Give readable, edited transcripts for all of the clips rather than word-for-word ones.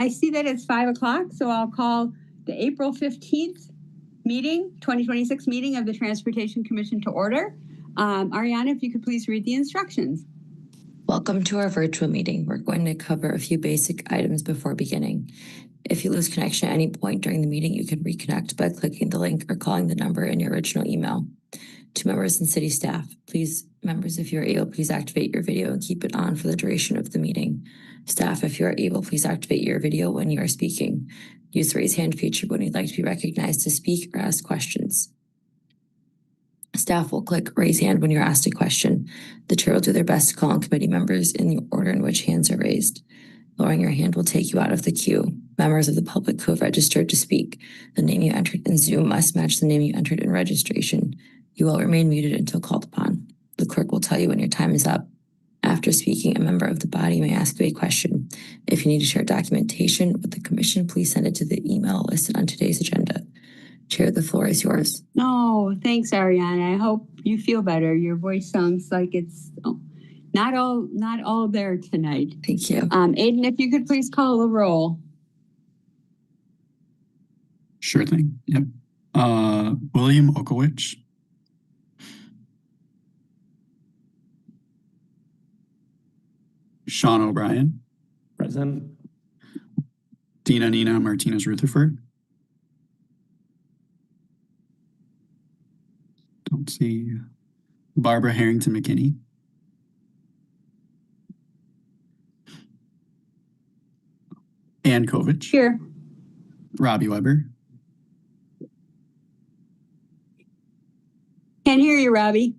I see that it's 5 o'clock, so I'll call the April 15th meeting, 2026 meeting of the Transportation Commission to order. Ariana, if you could please read the instructions. Welcome to our virtual meeting. We're going to cover a few basic items before beginning. If you lose connection at any point during the meeting, you can reconnect by clicking the link or calling the number in your original email. To members and city staff, members, if you are able, please activate your video and keep it on for the duration of the meeting. Staff, if you are able, please activate your video when you are speaking. Use the raise hand feature when you'd like to be recognized to speak or ask questions. Staff will click raise hand when you're asked a question. The chair will do their best to call on committee members in the order in which hands are raised. Lowering your hand will take you out of the queue. Members of the public who have registered to speak, the name you entered in Zoom must match the name you entered in registration. You will remain muted until called upon. The clerk will tell you when your time is up. After speaking, a member of the body may ask you a question. If you need to share documentation with the commission, please send it to the email listed on today's agenda. Chair, the floor is yours. Oh, thanks, Ariana. I hope you feel better. Your voice sounds like it's not all there tonight. Thank you. Aiden, if you could please call the roll. Sure thing. Yep. William Okowicz. Sean O'Brien. Present. Dina Nina Martinez Rutherford. Don't see. Barbara Harrington McKinney. Ann Kovich. Here. Robbie Weber. Can't hear you, Robbie.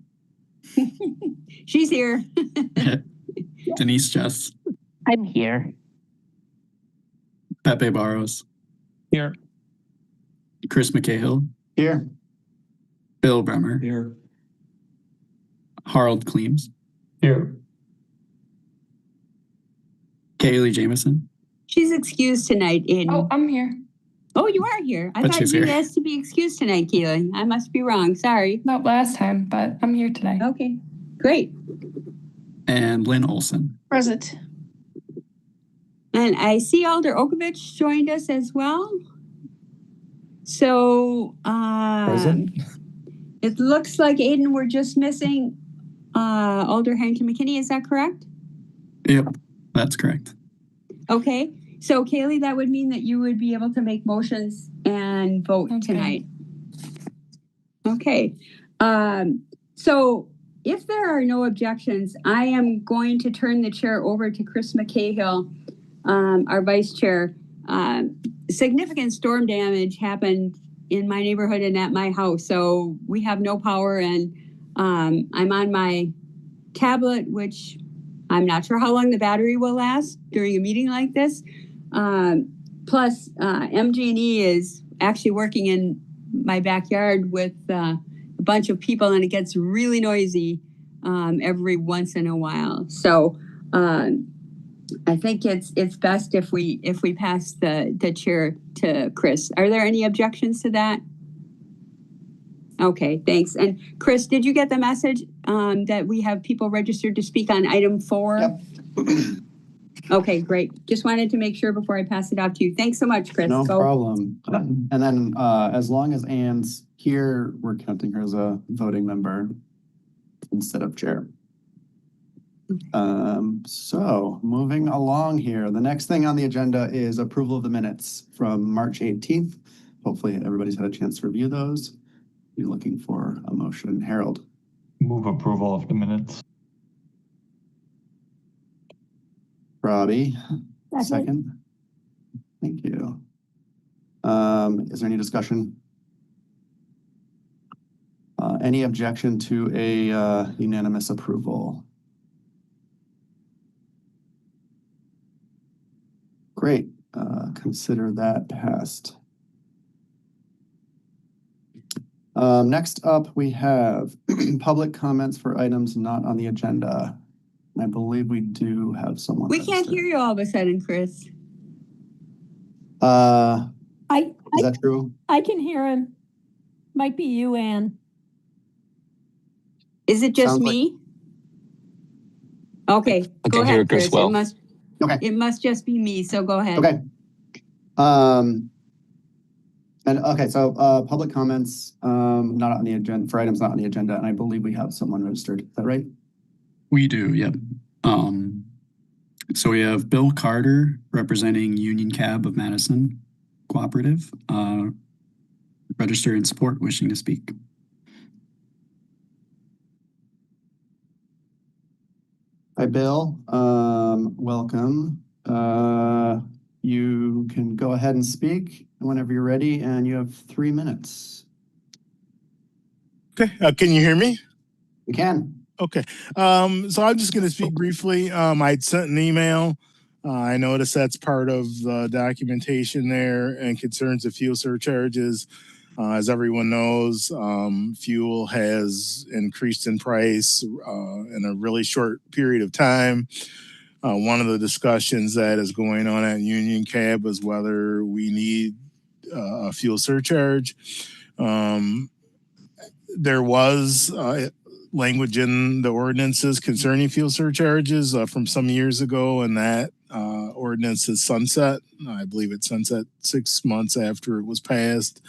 She's here. Denise Jess. I'm here. Pepe Barros. Here. Chris McCahill. Here. Bill Bremer. Here. Harold Kleems. Here. Kaylee Jameson. She's excused tonight, Aiden. Oh, I'm here. Oh, you are here. I But thought she's you here. asked to be excused tonight, Keely. I must be wrong. Sorry. Not last time, but I'm here today. Okay, great. And Lynn Olson. Present. And I see Alder Okowicz joined us as well. So Present. it looks like, Aiden, we're just missing Alder Harrington McKinney. Is that correct? Yep, that's correct. Okay. So, Kaylee, that would mean that you would be able to make motions and vote tonight. Okay. So, if there are no objections, I am going to turn the chair over to Chris McCahill, our vice chair. Significant storm damage happened in my neighborhood and at my house. So, we have no power, and I'm on my tablet, which I'm not sure how long the battery will last during a meeting like this. Plus, MG&E is actually working in my backyard with a bunch of people, and it gets really noisy every once in a while. So I think it's best if we pass the chair to Chris. Are there any objections to that? Okay, thanks. And Chris, did you get the message that we have people registered to speak on item 4? Yep. Okay, great. Just wanted to make sure before I pass it off to you. Thanks so much, Chris. No problem. And then as long as Ann's here, we're counting her as a voting member instead of chair. So moving along here, the next thing on the agenda is approval of the minutes from March 18th. Hopefully everybody's had a chance to review those. Be looking for a motion. Harold. Move approval of the minutes. Robbie. Second. Thank you. Is there any discussion? Any objection to a unanimous approval? Great. Consider that passed. Next up, we have public comments for items not on the agenda. I believe we do have someone. We can't hear you all of a sudden, Chris. Is that true? I can hear him. Might be you, Ann. Is it just Sounds me? Okay, I go can hear ahead, Chris Chris. well. Okay. It must just be me, so go ahead. Okay. And okay, so public comments, not on the agenda, for items not on the agenda, and I believe we have someone registered. Is that right? We do, yep. So we have Bill Carter representing Union Cab of Madison Cooperative, registered in support, wishing to speak. Hi, Bill. Welcome. You can go ahead and speak whenever you're ready, and you have 3 minutes. Okay, can you hear me? You can. Okay, so I'm just going to speak briefly. I'd sent an email. I noticed that's part of the documentation there and concerns of fuel surcharges. As everyone knows, fuel has increased in price in a really short period of time. One of the discussions that is going on at Union Cab is whether we need a fuel surcharge. There was language in the ordinances concerning fuel surcharges from some years ago, and that ordinance is sunset. I believe it's sunset 6 months after it was passed.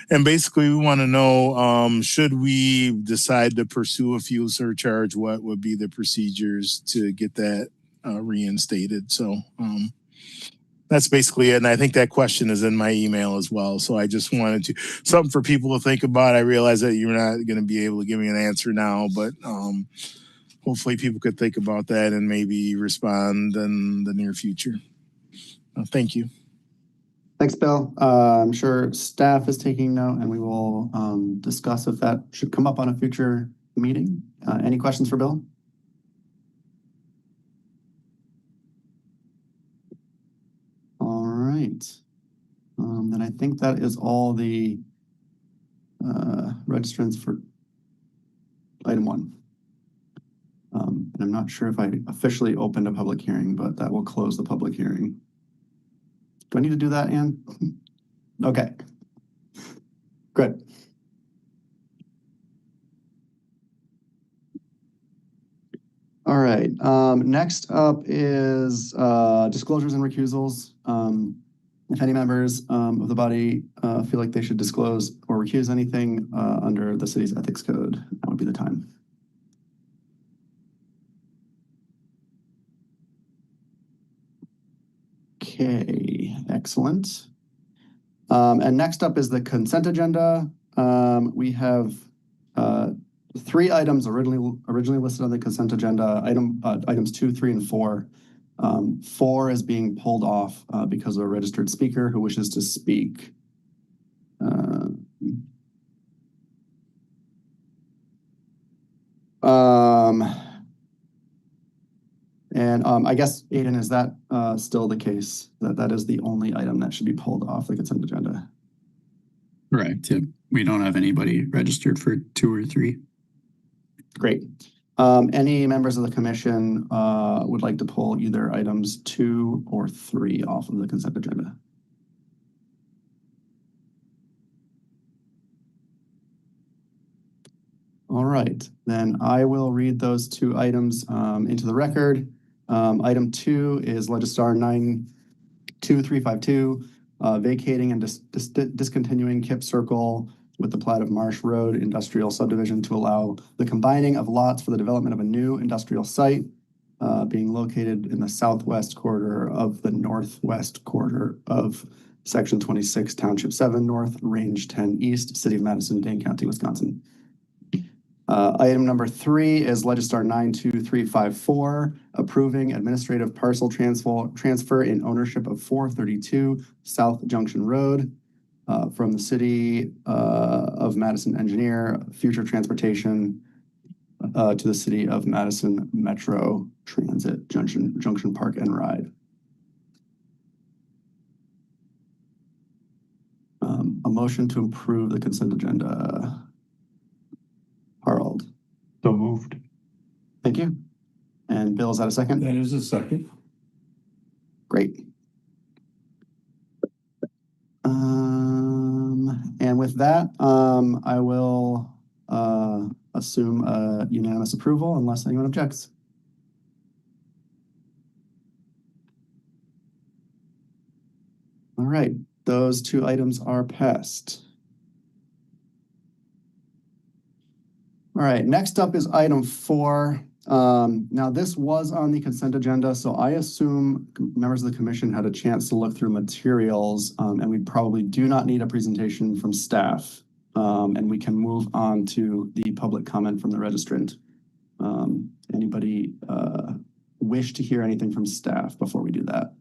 And basically, we want to know, should we decide to pursue a fuel surcharge, what would be the procedures to get that reinstated? So that's basically it. And I think that question is in my email as well. So I just wanted to, something for people to think about. I realize that you're not going to be able to give me an answer now, but hopefully people could think about that and maybe respond in the near future. Thank you. Thanks, Bill. I'm sure staff is taking note, and we will discuss if that should come up on a future meeting. Any questions for Bill? All right. Then I think that is all the registrants for item 1. And I'm not sure if I officially opened a public hearing, but that will close the public hearing. Do I need to do that, Ann? Okay. Good. All right. Next up is disclosures and recusals. If any members of the body feel like they should disclose or recuse anything under the city's ethics code, that would be the time. Okay, excellent. And next up is the consent agenda. We have 3 items originally listed on the consent agenda. Items 2, 3, and 4. 4 is being pulled off because of a registered speaker who wishes to speak. I guess, Aiden, is that still the case? That is the only item that should be pulled off the consent agenda? Correct, yep. We don't have anybody registered for 2 or 3. Great. Any members of the commission would like to pull either items 2 or 3 off of the consent agenda? All right, then I will read those 2 items into the record. Item 2 is Legistar 92352, vacating and discontinuing Kip Circle with the plat of Marsh Road Industrial Subdivision to allow the combining of lots for the development of a new industrial site being located in the southwest quarter of the northwest quarter of Section 26, Township 7 North, Range 10 East, City of Madison, Dane County, Wisconsin. Item number 3 is Legistar 92354, approving administrative parcel transfer in ownership of 432 South Junction Road from the City of Madison Engineer, future transportation to the City of Madison Metro Transit Junction Park and Ride. A motion to approve the consent agenda. Harold. So moved. Thank you. And Bill, is that a second? That is a second. Great. And with that, I will assume unanimous approval unless anyone objects. All right, those two items are passed. All right, next up is item 4. Now this was on the consent agenda, so I assume members of the commission had a chance to look through materials, and we probably do not need a presentation from staff. And we can move on to the public comment from the registrant. Anybody wish to hear anything from staff before we do that?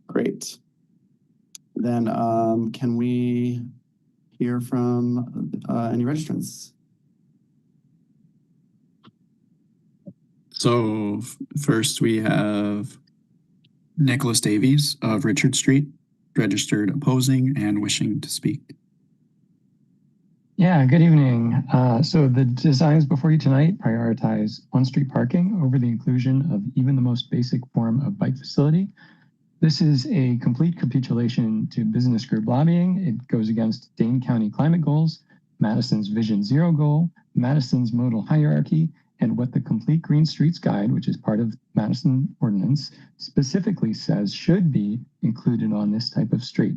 Great. Then can we hear from any registrants? So first we have Nicholas Davies of Richard Street, registered opposing and wishing to speak. Yeah, good evening. So the designs before you tonight prioritize on-street parking over the inclusion of even the most basic form of bike facility. This is a complete capitulation to business group lobbying. It goes against Dane County climate goals, Madison's Vision Zero goal, Madison's modal hierarchy, and what the Complete Green Streets Guide, which is part of Madison ordinance, specifically says should be included on this type of street.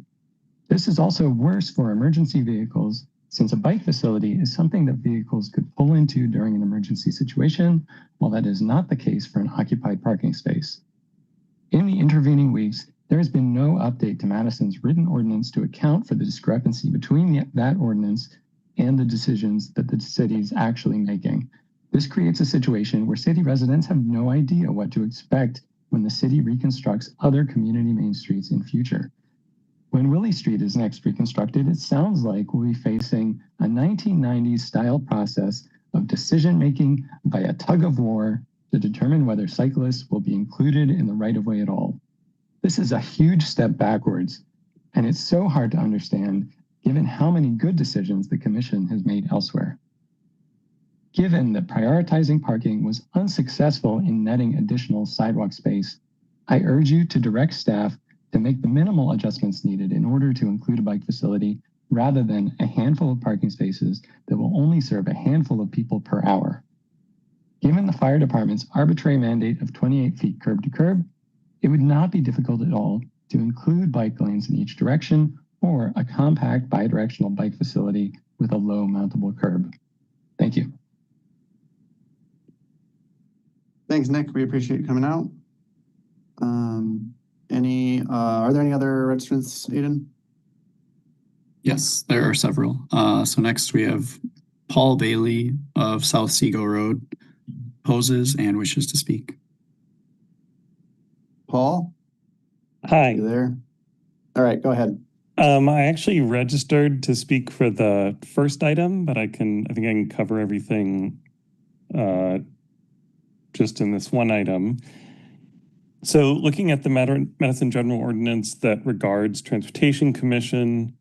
This is also worse for emergency vehicles, since a bike facility is something that vehicles could pull into during an emergency situation, while that is not the case for an occupied parking space. In the intervening weeks, there has been no update to Madison's written ordinance to account for the discrepancy between that ordinance and the decisions that the city is actually making. This creates a situation where city residents have no idea what to expect when the city reconstructs other community main streets in future. When Willie Street is next reconstructed, it sounds like we'll be facing a 1990s style process of decision-making by a tug of war to determine whether cyclists will be included in the right-of-way at all. This is a huge step backwards, and it's so hard to understand given how many good decisions the commission has made elsewhere. Given that prioritizing parking was unsuccessful in netting additional sidewalk space, I urge you to direct staff to make the minimal adjustments needed in order to include a bike facility rather than a handful of parking spaces that will only serve a handful of people per hour. Given the fire department's arbitrary mandate of 28 feet curb to curb, it would not be difficult at all to include bike lanes in each direction or a compact bidirectional bike facility with a low mountable curb. Thank you. Thanks, Nick. We appreciate you coming out. Are there any other registrants, Aiden? Yes, there are several. So next we have Paul Bailey of South Seago Road, opposes and wishes to speak. Paul? Hi. You there? All right, go ahead. I actually registered to speak for the first item, but I think I can cover everything just in this one item. So looking at the Madison General Ordinance that regards Transportation Commission,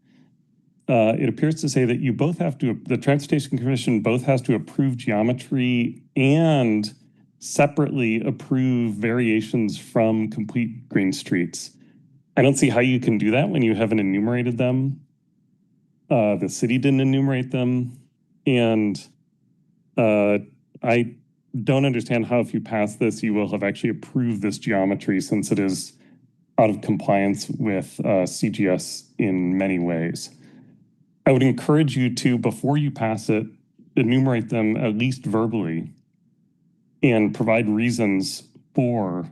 it appears to say that the Transportation Commission both has to approve geometry and separately approve variations from Complete Green Streets. I don't see how you can do that when you haven't enumerated them. The city didn't enumerate them. And I don't understand how if you pass this, you will have actually approved this geometry since it is out of compliance with CGS in many ways. I would encourage you to, before you pass it, enumerate them at least verbally and provide reasons for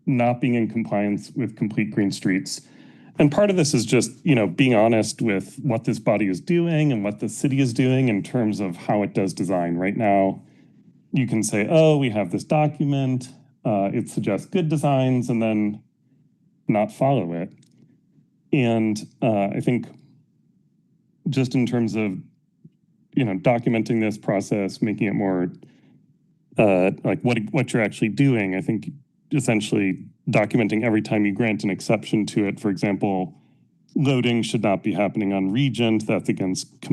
not being in compliance with Complete Green Streets. And part of this is just, being honest with what this body is doing and what the city is doing in terms of how it does design. Right now, you can say, oh, we have this document, it suggests good designs, and then not follow it. And I think just in terms of, documenting this process, making it more like what you're actually doing, I think essentially documenting every time you grant an exception to it. For example, loading should not be happening on Regent. That's against the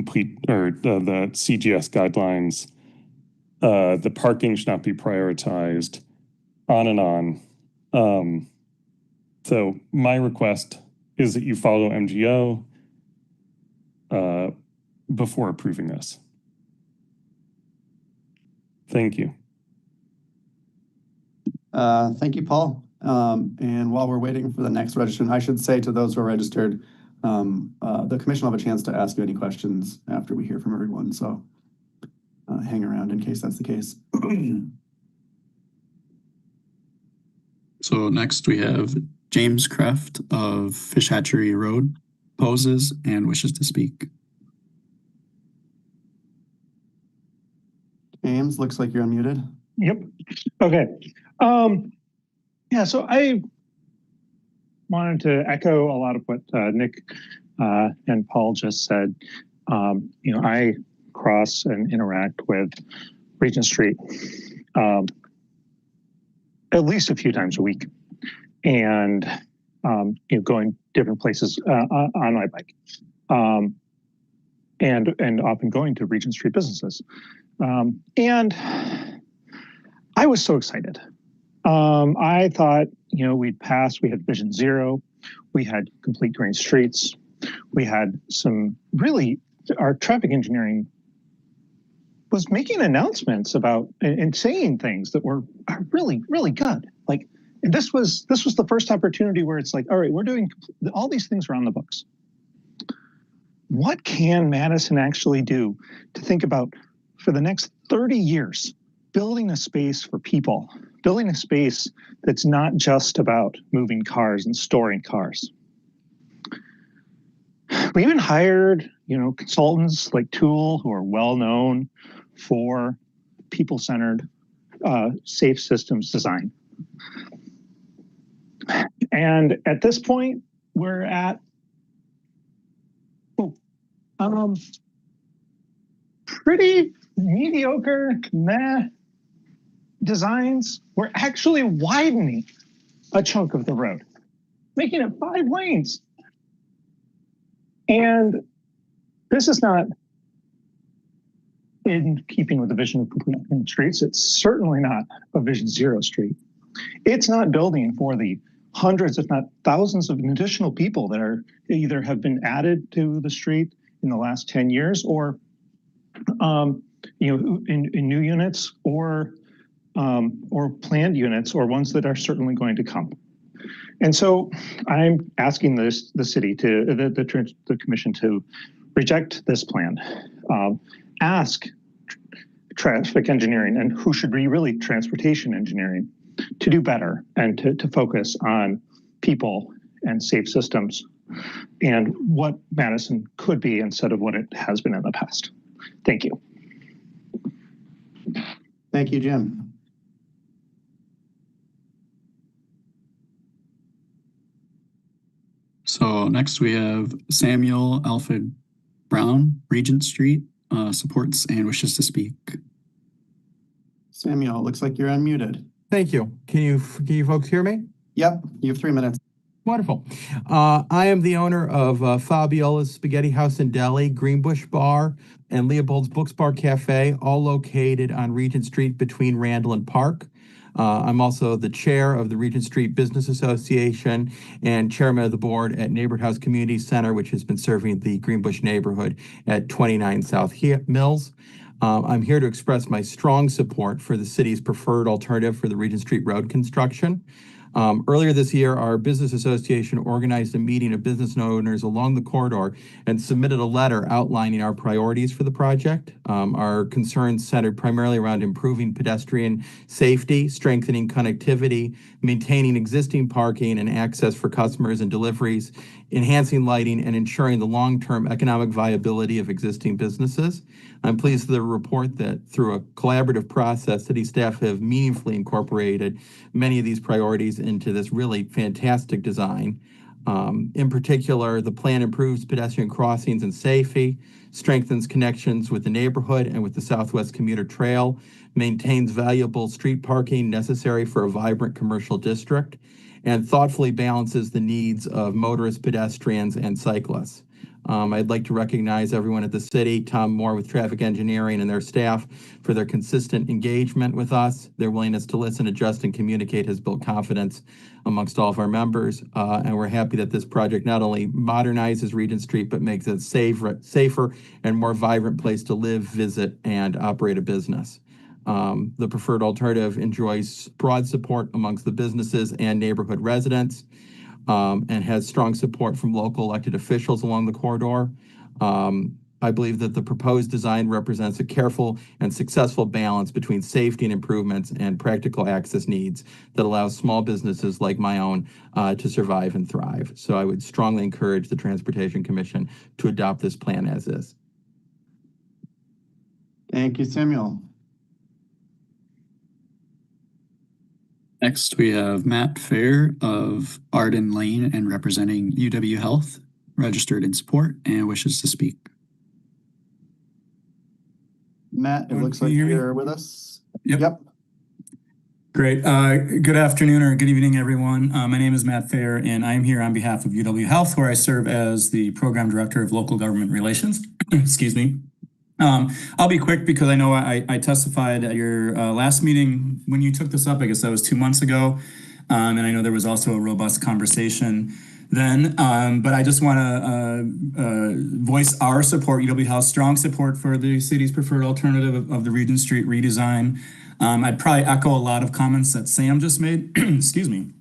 CGS guidelines. The parking should not be prioritized, on and on. So my request is that you follow MGO before approving this. Thank you. Thank you, Paul. And while we're waiting for the next registration, I should say to those who are registered, the commission will have a chance to ask you any questions after we hear from everyone. So hang around in case that's the case. So next we have James Kreft of Fish Hatchery Road poses and wishes to speak. James, looks like you're unmuted. Yep. Okay. Yeah, so I wanted to echo a lot of what Nick and Paul just said. I cross and interact with Regent Street at least a few times a week, and going different places on my bike, and often going to Regent Street businesses. And I was so excited. I thought, we had Vision Zero, we had complete green streets, we had our traffic engineering was making announcements about and saying things that are really, really good. And this was the first opportunity where it's like, all right, we're doing all these things are on the books. What can Madison actually do to think about for the next 30 years, building a space for people, building a space that's not just about moving cars and storing cars? We even hired, consultants like Tool, who are well known for people-centered, safe systems design. And at this point, we're at pretty mediocre designs. We're actually widening a chunk of the road, making it 5 lanes. And this is not in keeping with the vision of complete green streets. It's certainly not a Vision Zero street. It's not building for the hundreds, if not thousands of additional people that are either have been added to the street in the last 10 years or in new units or planned units or ones that are certainly going to come. And so I'm asking the city the commission to reject this plan, ask traffic engineering, and who should be really transportation engineering, to do better and to focus on people and safe systems and what Madison could be instead of what it has been in the past. Thank you. Thank you, Jim. So next we have Samuel Alfred Brown, Regent Street, supports and wishes to speak. Samuel, looks like you're unmuted. Thank you. Can you folks hear me? Yep, you have 3 minutes. Wonderful. I am the owner of Fabiola's Spaghetti House and Deli, Greenbush Bar, and Leopold's Books Bar Cafe, all located on Regent Street between Randall and Park. I'm also the chair of the Regent Street Business Association and chairman of the board at Neighborhood House Community Center, which has been serving the Greenbush neighborhood at 29 South Mills. I'm here to express my strong support for the city's preferred alternative for the Regent Street Road construction. Earlier this year, our business association organized a meeting of business owners along the corridor and submitted a letter outlining our priorities for the project. Our concerns centered primarily around improving pedestrian safety, strengthening connectivity, maintaining existing parking and access for customers and deliveries, enhancing lighting, and ensuring the long-term economic viability of existing businesses. I'm pleased to report that through a collaborative process, city staff have meaningfully incorporated many of these priorities into this really fantastic design. In particular, the plan improves pedestrian crossings and safety, strengthens connections with the neighborhood and with the Southwest Commuter Trail, maintains valuable street parking necessary for a vibrant commercial district, and thoughtfully balances the needs of motorists, pedestrians, and cyclists. I'd like to recognize everyone at the city, Tom Moore with Traffic Engineering and their staff for their consistent engagement with us. Their willingness to listen, adjust, and communicate has built confidence amongst all of our members. And we're happy that this project not only modernizes Regent Street, but makes it safer and more vibrant place to live, visit, and operate a business. The preferred alternative enjoys broad support amongst the businesses and neighborhood residents, and has strong support from local elected officials along the corridor. I believe that the proposed design represents a careful and successful balance between safety and improvements and practical access needs that allows small businesses like my own to survive and thrive. So I would strongly encourage the Transportation Commission to adopt this plan as is. Thank you, Samuel. Next, we have Matt Fair of Arden Lane and representing UW Health, registered in support and wishes to speak. Matt, it looks Can like you hear me? you're with us. Yep. Great. Good afternoon or good evening, everyone. My name is Matt Fair, and I'm here on behalf of UW Health, where I serve as the Program Director of Local Government Relations. Excuse me. I'll be quick because I know I testified at your last meeting when you took this up. I guess that was 2 months ago. And I know there was also a robust conversation then. But I just want to voice our support, UW Health, strong support for the city's preferred alternative of the Regent Street redesign. I'd probably echo a lot of comments that Sam just made. Excuse me.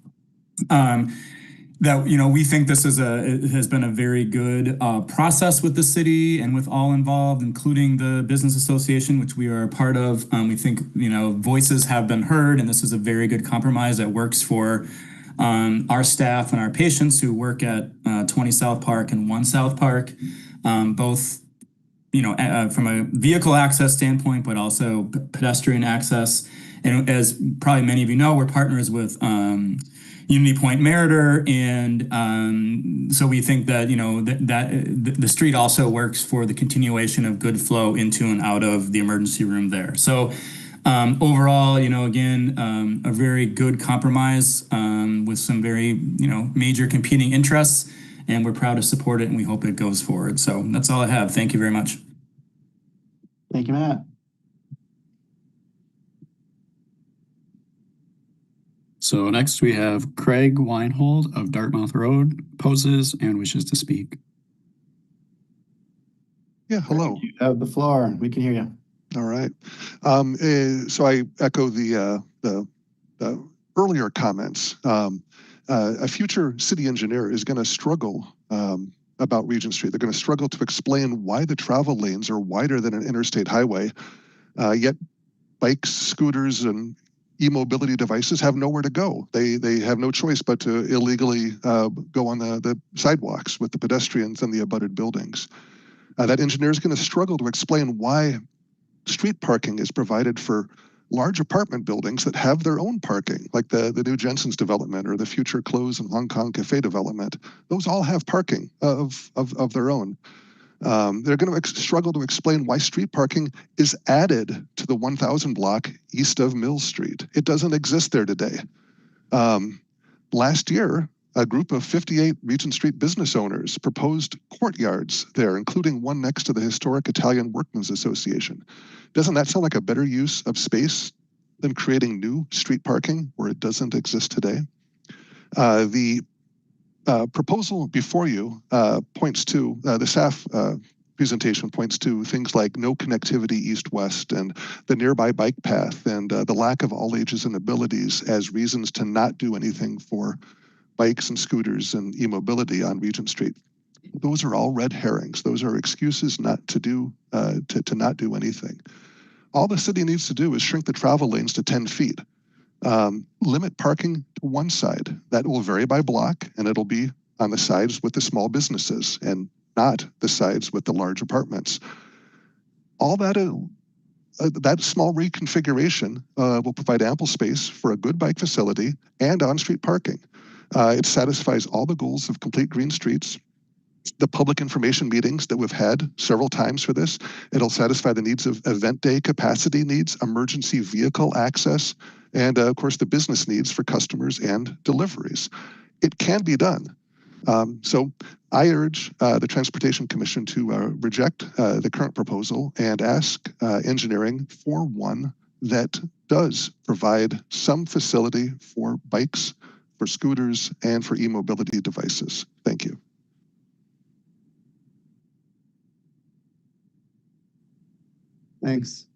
That, you know, we think this is has been a very good process with the city and with all involved, including the business association, which we are a part of. We think, you know, voices have been heard, and this is a very good compromise that works for our staff and our patients who work at 20 South Park and 1 South Park, both, you know, from a vehicle access standpoint, but also pedestrian access. And as probably many of you know, we're partners with Unity Point Meritor, and so we think that, you know, that the street also works for the continuation of good flow into and out of the emergency room there. So overall, you know, again, a very good compromise with some very, you know, major competing interests, and we're proud to support it, and we hope it goes forward. So that's all I have. Thank you very much. Thank you, Matt. So next we have Craig Weinhold of Dartmouth Road, poses and wishes to speak. Yeah, hello. You have the floor. We can hear you. All right. So I echo the earlier comments. A future city engineer is going to struggle about Regent Street. They're going to struggle to explain why the travel lanes are wider than an interstate highway, yet bikes, scooters, and e-mobility devices have nowhere to go. They have no choice but to illegally go on the sidewalks with the pedestrians and the abutted buildings. That engineer is going to struggle to explain why street parking is provided for large apartment buildings that have their own parking, like the new Jensen's development or the future Close and Hong Kong Cafe development. Those all have parking of their own. They're going to struggle to explain why street parking is added to the 1000 block east of Mill Street. It doesn't exist there today. Last year, a group of 58 Regent Street business owners proposed courtyards there, including one next to the historic Italian Workmen's Association. Doesn't that sound like a better use of space than creating new street parking where it doesn't exist today? The proposal before you points to, the staff presentation points to things like no connectivity east-west and the nearby bike path and the lack of all ages and abilities as reasons to not do anything for bikes and scooters and e-mobility on Regent Street. Those are all red herrings. Those are excuses not to do, to not do anything. All the city needs to do is shrink the travel lanes to 10 feet. Limit parking to one side. That will vary by block, and it'll be on the sides with the small businesses and not the sides with the large apartments. All that small reconfiguration will provide ample space for a good bike facility and on-street parking. It satisfies all the goals of complete green streets. The public information meetings that we've had several times for this, it'll satisfy the needs of event day capacity needs, emergency vehicle access, and of course the business needs for customers and deliveries. It can be done. So I urge the Transportation Commission to reject the current proposal and ask engineering for one that does provide some facility for bikes, for scooters, and for e-mobility devices. Thank you. Thanks.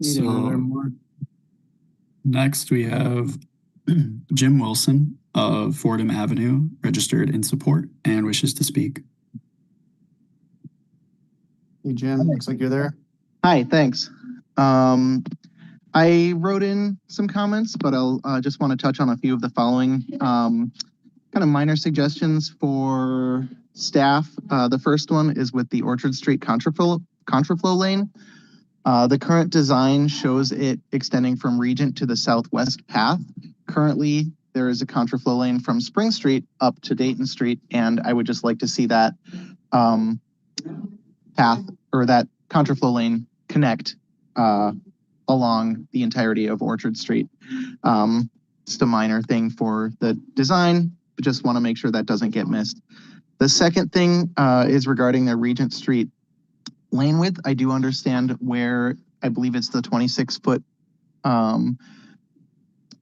Meeting, are there So more? next we have Jim Wilson of Fordham Avenue, registered in support and wishes to speak. Hey, Jim, looks like you're there. Hi, thanks. I wrote in some comments, but I'll just want to touch on a few of the following kind of minor suggestions for staff. The first one is with the Orchard Street contraflow lane. The current design shows it extending from Regent to the southwest path. Currently, there is a contraflow lane from Spring Street up to Dayton Street, and I would just like to see that path or that contraflow lane connect along the entirety of Orchard Street. Just a minor thing for the design, but just want to make sure that doesn't get missed. The second thing is regarding the Regent Street lane width. I do understand where I believe it's the 26-foot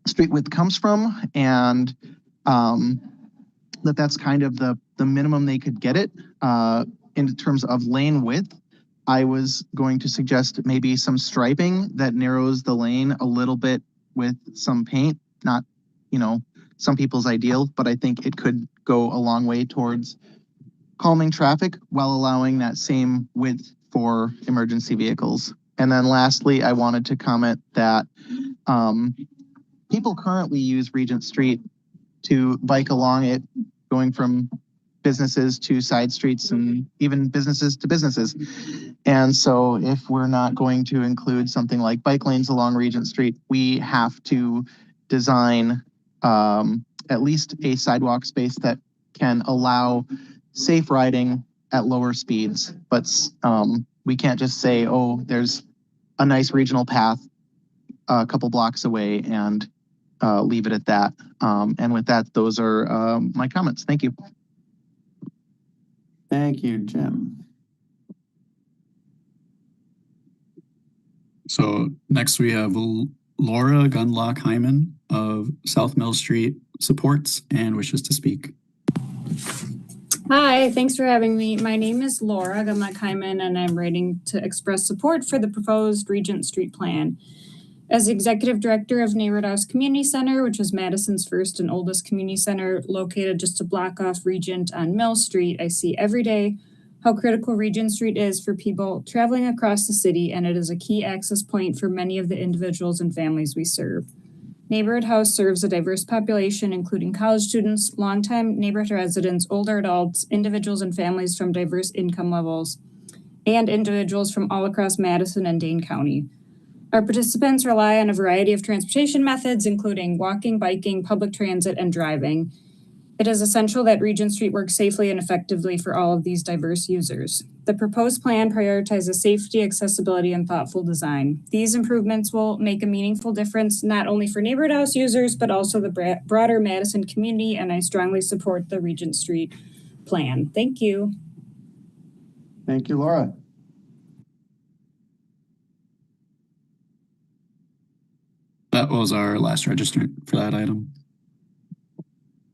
street width comes from, and that's kind of the minimum they could get it in terms of lane width. I was going to suggest maybe some striping that narrows the lane a little bit with some paint. Not, some people's ideal, but I think it could go a long way towards calming traffic while allowing that same width for emergency vehicles. And then lastly, I wanted to comment that people currently use Regent Street to bike along it, going from businesses to side streets and even businesses to businesses. And so if we're not going to include something like bike lanes along Regent Street, we have to design at least a sidewalk space that can allow safe riding at lower speeds. But we can't just say, oh, there's a nice regional path a couple blocks away and leave it at that. And with that, those are my comments. Thank you. Thank you, Jim. So next we have Laura Gunlock Hyman of South Mill Street supports and wishes to speak. Hi, thanks for having me. My name is Laura Gunlock Hyman, and I'm writing to express support for the proposed Regent Street plan. As executive director of Neighborhood House Community Center, which was Madison's first and oldest community center located just a block off Regent on Mill Street, I see every day how critical Regent Street is for people traveling across the city, and it is a key access point for many of the individuals and families we serve. Neighborhood House serves a diverse population, including college students, longtime neighborhood residents, older adults, individuals and families from diverse income levels, and individuals from all across Madison and Dane County. Our participants rely on a variety of transportation methods, including walking, biking, public transit, and driving. It is essential that Regent Street works safely and effectively for all of these diverse users. The proposed plan prioritizes safety, accessibility, and thoughtful design. These improvements will make a meaningful difference not only for Neighborhood House users, but also the broader Madison community, and I strongly support the Regent Street plan. Thank you. Thank you, Laura. That was our last registrant for that item.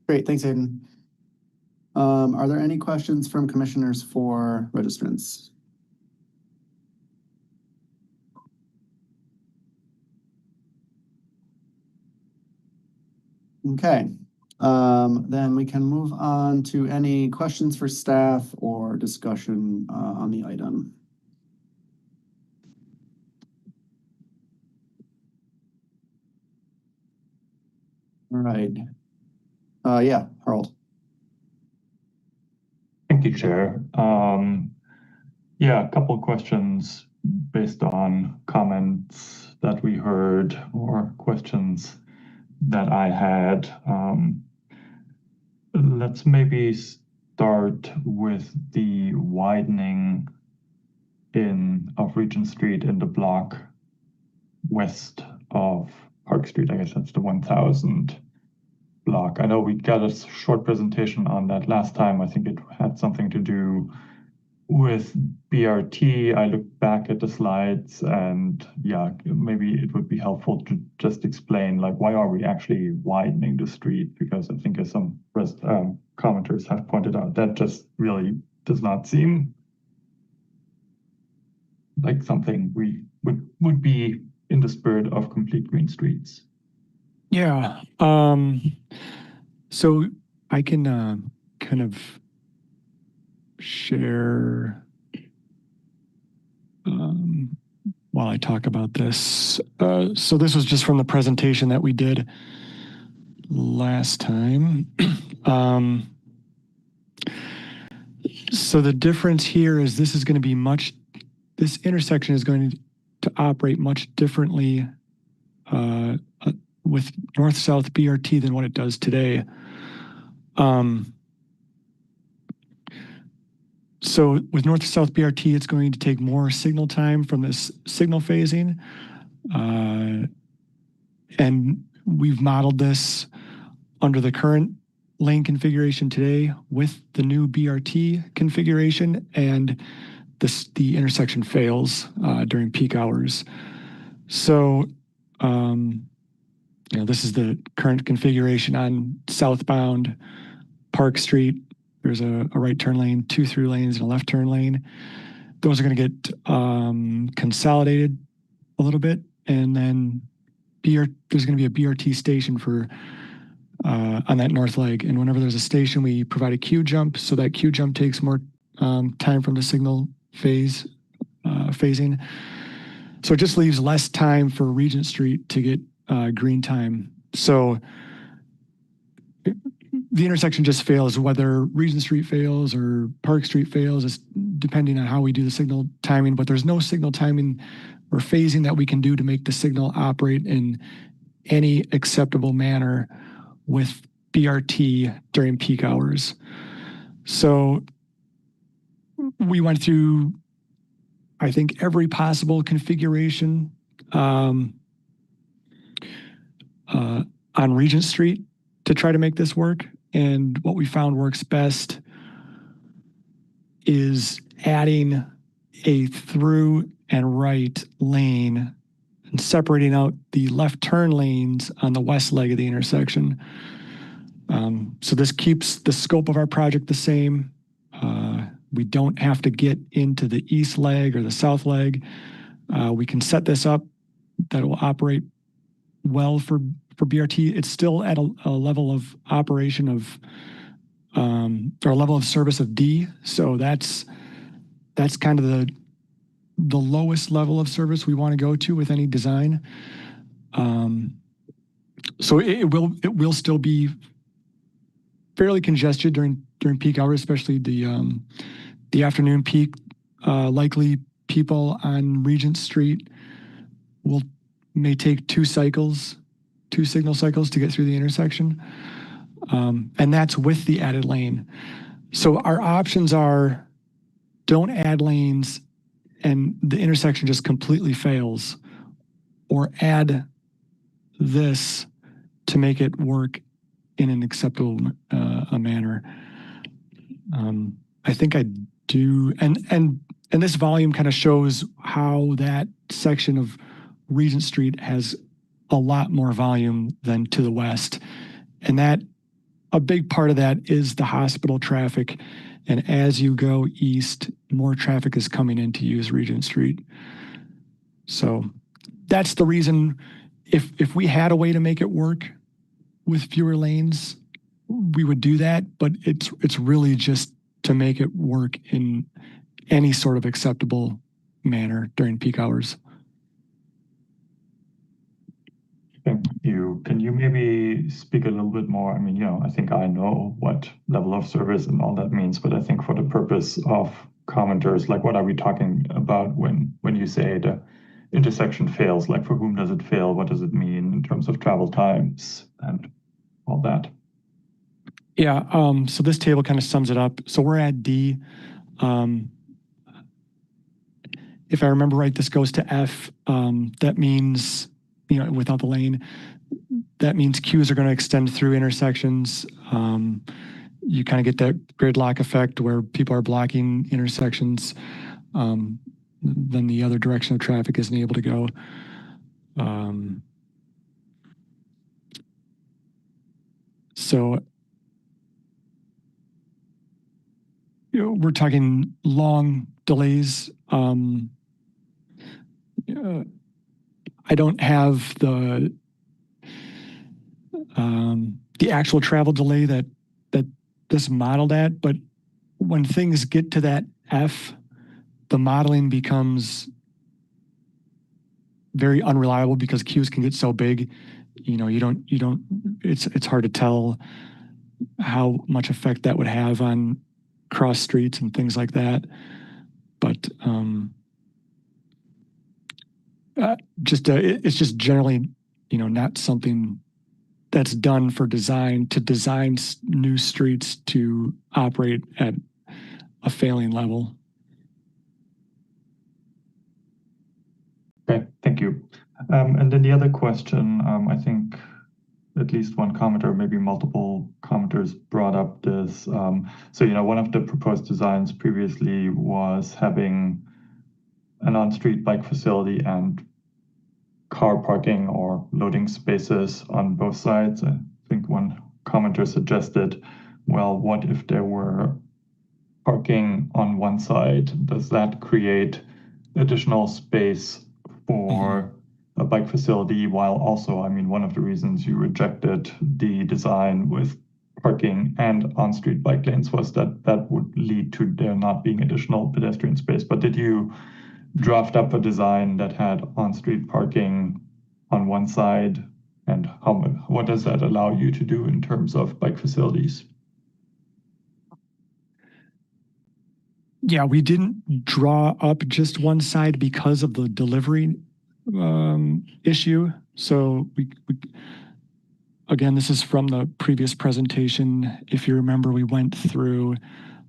Great, thanks, Hayden. Are there any questions from commissioners for registrants? Okay, then we can move on to any questions for staff or discussion on the item. All right. Yeah, Harold. Thank you, Chair. Yeah, a couple of questions based on comments that we heard or questions that I had. Let's maybe start with the widening of Regent Street in the block west of Park Street. I guess that's the 1000 block. I know we got a short presentation on that last time. I think it had something to do with BRT. I looked back at the slides, and yeah, maybe it would be helpful to just explain, like, why are we actually widening the street? Because I think as some commenters have pointed out, that just really does not seem like something we would be in the spirit of complete green streets? Yeah. So I can kind of share while I talk about this. So this was just from the presentation that we did last time. So the difference here is this is going to be this intersection is going to operate much differently with north-south BRT than what it does today. So with north-south BRT, it's going to take more signal time from this signal phasing. And we've modeled this under the current lane configuration today with the new BRT configuration, and the intersection fails during peak hours. So, this is the current configuration on southbound Park Street. There's a right turn lane, 2 through lanes, and a left turn lane. Those are going to get consolidated a little bit, and then there's going to be a BRT station for on that north leg. And whenever there's a station, we provide a queue jump, so that queue jump takes more time from the signal phasing. So it just leaves less time for Regent Street to get green time. So the intersection just fails, whether Regent Street fails or Park Street fails, it's depending on how we do the signal timing, but there's no signal timing or phasing that we can do to make the signal operate in any acceptable manner with BRT during peak hours. So we went through, I think, every possible configuration on Regent Street to try to make this work. And what we found works best is adding a through and right lane and separating out the left turn lanes on the west leg of the intersection. So this keeps the scope of our project the same. We don't have to get into the east leg or the south leg. We can set this up that it will operate well for BRT. It's still at a level of operation of, or a level of service of D. So that's kind of the lowest level of service we want to go to with any design. So it will still be fairly congested during peak hours, especially the afternoon peak. Likely people on Regent Street may take 2 signal cycles to get through the intersection. And that's with the added lane. So our options are don't add lanes and the intersection just completely fails, or add this to make it work in an acceptable manner. I think I do, and this volume kind of shows how that section of Regent Street has a lot more volume than to the west, and that a big part of that is the hospital traffic. And as you go east, more traffic is coming in to use Regent Street. So that's the reason, if we had a way to make it work with fewer lanes, we would do that, but it's really just to make it work in any sort of acceptable manner during peak hours. Thank you. Can you maybe speak a little bit more? I mean, I think I know what level of service and all that means, but I think for the purpose of commenters, like, what are we talking about when you say the intersection fails? Like, for whom does it fail? What does it mean in terms of travel times and all that? Yeah, so this table kind of sums it up. So we're at D. If I remember right, this goes to F. That means, without the lane, that means queues are going to extend through intersections. You kind of get that gridlock effect where people are blocking intersections. Then the other direction of traffic isn't able to go. So we're talking long delays. I don't have the actual travel delay that this modeled at, but when things get to that F, the modeling becomes very unreliable because queues can get so big. It's hard to tell how much effect that would have on cross streets and things like that. But it's just generally, not something that's done for design to design new streets to operate at a failing level. Okay, thank you. And then the other question, I think at least one commenter, maybe multiple commenters brought up this. So, one of the proposed designs previously was having an on-street bike facility and car parking or loading spaces on both sides. I think one commenter suggested, well, what if there were parking on one side? Does that create additional space for a bike facility, while also, one of the reasons you rejected the design with parking and on-street bike lanes was that that would lead to there not being additional pedestrian space. But did you draft up a design that had on-street parking on one side, and what does that allow you to do in terms of bike facilities? Yeah, we didn't draw up just one side because of the delivery issue. So we again, this is from the previous presentation. If you remember, we went through,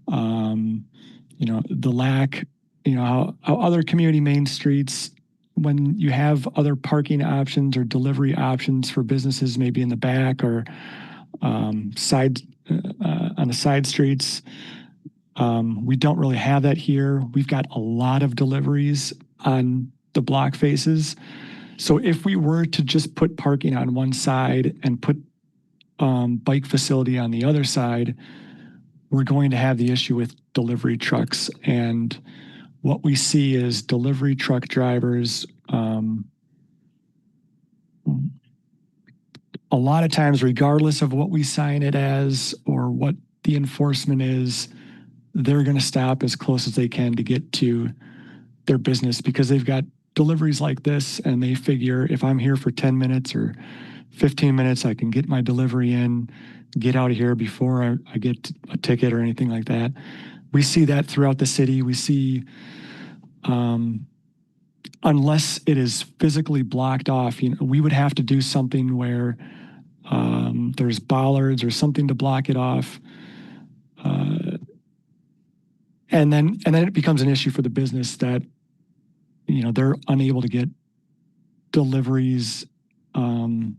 the lack, how other community main streets, when you have other parking options or delivery options for businesses, maybe in the back or on the side streets, we don't really have that here. We've got a lot of deliveries on the block faces. So if we were to just put parking on one side and put bike facility on the other side, we're going to have the issue with delivery trucks. And what we see is delivery truck drivers, a lot of times, regardless of what we sign it as or what the enforcement is, they're going to stop as close as they can to get to their business because they've got deliveries like this, and they figure if I'm here for 10 minutes or 15 minutes, I can get my delivery in, get out of here before I get a ticket or anything like that. We see that throughout the city. We see, unless it is physically blocked off, we would have to do something where there's bollards or something to block it off. And then it becomes an issue for the business that, they're unable to get deliveries. We'd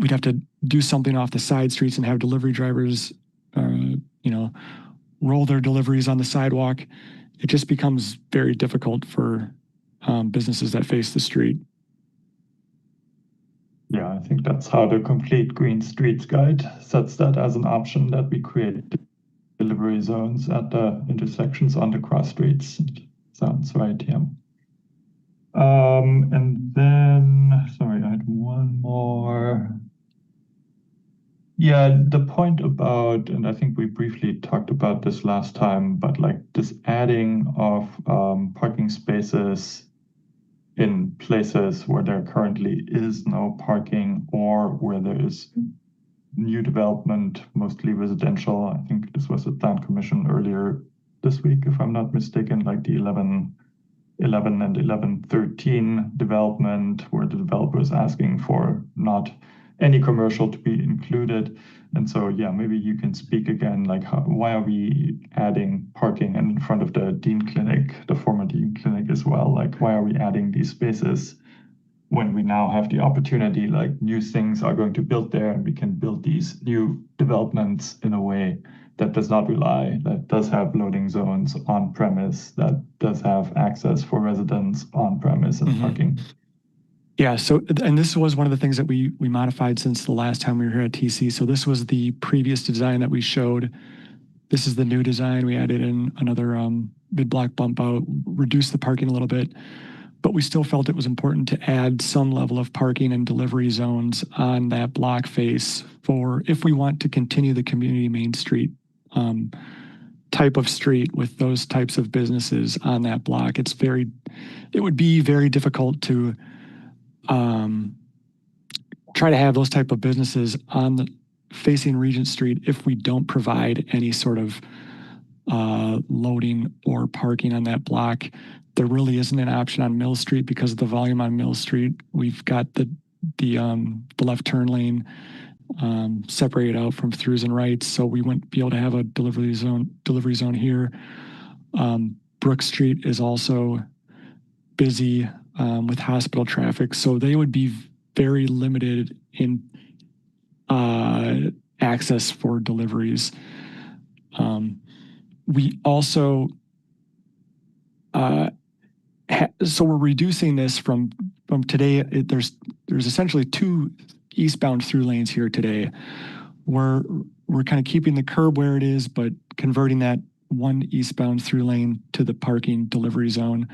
have to do something off the side streets and have delivery drivers, roll their deliveries on the sidewalk. It just becomes very difficult for businesses that face the street. Yeah, I think that's how the Complete Green Streets Guide sets that as an option, that we create delivery zones at the intersections on the cross streets. Sounds right, yeah. And then, sorry, I had one more. Yeah, the point about, and I think we briefly talked about this last time, but like this adding of parking spaces in places where there currently is no parking or where there is new development, mostly residential. I think this was at Plan Commission earlier this week, if I'm not mistaken, like the 11 and 1113 development, where the developer is asking for not any commercial to be included. And so, yeah, maybe you can speak again, like why are we adding parking in front of the Dean Clinic, the former Dean Clinic as well? Like, why are we adding these spaces when we now have the opportunity, like new things are going to build there, and we can build these new developments in a way that does not rely, that does have loading zones on premise, that does have access for residents on premise and parking. Yeah, so, and this was one of the things that we modified since the last time we were here at TC. So this was the previous design that we showed. This is the new design. We added in another mid-block bump out, reduced the parking a little bit. but we still felt it was important to add some level of parking and delivery zones on that block face for if we want to continue the community Main Street type of street with those types of businesses on that block. It would be very difficult to try to have those type of businesses facing Regent Street if we don't provide any sort of loading or parking on that block. There really isn't an option on Mill Street because of the volume on Mill Street. We've got the left turn lane separated out from throughs and rights, so we wouldn't be able to have a delivery zone here. Brook Street is also busy with hospital traffic, so they would be very limited in access for deliveries. We also so we're reducing this from today. There's essentially 2 eastbound through lanes here today. We're kind of keeping the curb where it is, but converting that 1 eastbound through lane to the parking delivery zone.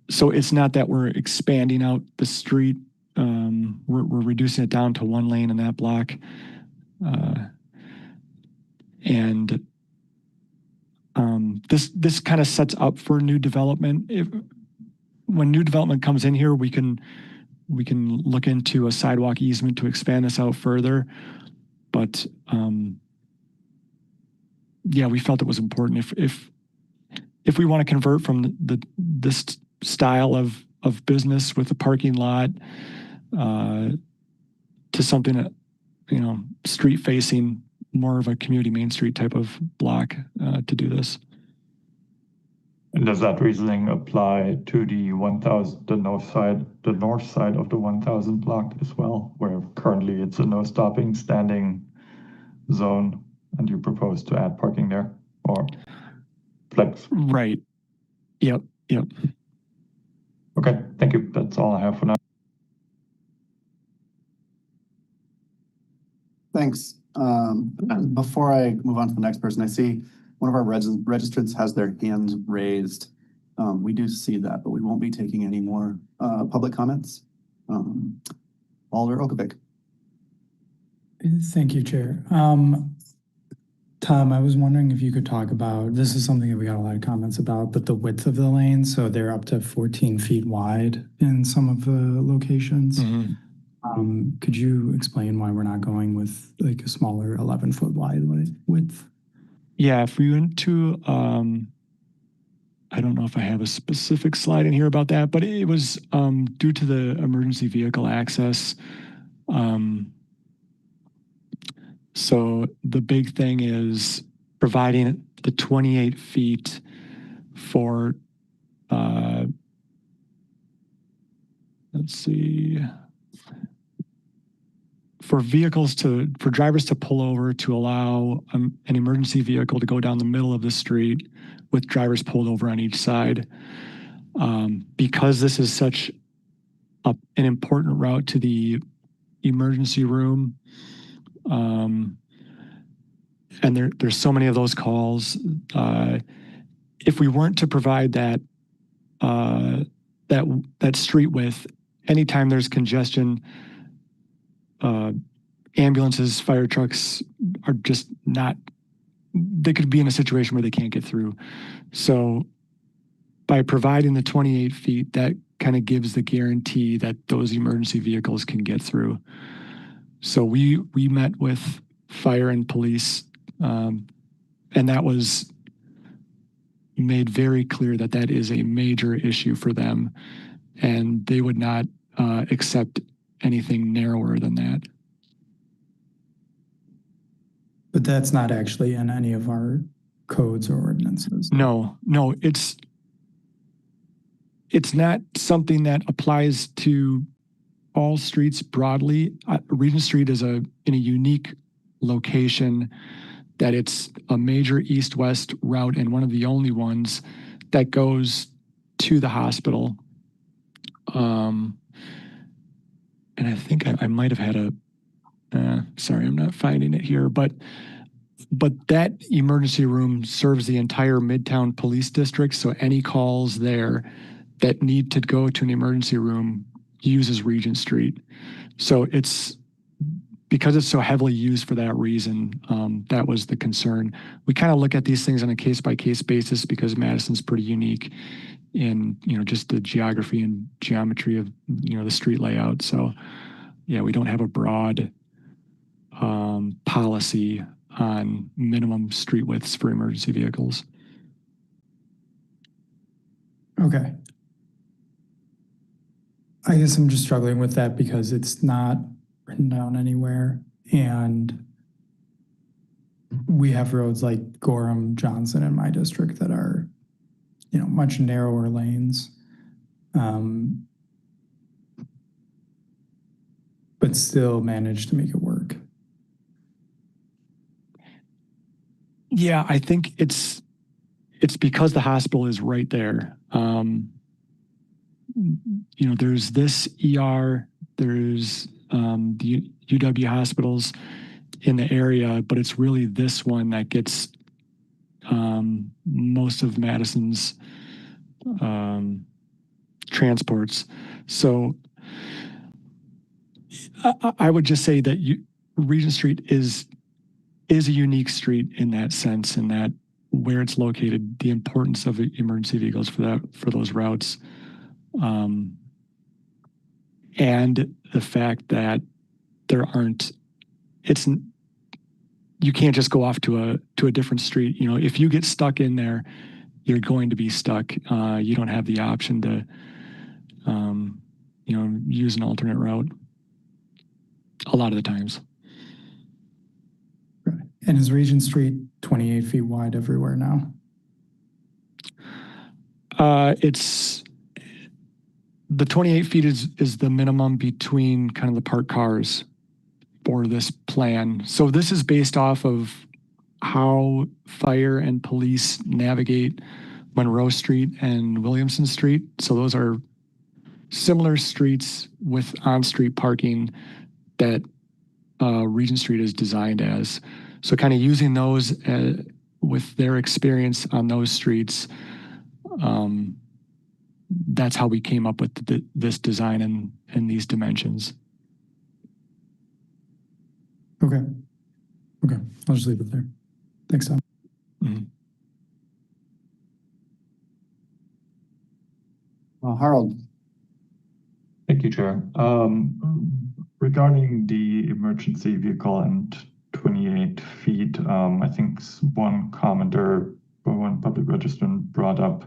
So it's not that we're expanding out the street. We're reducing it down to 1 lane in that block. This kind of sets up for new development. When new development comes in here, we can look into a sidewalk easement to expand this out further. But yeah, we felt it was important if we want to convert from this style of business with a parking lot to something that, street facing, more of a community Main Street type of block to do this. And does that reasoning apply to the 1000, the north side of the 1000 block as well, where currently it's a no stopping standing zone, and you propose to add parking there or flex? Right. Yep. Okay, thank you. That's all I have for now. Thanks. Before I move on to the next person, I see one of our registrants has their hands raised. We do see that, but we won't be taking any more public comments. Alder Okovic. Thank you, Chair. Tom, I was wondering if you could talk about, this is something that we got a lot of comments about, but the width of the lanes. So they're up to 14 feet wide in some of the locations. Mm-hmm. Could you explain why we're not going with like a smaller 11-foot wide width? Yeah, if we went to, I don't know if I have a specific slide in here about that, but it was due to the emergency vehicle access. So the big thing is providing the 28 feet for, let's see, for drivers to pull over to allow an emergency vehicle to go down the middle of the street with drivers pulled over on each side. Because this is such an important route to the emergency room, and there's so many of those calls. If we weren't to provide that street width, anytime there's congestion, ambulances, fire trucks are just not, they could be in a situation where they can't get through. So by providing the 28 feet, that kind of gives the guarantee that those emergency vehicles can get through. So we met with fire and police, and that was made very clear that that is a major issue for them, and they would not accept anything narrower than that. But that's not actually in any of our codes or ordinances. No, it's not something that applies to all streets broadly. Regent Street is in a unique location that it's a major east-west route and one of the only ones that goes to the hospital. And I think I might have had sorry, I'm not finding it here, but but that emergency room serves the entire Midtown Police District. So any calls there that need to go to an emergency room uses Regent Street. So because it's so heavily used for that reason, that was the concern. We kind of look at these things on a case-by-case basis because Madison's pretty unique in, just the geography and geometry of, the street layout. So yeah, we don't have a broad policy on minimum street widths for emergency vehicles. Okay. I guess I'm just struggling with that because it's not written down anywhere. And we have roads like Gorham, Johnson in my district that are, much narrower lanes. But still manage to make it work. Yeah, I think it's because the hospital is right there. There's this ER, there's the UW hospitals in the area, but it's really this one that gets most of Madison's transports. So I would just say that Regent Street is a unique street in that sense, in that where it's located, the importance of emergency vehicles for those routes, and the fact that you can't just go off to a different street. If you get stuck in there, you're going to be stuck. You don't have the option to use an alternate route a lot of the times. And is Regent Street 28 feet wide everywhere now? It's the 28 feet is the minimum between kind of the parked cars for this plan. So this is based off of how fire and police navigate Monroe Street and Williamson Street. So those are similar streets with on-street parking that Regent Street is designed as. So kind of using those with their experience on those streets, that's how we came up with this design and these dimensions. Okay. I'll just leave it there. Thanks, Tom. Harold. Thank you, Chair. Regarding the emergency vehicle and 28 feet, I think one commenter or one public registrant brought up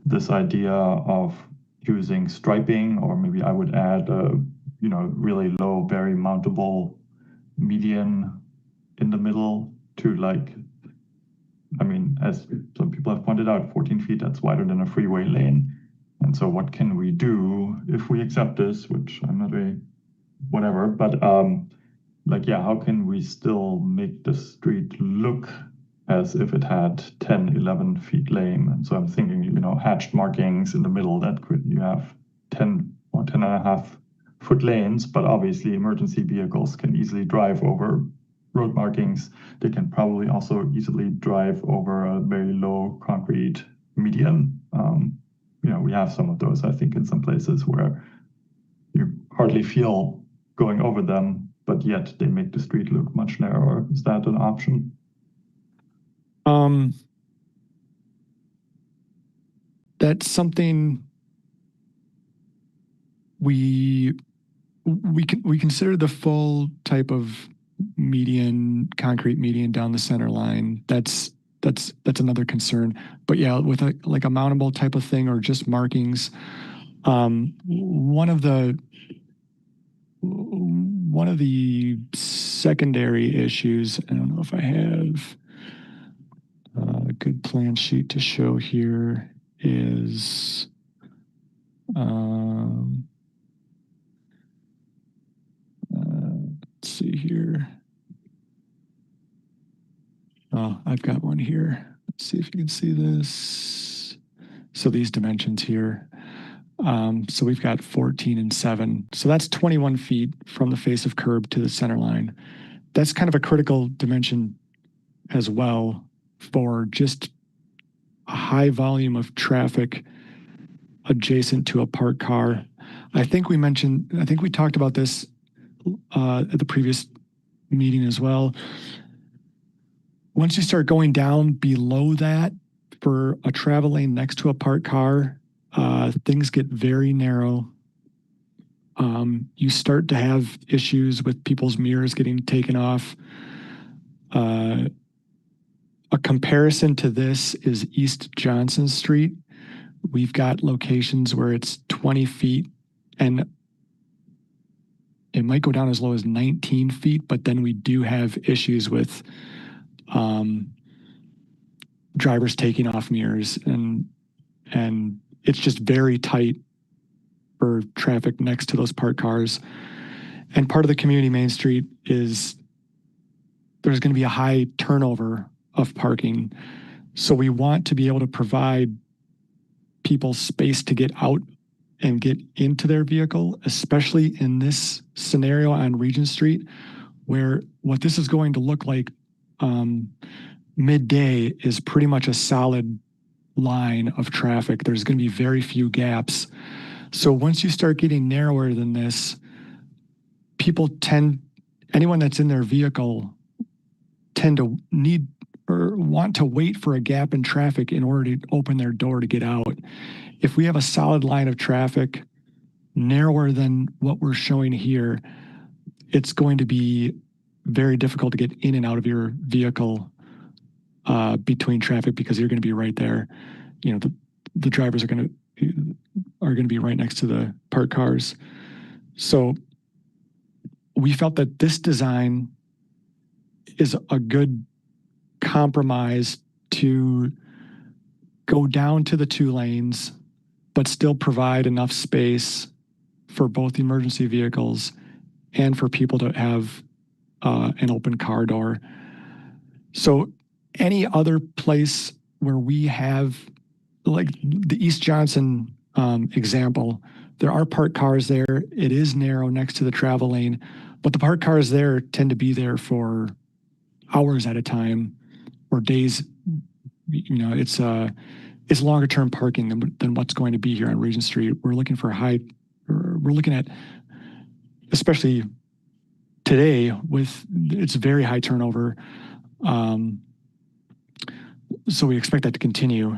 this idea of using striping, or maybe I would add a really low, very mountable median in the middle to as some people have pointed out, 14 feet, that's wider than a freeway lane. And so what can we do if we accept this, which I'm not very whatever, but how can we still make the street look as if it had 10, 11 feet lane? And so I'm thinking, hatched markings in the middle you have 10 or 10 and a half foot lanes, but obviously emergency vehicles can easily drive over road markings. They can probably also easily drive over a very low concrete median. We have some of those, I think, in some places where you hardly feel going over them, but yet they make the street look much narrower. Is that an option? That's something we consider the full type of concrete median down the center line. That's another concern. But yeah, with a mountable type of thing or just markings, one of the secondary issues, I don't know if I have a good plan sheet to show here, is let's see here. Oh, I've got one here. Let's see if you can see this. So these dimensions here. So we've got 14 and 7. So that's 21 feet from the face of curb to the center line. That's kind of a critical dimension as well for just a high volume of traffic adjacent to a parked car. I think we talked about this at the previous meeting as well. Once you start going down below that for a travel lane next to a parked car, things get very narrow. You start to have issues with people's mirrors getting taken off. A comparison to this is East Johnson Street. We've got locations where it's 20 feet and it might go down as low as 19 feet, but then we do have issues with drivers taking off mirrors and it's just very tight for traffic next to those parked cars. And part of the community Main Street is there's going to be a high turnover of parking. So we want to be able to provide people space to get out and get into their vehicle, especially in this scenario on Regent Street, where what this is going to look like midday is pretty much a solid line of traffic. There's going to be very few gaps. So once you start getting narrower than this, anyone that's in their vehicle tend to need or want to wait for a gap in traffic in order to open their door to get out. If we have a solid line of traffic narrower than what we're showing here, it's going to be very difficult to get in and out of your vehicle between traffic because you're going to be right there. You know, the drivers are going to be right next to the parked cars. So we felt that this design is a good compromise to go down to the 2 lanes, but still provide enough space for both emergency vehicles and for people to have an open car door. So any other place where we have, like the East Johnson example, there are parked cars there. It is narrow next to the travel lane, but the parked cars there tend to be there for hours at a time or days. You know, it's longer term parking than what's going to be here on Regent Street. We're looking at, especially today with it's very high turnover. So we expect that to continue.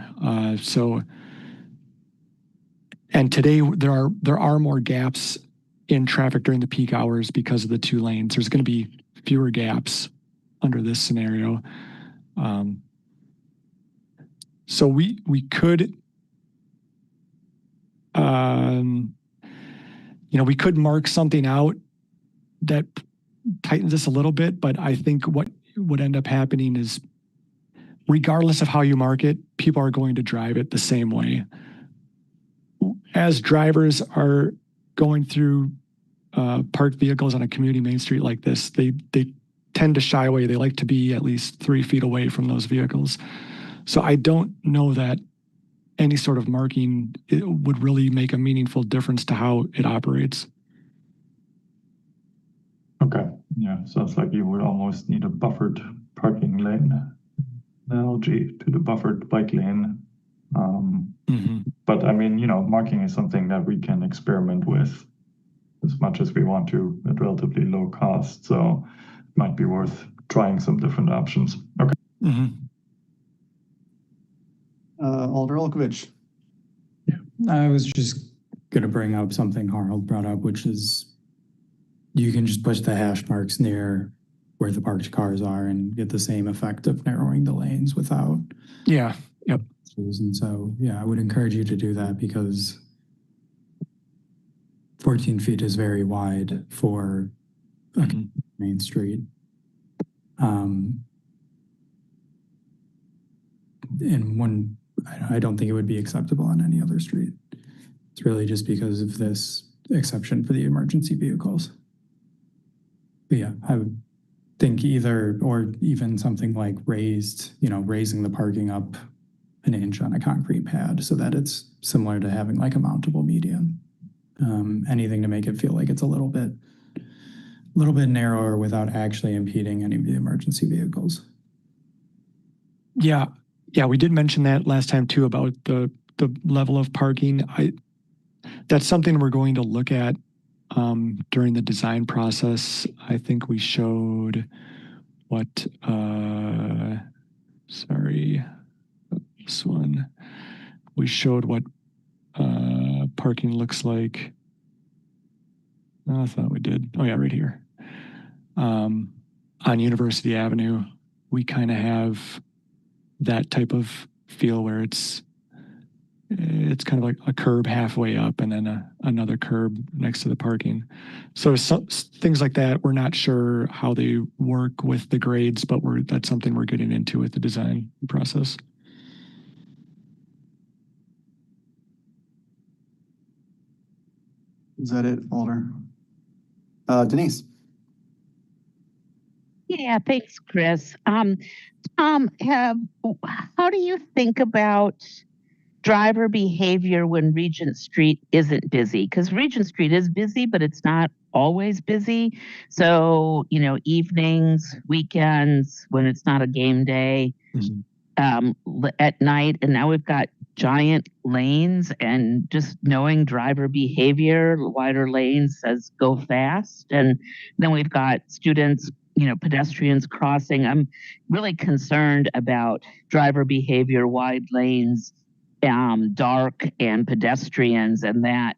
And today there are more gaps in traffic during the peak hours because of the 2 lanes. There's going to be fewer gaps under this scenario. So we could, we could mark something out that tightens this a little bit, but I think what would end up happening is regardless of how you mark it, people are going to drive it the same way. As drivers are going through parked vehicles on a community Main Street like this, they tend to shy away. They like to be at least 3 feet away from those vehicles. So I don't know that any sort of marking would really make a meaningful difference to how it operates. Okay, yeah, sounds like you would almost need a buffered parking lane analogy to the buffered bike lane. But I mean, marking is something that we can experiment with as much as we want to at relatively low cost. So it might be worth trying some different options. Okay. Alder Olkovich. I was just going to bring up something Harold brought up, which is you can just put the hash marks near where the parked cars are and get the same effect of narrowing the lanes without. Yeah. Yep. And so, yeah, I would encourage you to do that because 14 feet is very wide for a Main Street. And I don't think it would be acceptable on any other street. It's really just because of this exception for the emergency vehicles. But yeah, I would think either, or even something like raising the parking up an inch on a concrete pad so that it's similar to having like a mountable median. Anything to make it feel like it's a little bit narrower without actually impeding any of the emergency vehicles. Yeah, we did mention that last time too about the level of parking. That's something we're going to look at during the design process. I think we showed what sorry, this one. We showed what parking looks like. Oh, I thought we did. Oh yeah, right here. On University Avenue, we kind of have that type of feel where it's kind of like a curb halfway up and then another curb next to the parking. So things like that, we're not sure how they work with the grades, but that's something we're getting into with the design process. Is that it, Alder? Denise. Yeah, thanks, Chris. Tom, how do you think about driver behavior when Regent Street isn't busy? Because Regent Street is busy, but it's not always busy. So, evenings, weekends, when it's not a game day, at night, and now we've got giant lanes, and just knowing driver behavior, wider lanes says go fast. And then we've got students, pedestrians crossing. I'm really concerned about driver behavior, wide lanes, dark, and pedestrians, and that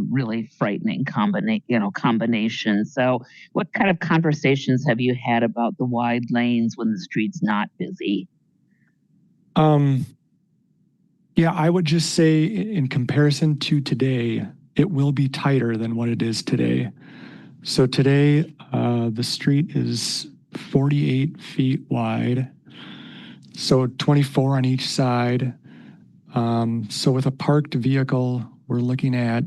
really frightening combination. So what kind of conversations have you had about the wide lanes when the street's not busy? Yeah, I would just say in comparison to today, it will be tighter than what it is today. So today, the street is 48 feet wide, so 24 on each side. So with a parked vehicle, we're looking at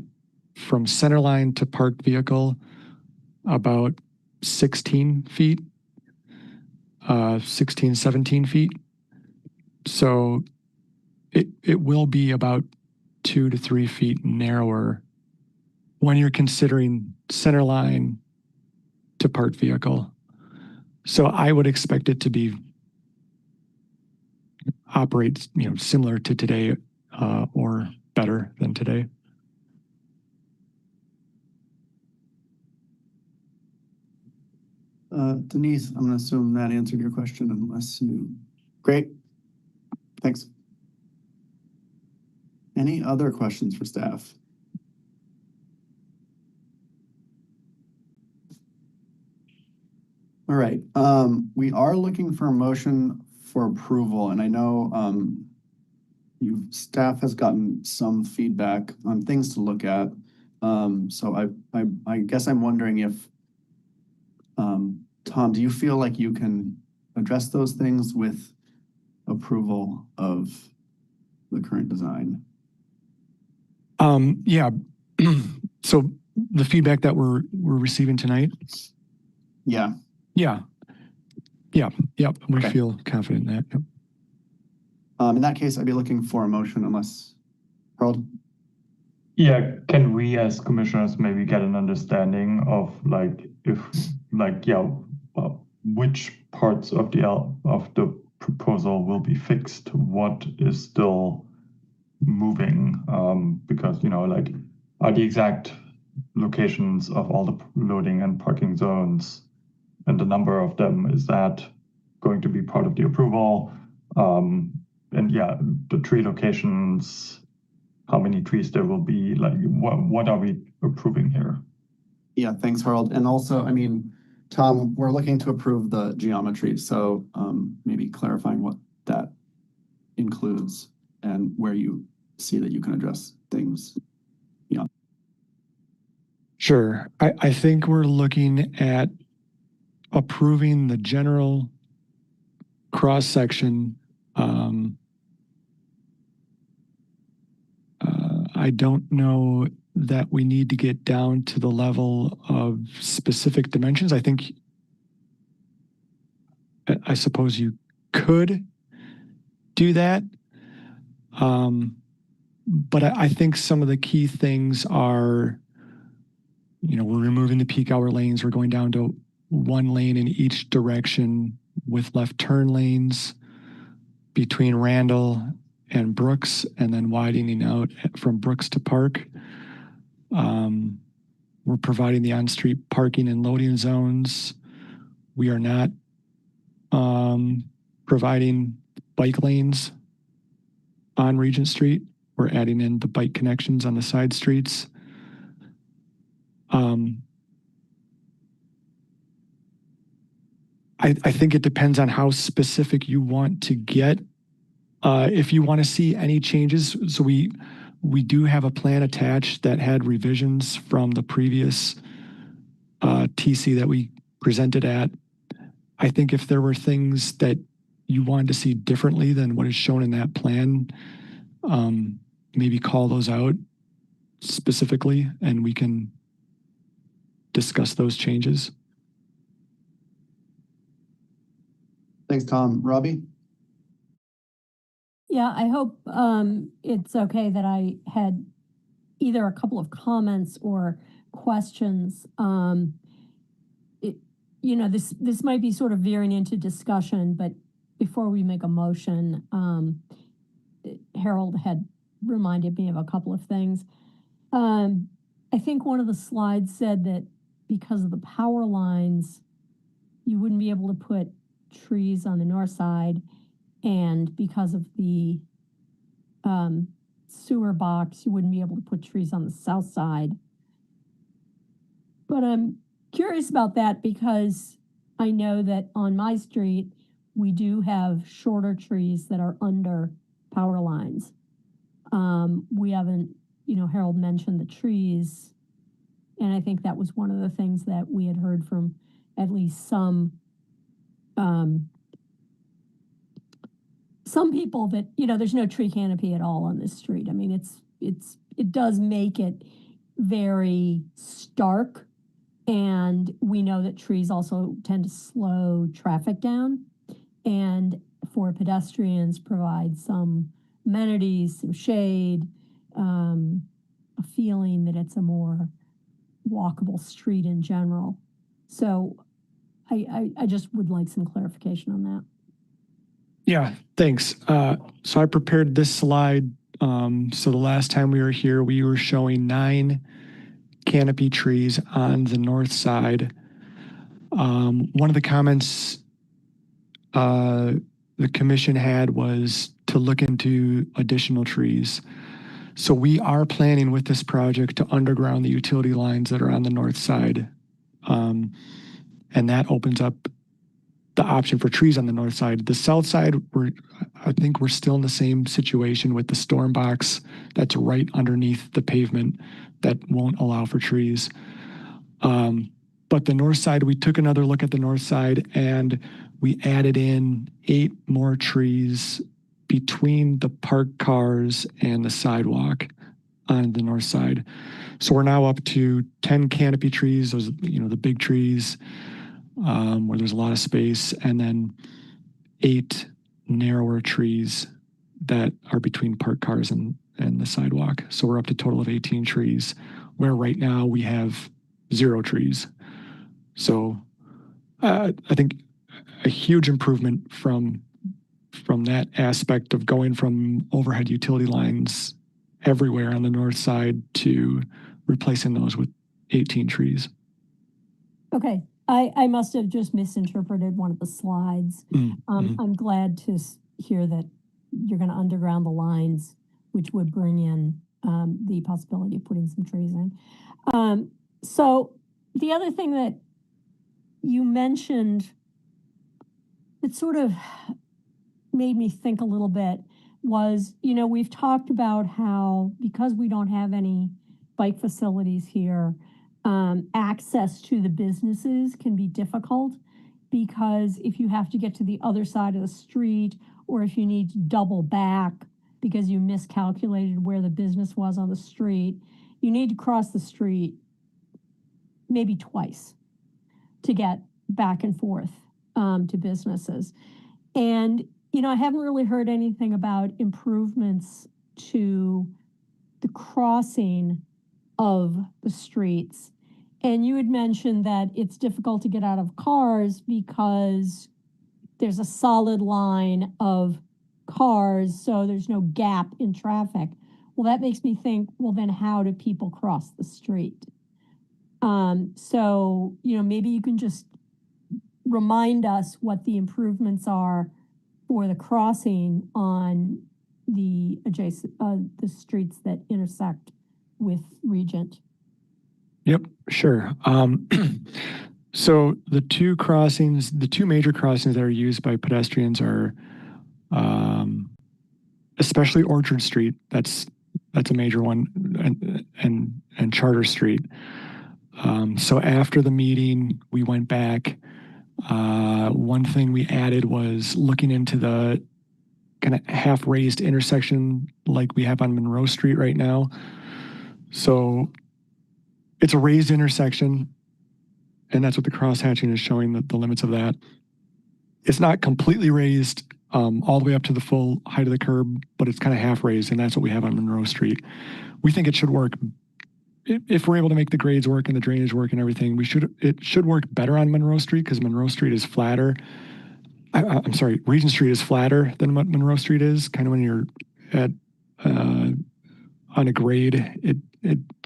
from center line to parked vehicle about 16 feet, 16, 17 feet. So it will be about 2 to 3 feet narrower when you're considering center line to parked vehicle. So I would expect it to operate, similar to today or better than today. Denise, I'm going to assume that answered your question unless you... Great. Thanks. Any other questions for staff? All right. We are looking for a motion for approval, and I know staff has gotten some feedback on things to look at. So I guess I'm wondering if Tom, do you feel like you can address those things with approval of the current design? Yeah. So the feedback that we're receiving tonight. Yeah. Yeah. We feel confident in that. Yep. In that case, I'd be looking for a motion unless Harold. Yeah, can we as commissioners maybe get an understanding of which parts of the proposal will be fixed, what is still moving, because are the exact locations of all the loading and parking zones and the number of them, is that going to be part of the approval? And yeah, the tree locations, how many trees there will be, what are we approving here? Yeah, thanks, Harold. And also, Tom, we're looking to approve the geometry, so maybe clarifying what that includes and where you see that you can address things. Yeah. Sure. I think we're looking at approving the general cross-section. I don't know that we need to get down to the level of specific dimensions. I suppose you could do that. But I think some of the key things are, we're removing the peak hour lanes. We're going down to one lane in each direction with left turn lanes. between Randall and Brooks, and then widening out from Brooks to Park. We're providing the on-street parking and loading zones. We are not providing bike lanes on Regent Street. We're adding in the bike connections on the side streets. I think it depends on how specific you want to get. If you want to see any changes, so we do have a plan attached that had revisions from the previous TC that we presented at. I think if there were things that you wanted to see differently than what is shown in that plan, maybe call those out specifically and we can discuss those changes. Thanks, Tom. Robbie? Yeah, I hope it's okay that I had either a couple of comments or questions. This might be sort of veering into discussion, but before we make a motion, Harold had reminded me of a couple of things. I think one of the slides said that because of the power lines, you wouldn't be able to put trees on the north side, and because of the sewer box, you wouldn't be able to put trees on the south side. But I'm curious about that because I know that on my street, we do have shorter trees that are under power lines. We haven't, Harold mentioned the trees, and I think that was one of the things that we had heard from at least some people that, there's no tree canopy at all on this street. I mean, it does make it very stark. And we know that trees also tend to slow traffic down and for pedestrians provide some amenities, some shade, a feeling that it's a more walkable street in general. So I just would like some clarification on that. Yeah, thanks. So I prepared this slide. So the last time we were here, we were showing 9 canopy trees on the north side. One of the comments the commission had was to look into additional trees. So we are planning with this project to underground the utility lines that are on the north side. And that opens up the option for trees on the north side. The south side, I think we're still in the same situation with the storm box that's right underneath the pavement that won't allow for trees. But the north side, we took another look at the north side and we added in 8 more trees between the parked cars and the sidewalk on the north side. So we're now up to 10 canopy trees, those, the big trees, where there's a lot of space, and then 8 narrower trees that are between parked cars and the sidewalk. So we're up to a total of 18 trees, where right now we have 0 trees. So I think a huge improvement from that aspect of going from overhead utility lines everywhere on the north side to replacing those with 18 trees. Okay. I must have just misinterpreted one of the slides. I'm glad to hear that you're going to underground the lines, which would bring in the possibility of putting some trees in. So the other thing that you mentioned, it sort of made me think a little bit was, we've talked about how because we don't have any bike facilities here, access to the businesses can be difficult because if you have to get to the other side of the street or if you need to double back because you miscalculated where the business was on the street, you need to cross the street maybe twice to get back and forth to businesses. And, I haven't really heard anything about improvements to the crossing of the streets. And you had mentioned that it's difficult to get out of cars because there's a solid line of cars, so there's no gap in traffic. Well, that makes me think, well, then how do people cross the street? So, maybe you can just remind us what the improvements are for the crossing on the adjacent, the streets that intersect with Regent. Yep, sure. So the two major crossings that are used by pedestrians are, especially Orchard Street. That's a major one, and Charter Street. So after the meeting, we went back. One thing we added was looking into the kind of half raised intersection like we have on Monroe Street right now. So it's a raised intersection, and that's what the cross hatching is showing, the limits of that. It's not completely raised all the way up to the full height of the curb, but it's kind of half raised, and that's what we have on Monroe Street. We think it should work. If we're able to make the grades work and the drainage work and everything, it should work better on Monroe Street because Monroe Street is flatter. I'm sorry, Regent Street is flatter than what Monroe Street is. Kind of when you're at on a grade, it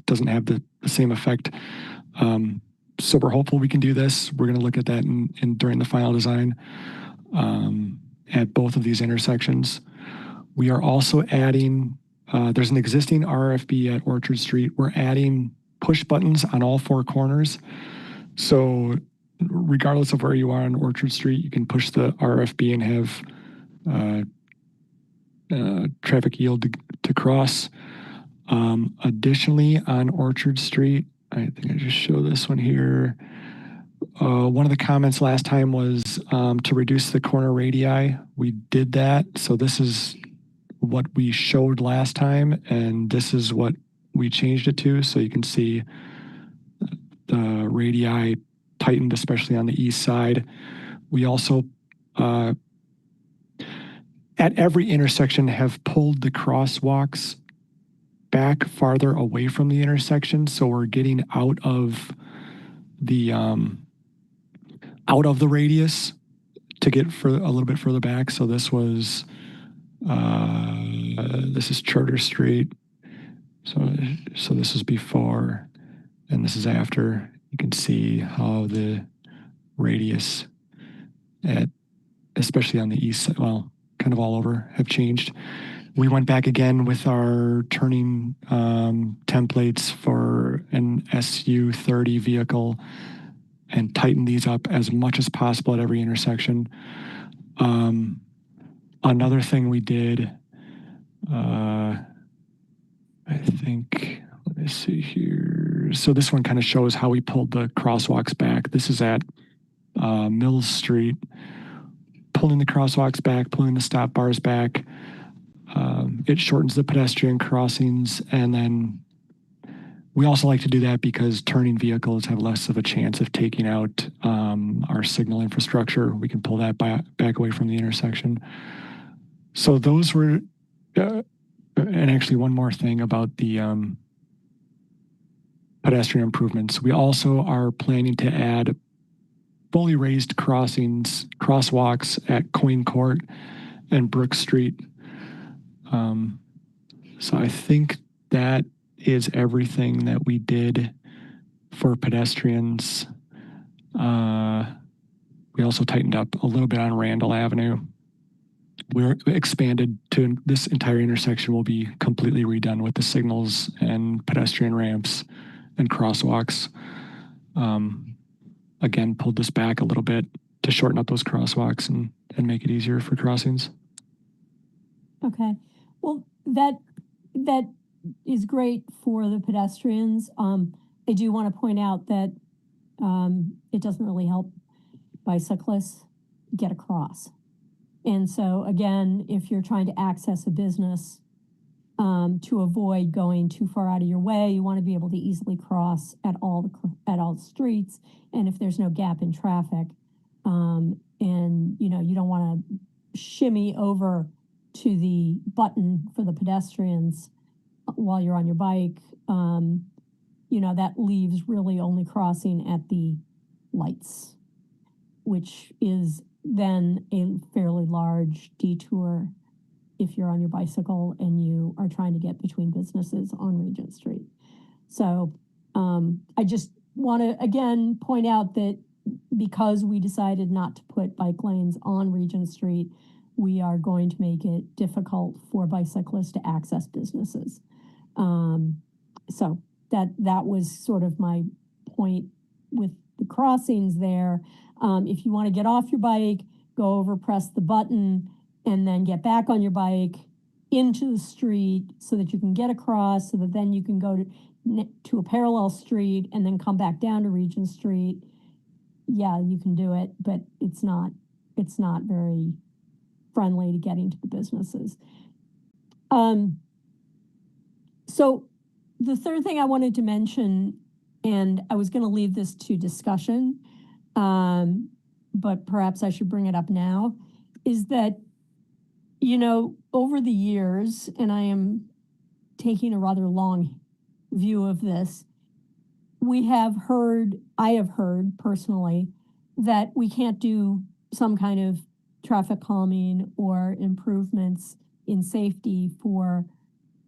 doesn't have the same effect. So we're hopeful we can do this. We're going to look at that during the final design at both of these intersections. We are also adding, there's an existing RFB at Orchard Street. We're adding push buttons on all four corners. So regardless of where you are on Orchard Street, you can push the RFB and have traffic yield to cross. Additionally, on Orchard Street, I think I just show this one here. One of the comments last time was to reduce the corner radii. We did that. So this is what we showed last time, and this is what we changed it to. So you can see the radii tightened, especially on the east side. We also, at every intersection, have pulled the crosswalks back farther away from the intersection. So we're getting out of the radius to get a little bit further back. So this was, this is Charter Street. So this is before, and this is after. You can see how the radius especially on the east side, well, kind of all over, have changed. We went back again with our turning templates for an SU30 vehicle and tightened these up as much as possible at every intersection. Another thing we did, I think, let me see here. So this one kind of shows how we pulled the crosswalks back. This is at Mills Street, pulling the crosswalks back, pulling the stop bars back. It shortens the pedestrian crossings, and then we also like to do that because turning vehicles have less of a chance of taking out our signal infrastructure. We can pull that back away from the intersection. So those were, and actually one more thing about the pedestrian improvements. We also are planning to add fully raised crosswalks at Coyne Court and Brook Street. So I think that is everything that we did for pedestrians. We also tightened up a little bit on Randall Avenue. We're expanded to this entire intersection will be completely redone with the signals and pedestrian ramps and crosswalks. Again, pulled this back a little bit to shorten up those crosswalks and make it easier for crossings. Okay. Well, that is great for the pedestrians. I do want to point out that it doesn't really help bicyclists get across. And so again, if you're trying to access a business to avoid going too far out of your way, you want to be able to easily cross at all the streets. And if there's no gap in traffic, and you don't want to shimmy over to the button for the pedestrians while you're on your bike, that leaves really only crossing at the lights, which is then a fairly large detour if you're on your bicycle and you are trying to get between businesses on Regent Street. So I just want to again point out that because we decided not to put bike lanes on Regent Street, we are going to make it difficult for bicyclists to access businesses. So that was sort of my point with the crossings there. If you want to get off your bike, go over, press the button, and then get back on your bike into the street so that you can get across, so that then you can go to a parallel street and then come back down to Regent Street. Yeah, you can do it, but it's not very friendly to getting to the businesses. So the third thing I wanted to mention, and I was going to leave this to discussion, but perhaps I should bring it up now, is that, you know, over the years, and I am taking a rather long view of this, I have heard personally that we can't do some kind of traffic calming or improvements in safety for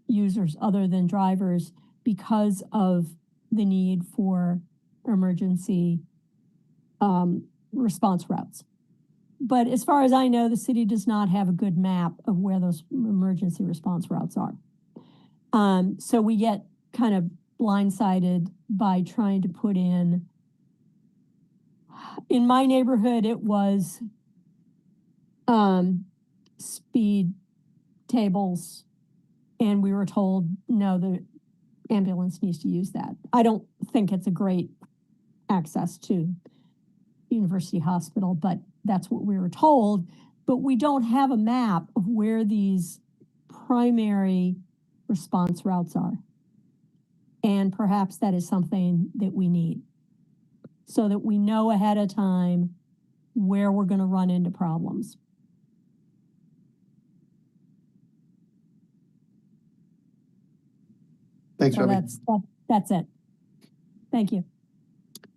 users other than drivers because of the need for emergency response routes. But as far as I know, the city does not have a good map of where those emergency response routes are. So we get kind of blindsided by trying to put in my neighborhood, it was speed tables, and we were told, no, the ambulance needs to use that. I don't think it's a great access to University Hospital, but that's what we were told. But we don't have a map of where these primary response routes are. And perhaps that is something that we need so that we know ahead of time where we're going to run into problems. Thanks, so Robbie. that's it. Thank you.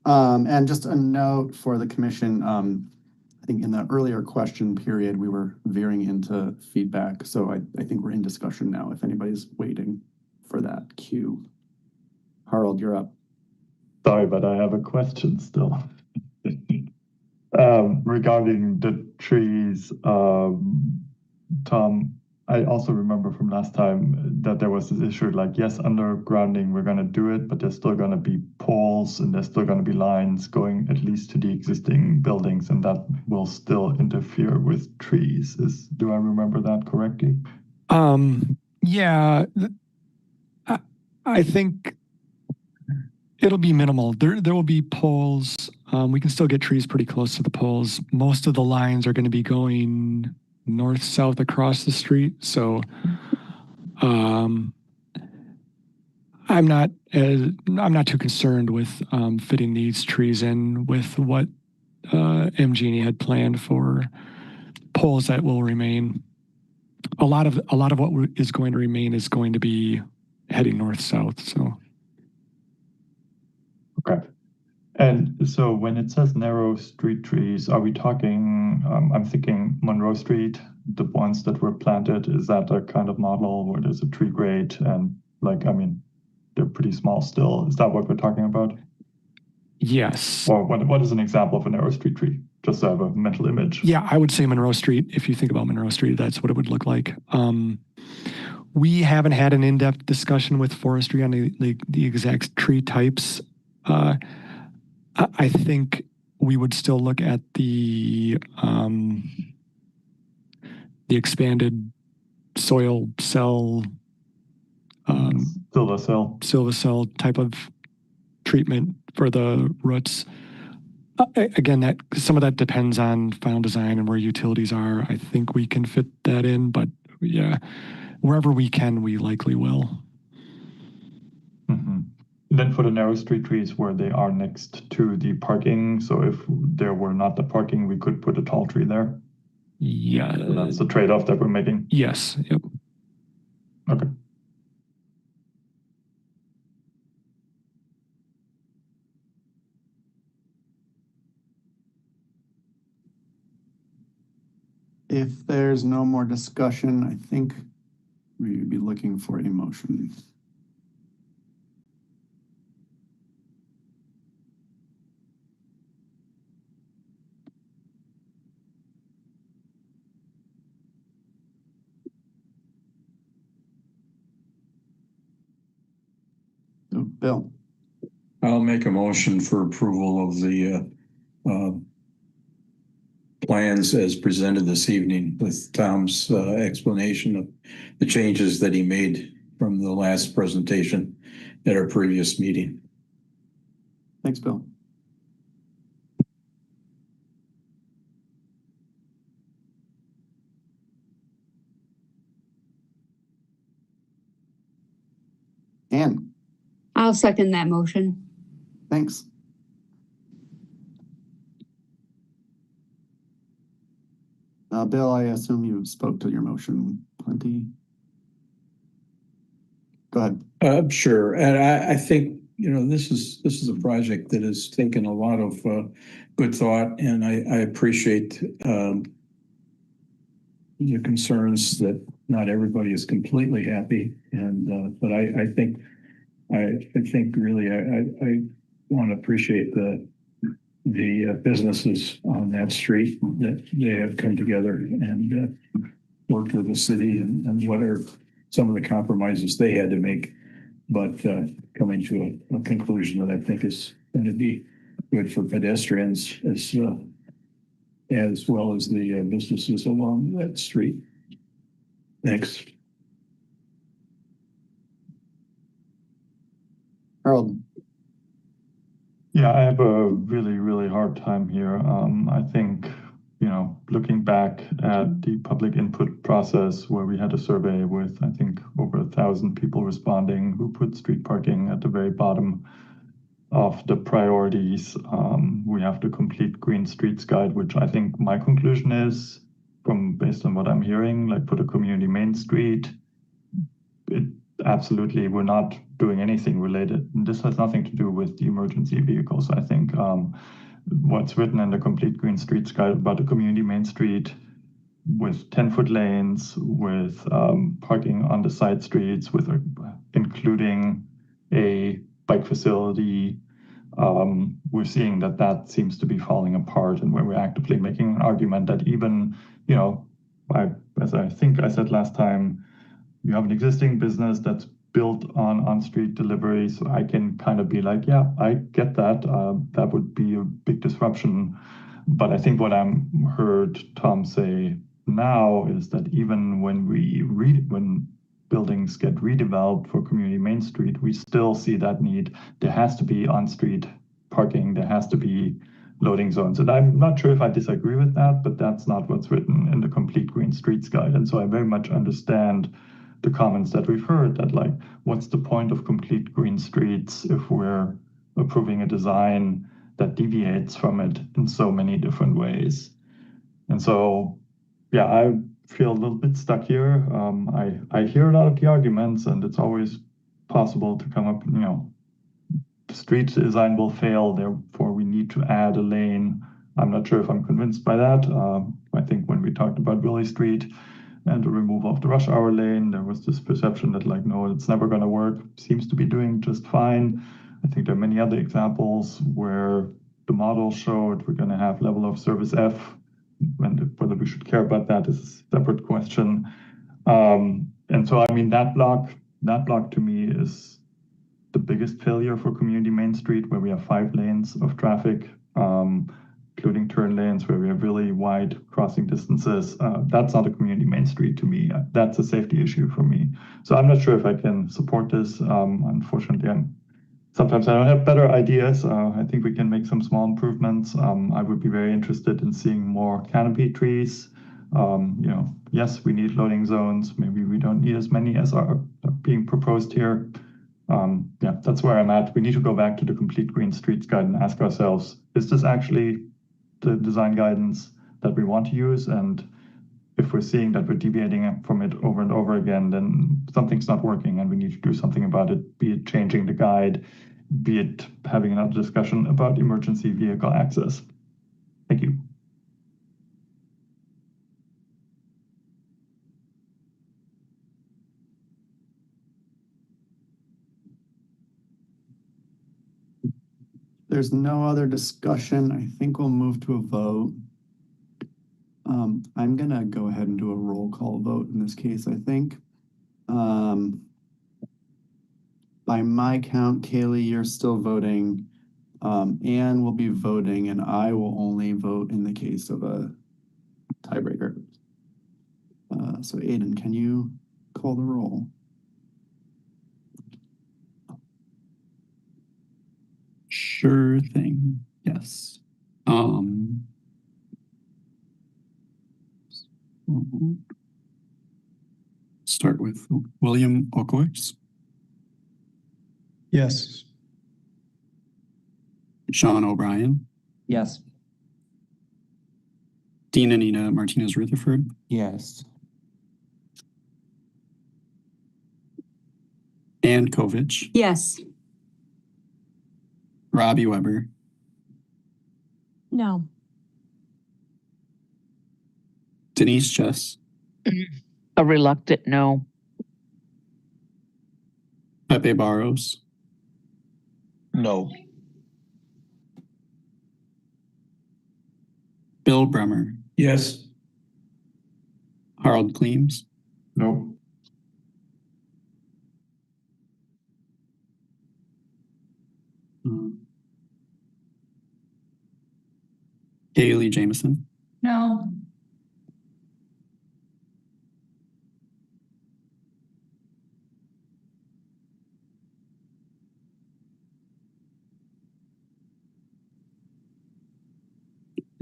And just a note for the commission, I think in the earlier question period, we were veering into feedback. So I think we're in discussion now if anybody's waiting for that cue. Harold, you're up. Sorry, but I have a question still. Regarding the trees, Tom, I also remember from last time that there was this issue like, yes, undergrounding, we're going to do it, but there's still going to be poles and there's still going to be lines going at least to the existing buildings, and that will still interfere with trees. Do I remember that correctly? Yeah, I think it'll be minimal. There will be poles. We can still get trees pretty close to the poles. Most of the lines are going to be going north-south across the street. So I'm not too concerned with fitting these trees in with what MG&E had planned for poles that will remain. A lot of what is going to remain is going to be heading north-south. So. Okay. And so when it says narrow street trees, are we talking, I'm thinking Monroe Street, the ones that were planted, is that a kind of model where there's a tree grate and like, I mean, they're pretty small still. Is that what we're talking about? Yes. Or what is an example of a narrow street tree? Just so I have a mental image. Yeah, I would say Monroe Street. If you think about Monroe Street, that's what it would look like. We haven't had an in-depth discussion with forestry on the exact tree types. I think we would still look at the expanded soil cell, Silva-cell type of treatment for the roots. Again, some of that depends on final design and where utilities are. I think we can fit that in, but yeah, wherever we can, we likely will. Mm-hmm. Then for the narrow street trees where they are next to the parking, so if there were not the parking, we could put a tall tree there? Yeah. So that's the trade-off that we're making? Yes, yep. Okay. If there's no more discussion, I think we'd be looking for a motion. So, Bill, I'll make a motion for approval of the plans as presented this evening with Tom's explanation of the changes that he made from the last presentation at our previous meeting. Thanks, Bill. Anne, I'll second that motion. thanks. Bill, I assume you spoke to your motion plenty. Go ahead. Sure, and I think, you know, this is a project that has taken a lot of good thought, and I appreciate your concerns that not everybody is completely happy, and but I think really I want to appreciate the businesses on that street that they have come together and worked with the city and what are some of the compromises they had to make, but coming to a conclusion that I think is going to be good for pedestrians as well as the businesses along that street. Thanks. Harold. Yeah, I have a really hard time here. I think, you know, looking back at the public input process where we had a survey with, I think, over 1,000 people responding who put street parking at the very bottom of the priorities. We have the complete Green Streets Guide, which I think my conclusion is, based on what I'm hearing, like for the community main street, it absolutely, we're not doing anything related. This has nothing to do with the emergency vehicles. I think what's written in the complete Green Streets Guide about the community main street with 10-foot lanes, with parking on the side streets, with including a bike facility, we're seeing that seems to be falling apart, and where we're actively making an argument that even, you know, as I think I said last time, you have an existing business that's built on street delivery, so I can kind of be like, yeah, I get that. That would be a big disruption. But I think what I'm heard Tom say now is that even when when buildings get redeveloped for community main street, we still see that need. There has to be on-street parking. There has to be loading zones. And I'm not sure if I disagree with that, but that's not what's written in the complete Green Streets Guide. And so I very much understand the comments that we've heard that, like, what's the point of complete green streets if we're approving a design that deviates from it in so many different ways? And so, yeah, I feel a little bit stuck here. I hear a lot of the arguments, and it's always possible to come up, you know, the street design will fail, therefore we need to add a lane. I'm not sure if I'm convinced by that. I think when we talked about Willie Street and the removal of the rush hour lane, there was this perception that, like, no, it's never going to work. Seems to be doing just fine. I think there are many other examples where the model showed we're going to have level of service F, and whether we should care about that is a separate question. And so, I mean, that block to me is the biggest failure for community main street, where we have 5 lanes of traffic, including turn lanes where we have really wide crossing distances. That's not a community main street to me. That's a safety issue for me. So I'm not sure if I can support this. Unfortunately, sometimes I don't have better ideas. I think we can make some small improvements. I would be very interested in seeing more canopy trees. You know, yes, we need loading zones. Maybe we don't need as many as are being proposed here. Yeah, that's where I'm at. We need to go back to the complete Green Streets Guide and ask ourselves, is this actually the design guidance that we want to use? And if we're seeing that we're deviating from it over and over again, then something's not working and we need to do something about it, be it changing the guide, be it having another discussion about emergency vehicle access. Thank you. there's no other discussion, I think we'll move to a vote. I'm gonna go ahead and do a roll call vote in this case, I think. By my count, Kaylee, you're still voting. Anne will be voting, and I will only vote in the case of a tiebreaker. So Aiden, can you call the roll? Sure thing. Yes. Start with William Okowicz, Yes. Sean O'Brien, Yes. Dean Anita Martinez Rutherford, Yes. Ann Kovich, Yes. Robbie Weber, No. Denise Chess, A reluctant no. Pepe Barros, No. Bill Bremer, Yes. Harold Clemes, Nope. Haley Jameson, No.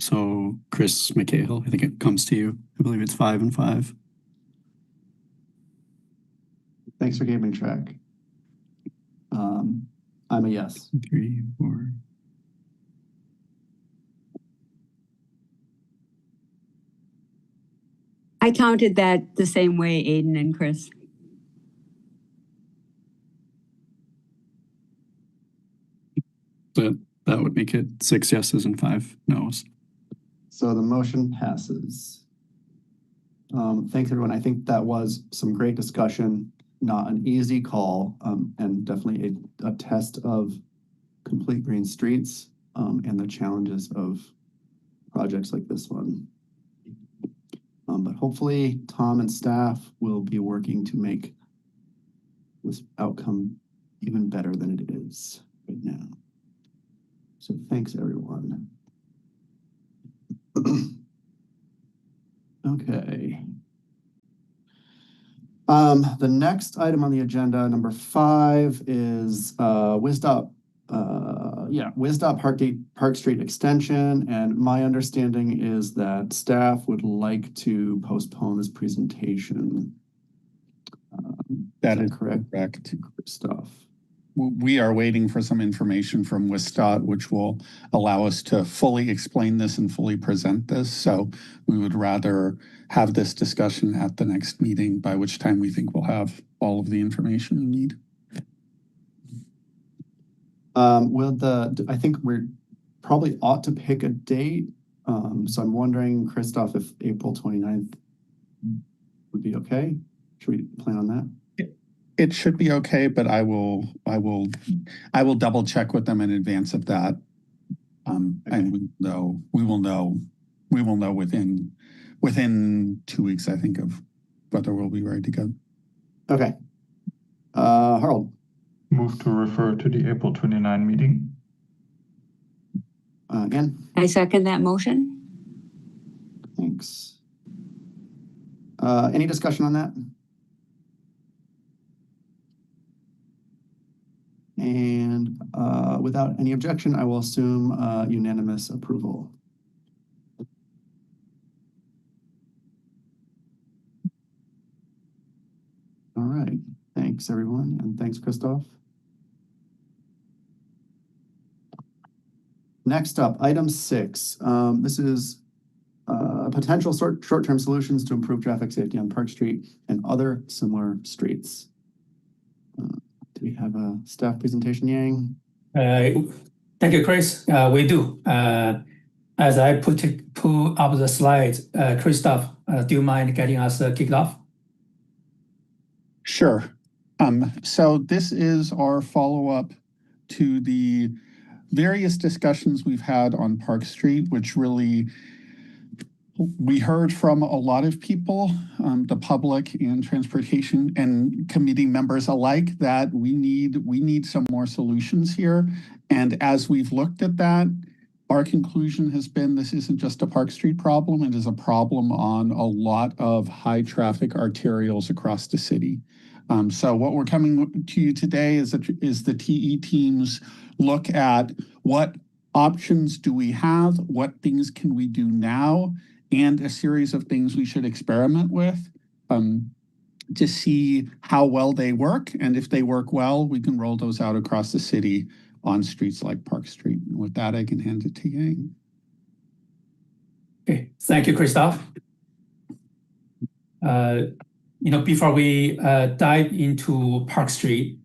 so Chris McCahill, I think it comes to you. I believe it's 5 and 5. Thanks for keeping track. I'm a yes. 3, 4. I counted that the same way, Aiden and Chris. That would make it 6 yeses and 5 nos. So the motion passes. Thanks, everyone. I think that was some great discussion, not an easy call, and definitely a test of complete green streets and the challenges of projects like this one. But hopefully Tom and staff will be working to make this outcome even better than it is right now. So thanks, everyone. Okay. The next item on the agenda, number 5, is WisDOT Park Street Extension. And my understanding is that staff would like to postpone this presentation. That is correct. Stuff. We are waiting for some information from WisDOT, which will allow us to fully explain this and fully present this. So we would rather have this discussion at the next meeting, by which time we think we'll have all of the information we need. I think we're probably ought to pick a date. So I'm wondering, Christoph, if April 29th would be okay. Should we plan on that? It should be okay, but I will double check with them in advance of that. And we will know within 2 weeks, I think, of whether we'll be ready to go. Okay. Harold. Move to refer to the April 29 meeting. Ann? I second that motion. Thanks. Any discussion on that? And without any objection, I will assume unanimous approval. All right. Thanks, everyone. And thanks, Christoph. Next up, item 6. This is potential short-term solutions to improve traffic safety on Park Street and other similar streets. Do we have a staff presentation, Yang? Thank you, Chris. We do. As I put up the slides, Christoph, do you mind getting us kicked off? Sure. So this is our follow-up to the various discussions we've had on Park Street, which really we heard from a lot of people, the public and transportation and committee members alike, that we need some more solutions here. And as we've looked at that, our conclusion has been this isn't just a Park Street problem, it is a problem on a lot of high traffic arterials across the city. So what we're coming to you today is the TE team's look at what options do we have, what things can we do now, and a series of things we should experiment with to see how well they work. And if they work well, we can roll those out across the city on streets like Park Street. And with that, I can hand it to Yang. Okay, thank you, Christoph. Before we dive into Park Street,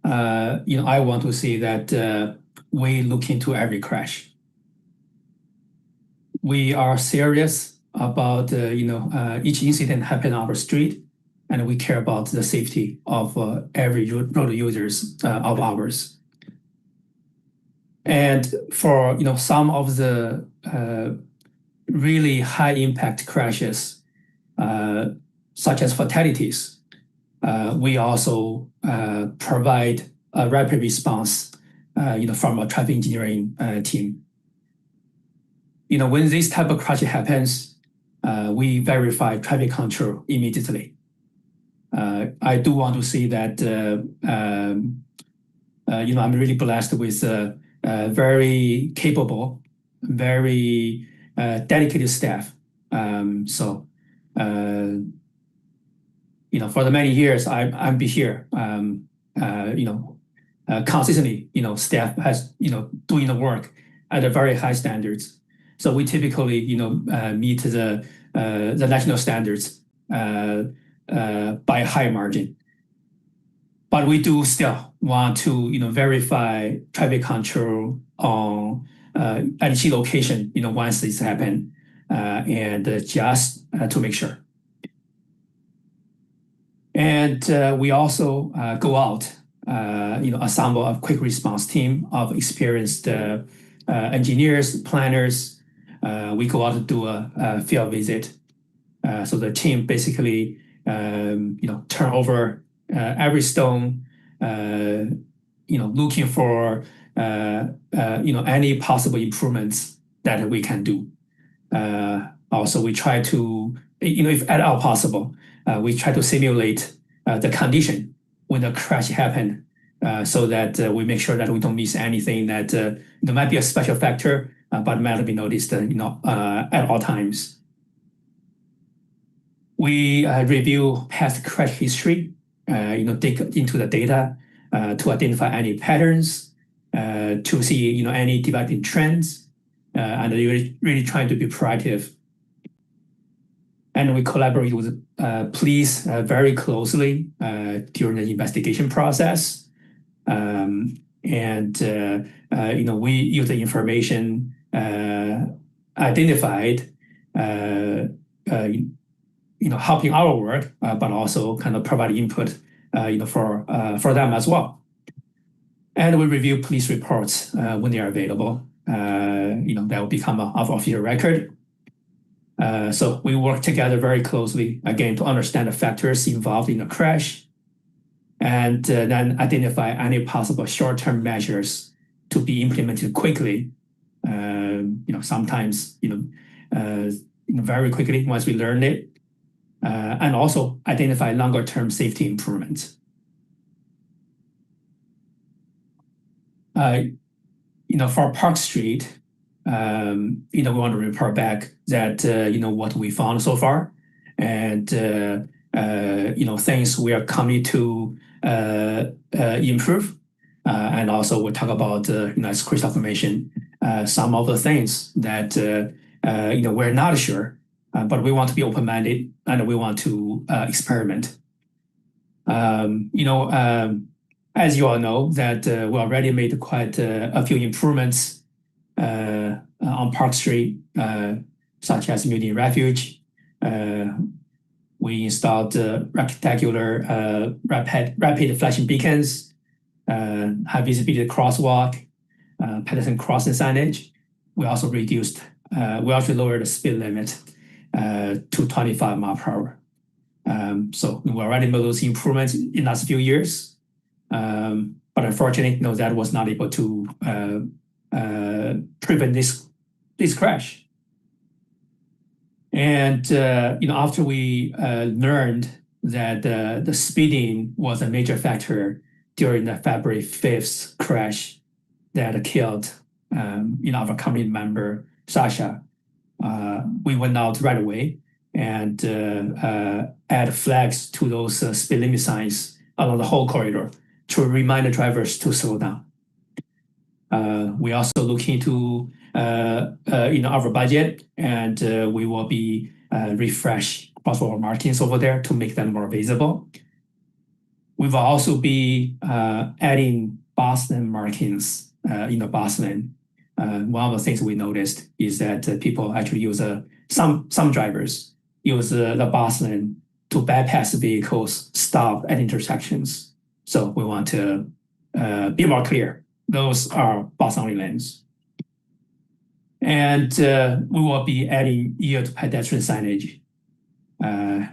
I want to say that we look into every crash. We are serious about each incident happening on our street, and we care about the safety of every road users of ours. And for some of the really high impact crashes, such as fatalities, we also provide a rapid response, from a traffic engineering team. When this type of crash happens, we verify traffic control immediately. I do want to say that I'm really blessed with very capable, very dedicated staff. For the many years I've been here, consistently, staff has doing the work at a very high standards. So we typically meet the national standards by a high margin. But we do still want to verify traffic control on at each location once this happen, and just to make sure. And we also go out, assemble a quick response team of experienced engineers, planners. We go out to do a field visit. So the team basically, turn over every stone, looking for, any possible improvements that we can do. Also, we try to, if at all possible, we try to simulate the condition when the crash happened, so that we make sure that we don't miss anything that there might be a special factor, but might be noticed, at all times. We review past crash history, dig into the data to identify any patterns, to see any developing trends, and really trying to be proactive. And we collaborate with police very closely during the investigation process. We use the information identified, helping our work, but also kind of provide input, for them as well. And we review police reports when they are available. That will become of official record. So we work together very closely, again, to understand the factors involved in the crash, and then identify any possible short-term measures to be implemented quickly. Sometimes, very quickly once we learn it, and also identify longer-term safety improvements. For Park Street, we want to report back that what we found so far, and things we are coming to improve, and also we'll talk about as Christoph mentioned, some of the things that we're not sure, but we want to be open-minded and we want to experiment. As you all know, that we already made quite a few improvements on Park Street, such as Muni Refuge. We installed rectangular rapid flashing beacons, high visibility crosswalk. pedestrian crossing signage. We also lowered the speed limit to 25 miles per hour. So we already made those improvements in the last few years. But unfortunately, that was not able to prevent this crash. And after we learned that the speeding was a major factor during the February 5th crash that killed our community member Sasha, we went out right away and add flags to those speed limit signs along the whole corridor to remind the drivers to slow down. We also look into our budget, and we will be refresh crosswalk markings over there to make them more visible. We will also be adding Boston markings in Boston. One of the things we noticed is that people actually use some drivers use the Boston to bypass vehicles stop at intersections. So we want to be more clear. Those are bus-only lanes. And we will be adding yield to pedestrian signage.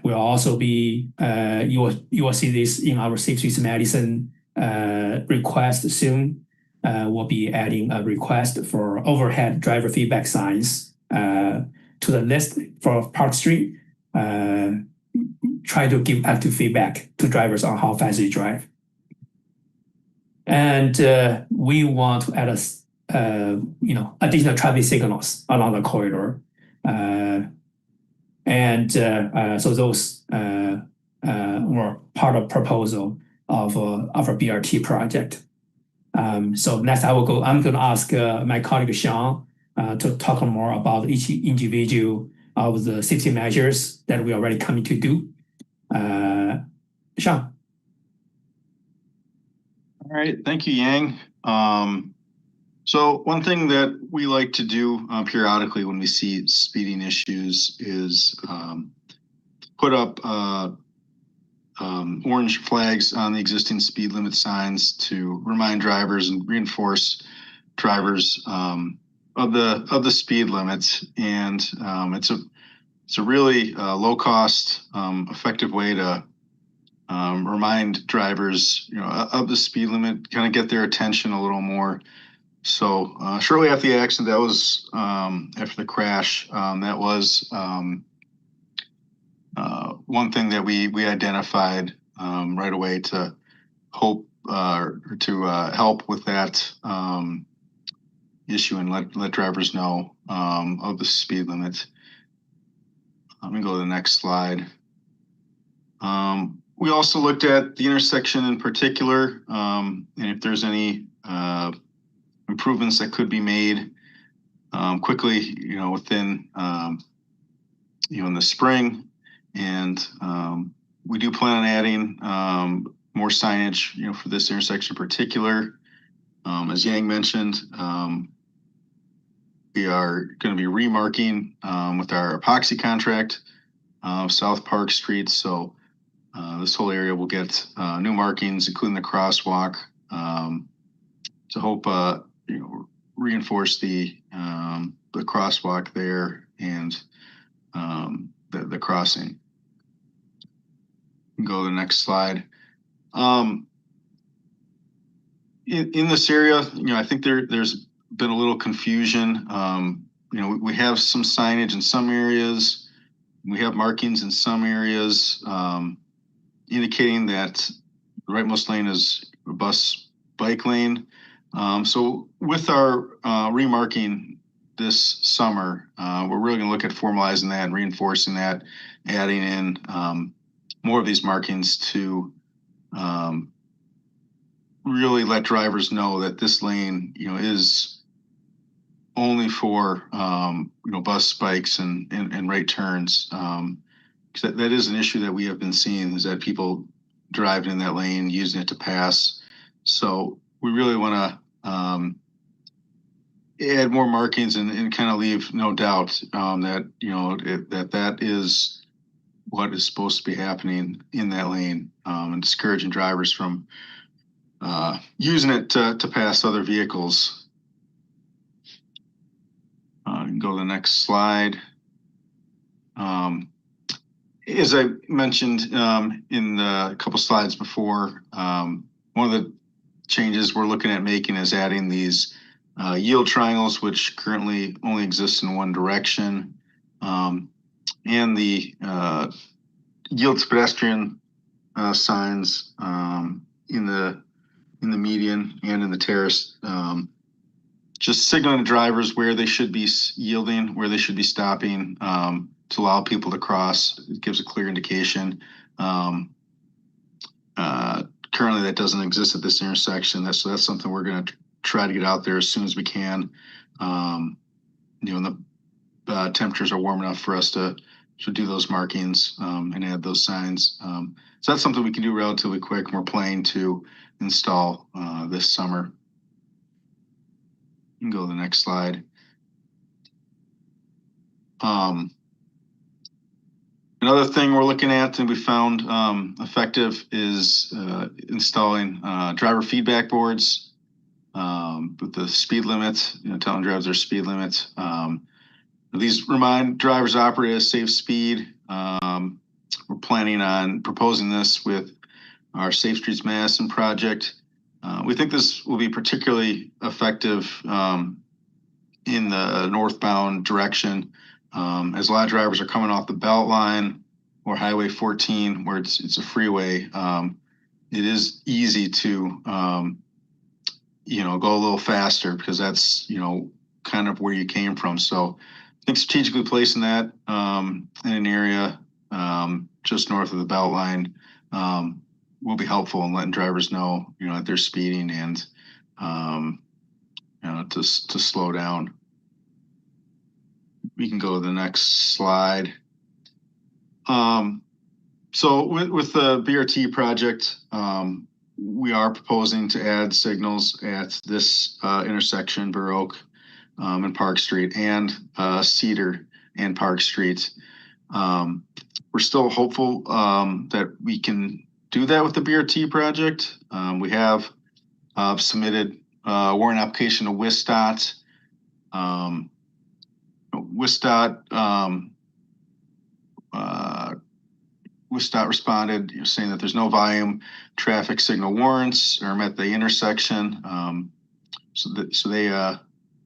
We'll also be, you will see this in our Safe Streets Madison request soon. We'll be adding a request for overhead driver feedback signs to the list for Park Street. Try to give active feedback to drivers on how fast they drive. And we want to add additional traffic signals along the corridor. So those were part of proposal of our BRT project. So next I'm going to ask my colleague Sean to talk more about each individual of the safety measures that we are already coming to do. Sean. All right, thank you, Yang. So one thing that we like to do periodically when we see speeding issues is put up orange flags on the existing speed limit signs to remind drivers and reinforce drivers of the speed limits. And it's a really low cost, effective way to remind drivers, of the speed limit, kind of get their attention a little more. So shortly after the accident, that was after the crash, that was one thing that we identified right away to help with that issue and let drivers know of the speed limit. Let me go to the next slide. We also looked at the intersection in particular, and if there's any improvements that could be made quickly, within, in the spring. And we do plan on adding more signage, for this intersection in particular. As Yang mentioned, we are going to be remarking with our epoxy contract South Park Street. So this whole area will get new markings, including the crosswalk, to help reinforce the crosswalk there and the crossing. Go to the next slide. In this area, I think there's been a little confusion. We have some signage in some areas. We have markings in some areas indicating that the rightmost lane is a bus bike lane. So with our remarking this summer, we're really going to look at formalizing that and reinforcing that, adding in more of these markings to really let drivers know that this lane, is only for bus, bikes, and right turns. Because that is an issue that we have been seeing, is that people driving in that lane, using it to pass. So we really want to add more markings and kind of leave no doubt that that is what is supposed to be happening in that lane, and discouraging drivers from using it to pass other vehicles. Go to the next slide. As I mentioned in the couple slides before, one of the changes we're looking at making is adding these yield triangles, which currently only exist in one direction, and the yield to pedestrian signs in the median and in the terrace, just signaling to drivers where they should be yielding, where they should be stopping, to allow people to cross. It gives a clear indication. Currently, that doesn't exist at this intersection. So that's something we're going to try to get out there as soon as we can. And the temperatures are warm enough for us to do those markings and add those signs. So that's something we can do relatively quick. And we're planning to install this summer. You can go to the next slide. Another thing we're looking at and we found effective is installing driver feedback boards with the speed limit, telling drivers their speed limit. These remind drivers to operate at a safe speed. We're planning on proposing this with our Safe Streets Madison project. We think this will be particularly effective in the northbound direction, as a lot of drivers are coming off the Beltline or Highway 14, where it's a freeway. It is easy to go a little faster because that's kind of where you came from. So I think strategically placing that in an area just north of the Beltline will be helpful in letting drivers know that they're speeding and to slow down. We can go to the next slide. So with the BRT project, we are proposing to add signals at this intersection, Burr Oak and Park Street, and Cedar and Park Street. We're still hopeful that we can do that with the BRT project. We have submitted a warrant application to WISDOT. WISDOT responded saying that there's no volume traffic signal warrants or met the intersection. So they were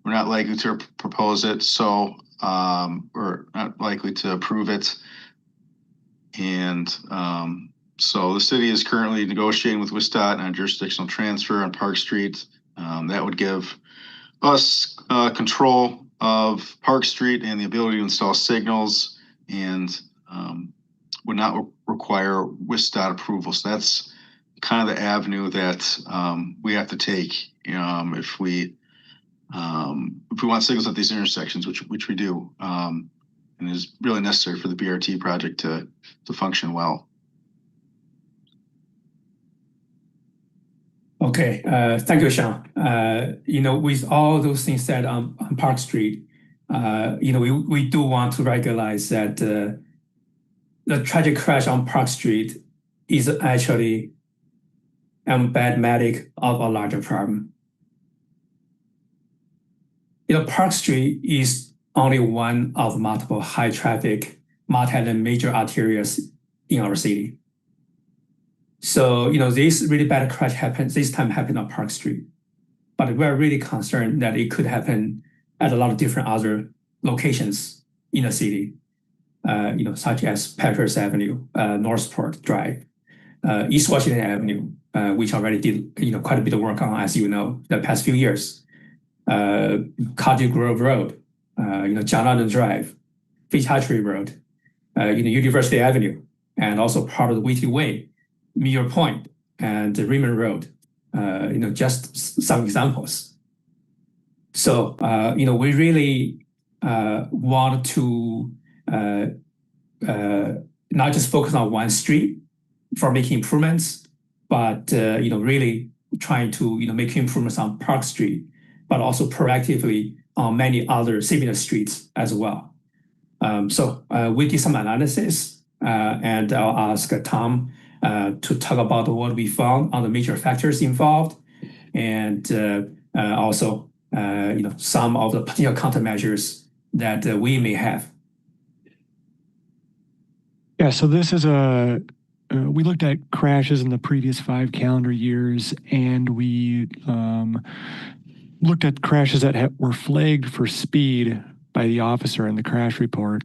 not likely to propose it, or not likely to approve it. And so the city is currently negotiating with WISDOT on a jurisdictional transfer on Park Street. That would give us control of Park Street and the ability to install signals, and would not require WISDOT approval. So that's kind of the avenue that we have to take if we want signals at these intersections, which we do, and is really necessary for the BRT project to function well. Okay, thank you, Sean. With all those things said on Park Street, we do want to recognize that the tragic crash on Park Street is actually emblematic of a larger problem. Park Street is only one of multiple high traffic, multi-lane major arterials in our city. So, this really bad crash happened on Park Street. But we're really concerned that it could happen at a lot of different other locations in the city, such as Packers Avenue, Northport Drive, East Washington Avenue, which already did quite a bit of work on, as you know, the past few years. Cottage Grove Road, John Allen Drive, Fitzpatrick Road, University Avenue, and also part of the Whitley Way, Muir Point, and Raymond Road, just some examples. So, we really want to not just focus on one street for making improvements, but, really trying to, make improvements on Park Street, but also proactively on many other similar streets as well. So we did some analysis, and I'll ask Tom to talk about what we found on the major factors involved, and also some of the potential countermeasures that we may have. Yeah, so this is we looked at crashes in the previous 5 calendar years, and we looked at crashes that were flagged for speed by the officer in the crash report.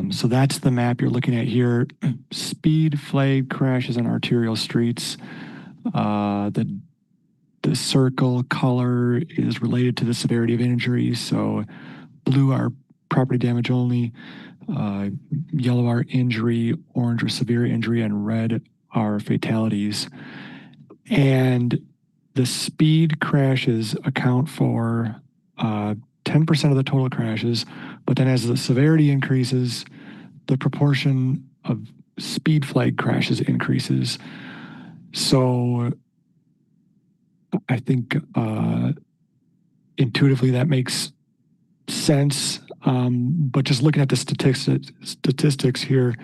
So that's the map you're looking at here. Speed flagged crashes on arterial streets. The circle color is related to the severity of injury. So blue are property damage only, yellow are injury, orange are severe injury, and red are fatalities. And the speed crashes account for 10% of the total crashes, but then as the severity increases, the proportion of speed flag crashes increases. So I think intuitively that makes sense, but just looking at the statistics here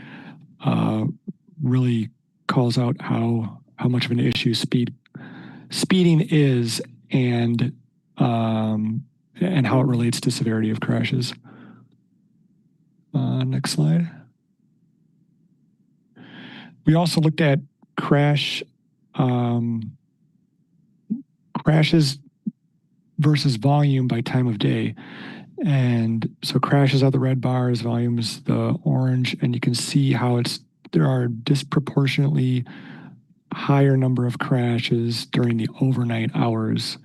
really calls out how much of an issue speeding is, and how it relates to severity of crashes. Next slide. We also looked at crashes versus volume by time of day. And so crashes are the red bars, volume is the orange, and you can see how there are disproportionately higher number of crashes during the overnight hours.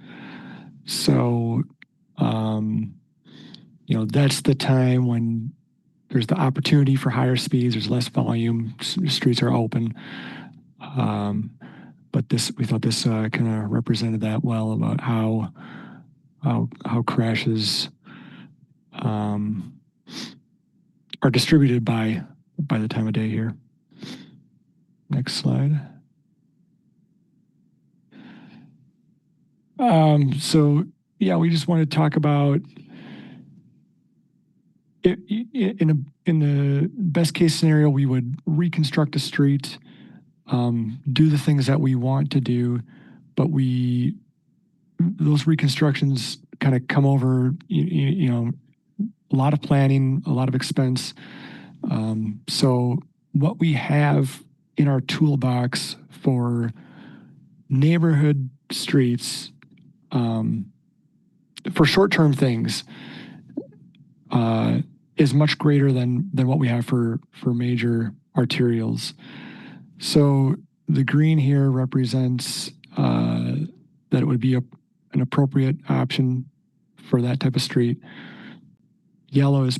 So, that's the time when there's the opportunity for higher speeds, there's less volume, streets are open. But we thought this kind of represented that well about how crashes are distributed by the time of day here. Next slide. So yeah, we just want to talk about it, in the best case scenario, we would reconstruct a street, do the things that we want to do, but those reconstructions kind of come over, a lot of planning, a lot of expense. So what we have in our toolbox for neighborhood streets, for short-term things, is much greater than what we have for major arterials. So the green here represents that it would be an appropriate option for that type of street. Yellow is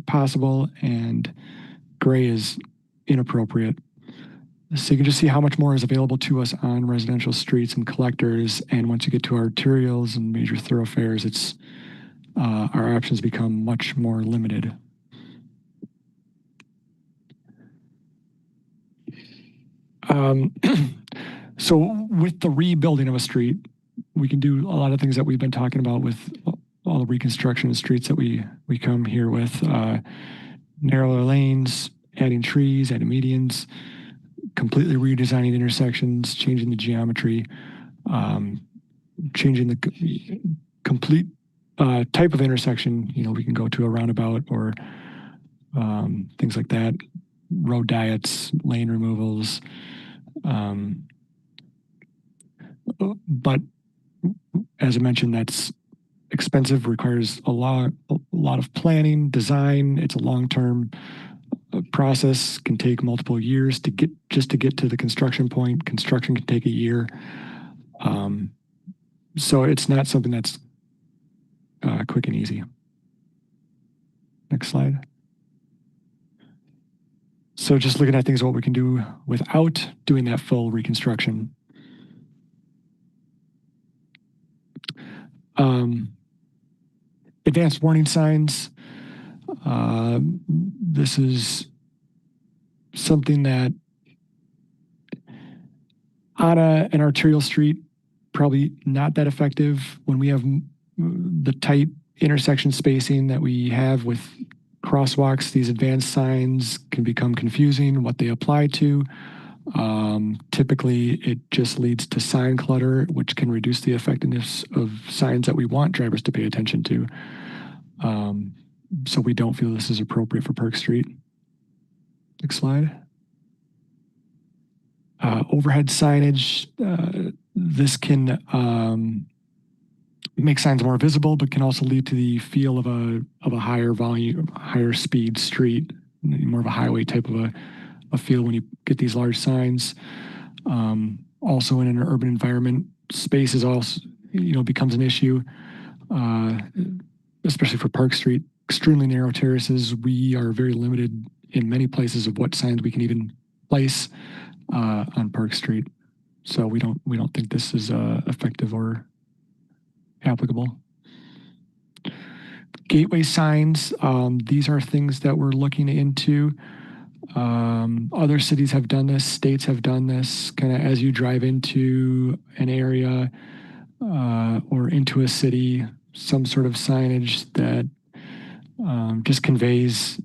possible, and gray is inappropriate. So you can just see how much more is available to us on residential streets and collectors. And once you get to arterials and major thoroughfares, our options become much more limited. So with the rebuilding of a street, we can do a lot of things that we've been talking about with all the reconstruction of streets that we come here with. Narrower lanes, adding trees, adding medians, completely redesigning the intersections, changing the geometry, changing the complete type of intersection. We can go to a roundabout or things like that, road diets, lane removals. But as I mentioned, that's expensive, requires a lot of planning, design. It's a long-term process, can take multiple years to get to the construction point. Construction can take a year. So it's not something that's quick and easy. Next slide. So just looking at things, what we can do without doing that full reconstruction. Advanced warning signs. This is something that on an arterial street, probably not that effective when we have the tight intersection spacing that we have with crosswalks. These advanced signs can become confusing what they apply to. Typically, it just leads to sign clutter, which can reduce the effectiveness of signs that we want drivers to pay attention to. So we don't feel this is appropriate for Park Street. Next slide. Overhead signage. This can make signs more visible, but can also lead to the feel of a higher volume, higher speed street, more of a highway type of a feel when you get these large signs. Also in an urban environment, space is also, becomes an issue, especially for Park Street. Extremely narrow terraces. We are very limited in many places of what signs we can even place on Park Street. So we don't think this is effective or applicable. Gateway signs. These are things that we're looking into. Other cities have done this. States have done this. Kind of as you drive into an area or into a city, some sort of signage that just conveys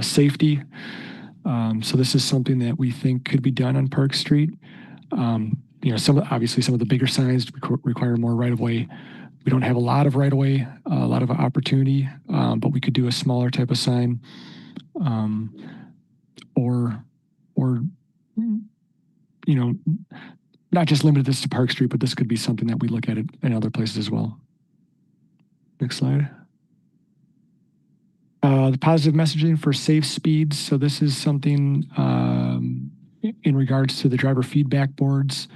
safety. So this is something that we think could be done on Park Street. Some of the bigger signs require more right-of-way. We don't have a lot of right-of-way, a lot of opportunity, but we could do a smaller type of sign, or not just limited this to Park Street, but this could be something that we look at it in other places as well. Next slide. The positive messaging for safe speeds. So this is something in regards to the driver feedback boards.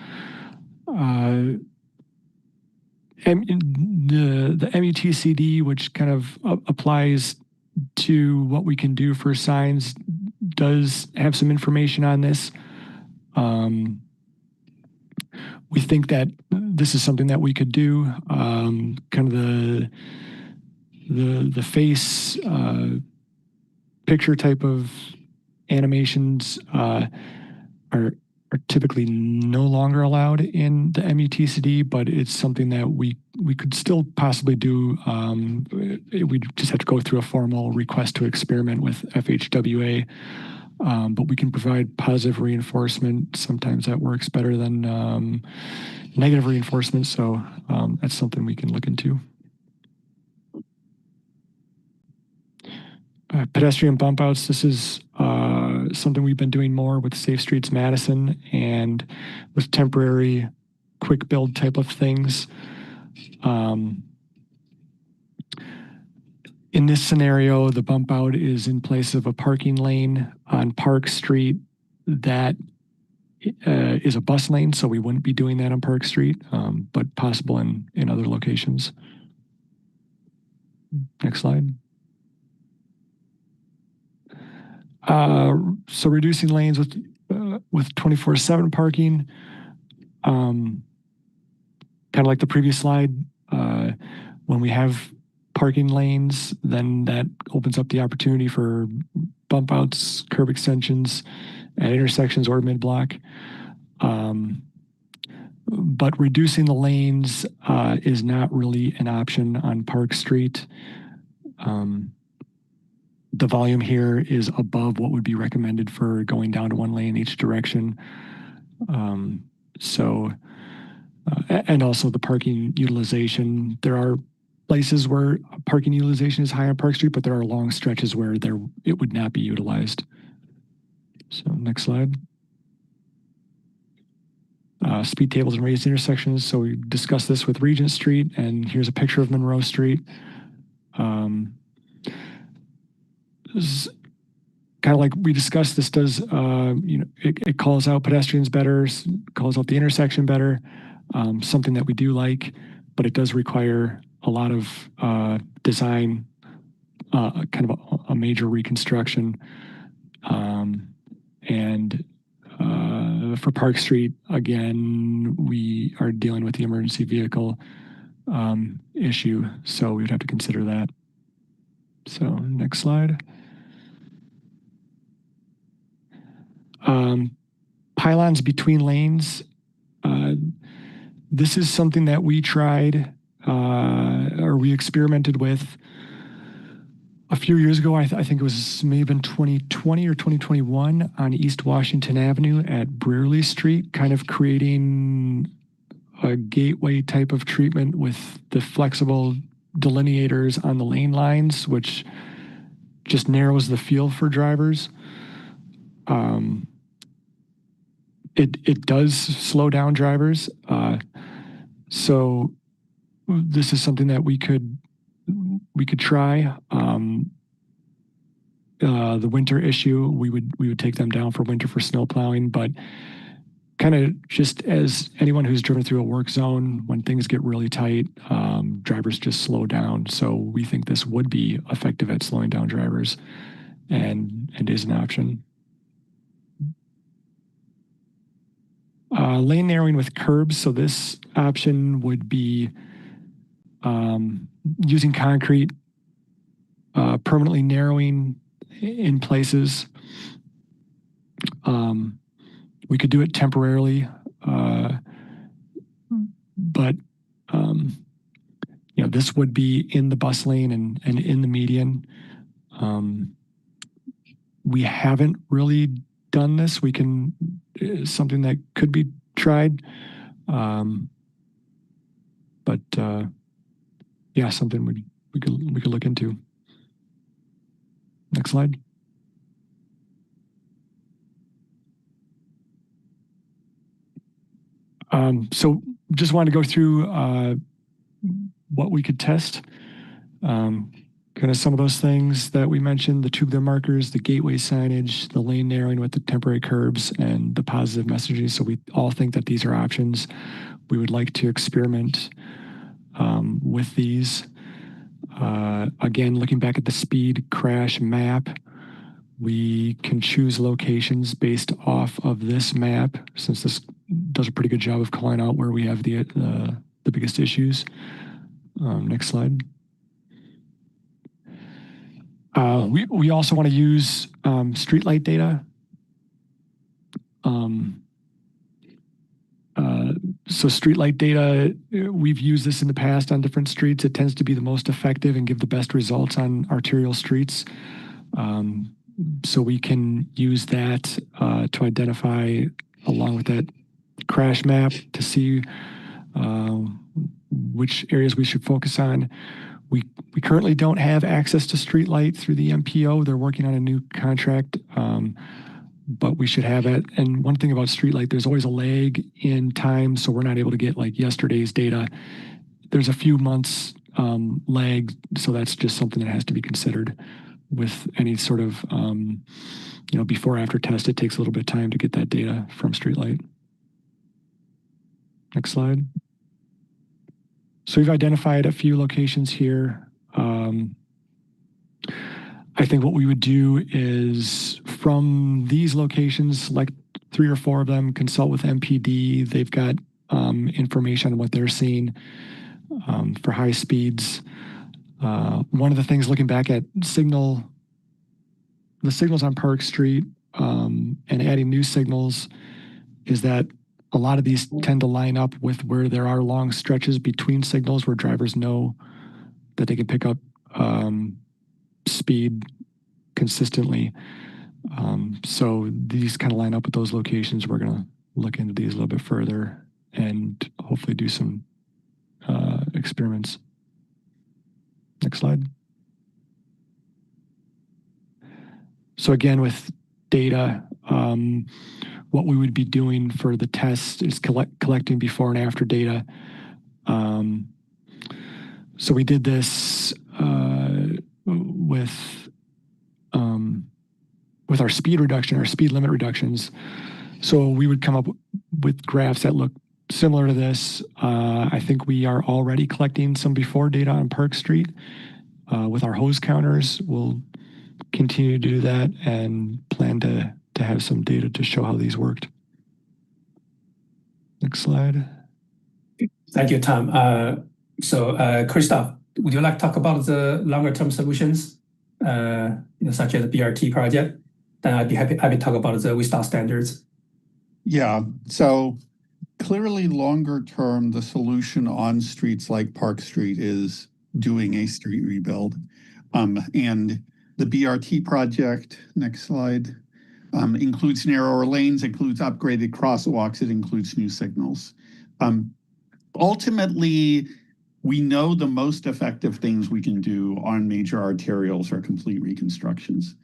The MUTCD, which kind of applies to what we can do for signs, does have some information on this. We think that this is something that we could do. Kind of the face picture type of animations are typically no longer allowed in the MUTCD, but it's something that we could still possibly do. We just have to go through a formal request to experiment with FHWA, but we can provide positive reinforcement. Sometimes that works better than negative reinforcement, so that's something we can look into. Pedestrian bump outs. This is something we've been doing more with Safe Streets Madison and with temporary quick build type of things. In this scenario, the bump out is in place of a parking lane on Park Street that is a bus lane, so we wouldn't be doing that on Park Street, but possible in other locations. Next slide. So reducing lanes with 24/7 parking, kind of like the previous slide. When we have parking lanes, then that opens up the opportunity for bump outs, curb extensions at intersections or mid-block. But reducing the lanes is not really an option on Park Street. The volume here is above what would be recommended for going down to one lane in each direction. And also the parking utilization. There are places where parking utilization is high on Park Street, but there are long stretches where it would not be utilized. So next slide. Speed tables and raised intersections. So we discussed this with Regent Street, and here's a picture of Monroe Street. Kind of like we discussed, this does, it calls out pedestrians better, calls out the intersection better, something that we do like, but it does require a lot of design, kind of a major reconstruction. And for Park Street, again, we are dealing with the emergency vehicle issue, so we would have to consider that. So next slide. Pylons between lanes. This is something that we tried or we experimented with a few years ago. I think it was maybe in 2020 or 2021 on East Washington Avenue at Brearley Street, kind of creating a gateway type of treatment with the flexible delineators on the lane lines, which just narrows the field for drivers. It does slow down drivers. So this is something that we could try. The winter issue, we would take them down for winter for snow plowing, but kind of just as anyone who's driven through a work zone, when things get really tight, drivers just slow down. So we think this would be effective at slowing down drivers and is an option. Lane narrowing with curbs. So this option would be using concrete, permanently narrowing in places. We could do it temporarily, but this would be in the bus lane and in the median. We haven't really done this. Something that could be tried, but yeah, something we could look into. Next slide. So just wanted to go through what we could test. Kind of some of those things that we mentioned: the tubular markers, the gateway signage, the lane narrowing with the temporary curbs, and the positive messaging. So we all think that these are options. We would like to experiment with these. Again, looking back at the speed crash map, we can choose locations based off of this map, since this does a pretty good job of calling out where we have the biggest issues. Next slide. We also want to use streetlight data. So streetlight data, we've used this in the past on different streets. It tends to be the most effective and give the best results on arterial streets. So we can use that to identify, along with that crash map, to see which areas we should focus on. We currently don't have access to streetlight through the MPO. They're working on a new contract, but we should have it. And one thing about streetlight, there's always a lag in time, so we're not able to get like yesterday's data. There's a few months lag, so that's just something that has to be considered with any sort of before after test. It takes a little bit of time to get that data from streetlight. Next slide. So we've identified a few locations here. I think what we would do is, from these locations, select 3 or 4 of them, consult with MPD. They've got information on what they're seeing for high speeds. One of the things, looking back at the signals on Park Street and adding new signals, is that a lot of these tend to line up with where there are long stretches between signals where drivers know that they can pick up speed consistently. So these kind of line up with those locations. We're going to look into these a little bit further and hopefully do some experiments. Next slide. So again, with data, what we would be doing for the test is collecting before and after data. So we did this with our speed reduction, our speed limit reductions. So we would come up with graphs that look similar to this. I think we are already collecting some before data on Park Street with our hose counters. We'll continue to do that and plan to have some data to show how these worked. Next slide. Thank you, Tom. So Christoph, would you like to talk about the longer term solutions, such as the BRT project? Then I'd be happy to talk about the WSTOT standards. Yeah, so clearly longer term, the solution on streets like Park Street is doing a street rebuild. And the BRT project, next slide, includes narrower lanes, includes upgraded crosswalks, it includes new signals. Ultimately, we know the most effective things we can do on major arterials are complete reconstructions.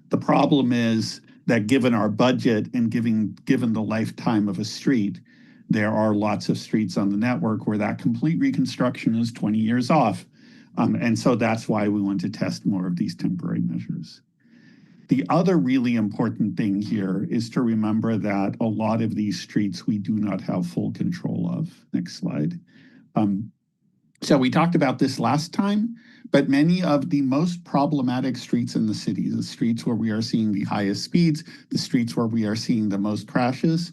The problem is that given our budget and given the lifetime of a street, there are lots of streets on the network where that complete reconstruction is 20 years off. And so that's why we want to test more of these temporary measures. The other really important thing here is to remember that a lot of these streets we do not have full control of. Next slide. So we talked about this last time, but many of the most problematic streets in the city, the streets where we are seeing the highest speeds, the streets where we are seeing the most crashes,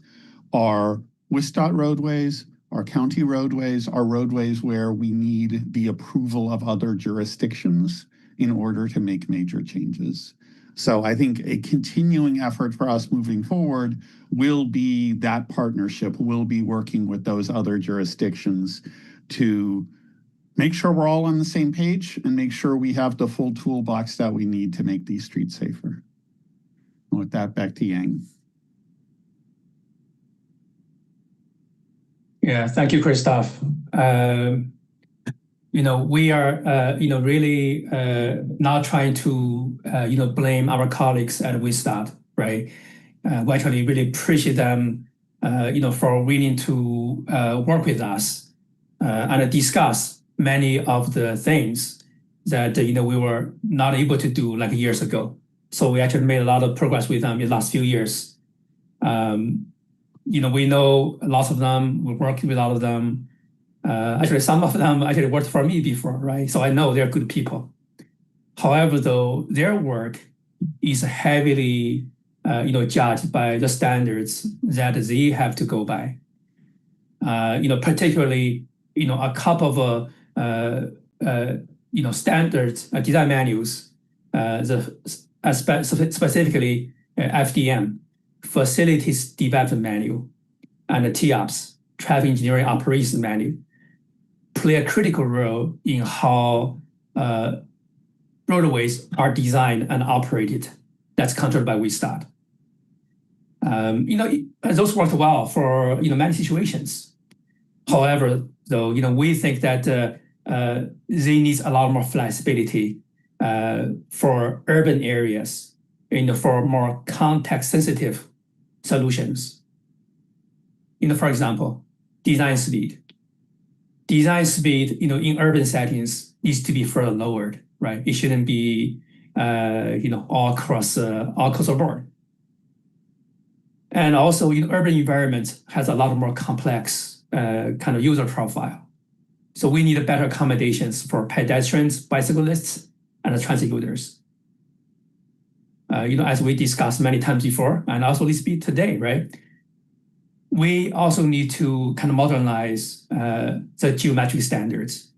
are WSDOT roadways, are county roadways, are roadways where we need the approval of other jurisdictions in order to make major changes. So I think a continuing effort for us moving forward will be that partnership, will be working with those other jurisdictions to make sure we're all on the same page and make sure we have the full toolbox that we need to make these streets safer. And with that, back to Yang. Yeah, thank you, Christoph. We are, really not trying to, blame our colleagues at WSDOT, right? We actually really appreciate them, for willing to work with us and discuss many of the things that, we were not able to do like years ago. So we actually made a lot of progress with them in the last few years. We know lots of them, we're working with all of them. Actually, some of them actually worked for me before, right? So I know they're good people. However, though, their work is heavily, judged by the standards that they have to go by. Particularly, a couple of, standards, design manuals, specifically FDM, Facilities Development Manual, and the TOPS, Traffic Engineering Operations Manual, play a critical role in how roadways are designed and operated. That's controlled by WSDOT. Those worked well for many situations. However, though, we think that they need a lot more flexibility for urban areas, for more context-sensitive solutions. For example, design speed. Design speed, in urban settings needs to be further lowered, right? It shouldn't be, all across the board. And also, urban environments has a lot more complex kind of user profile. So we need better accommodations for pedestrians, bicyclists, and transit users. As we discussed many times before, and also this speed today, right? We also need to kind of modernize the geometric standards,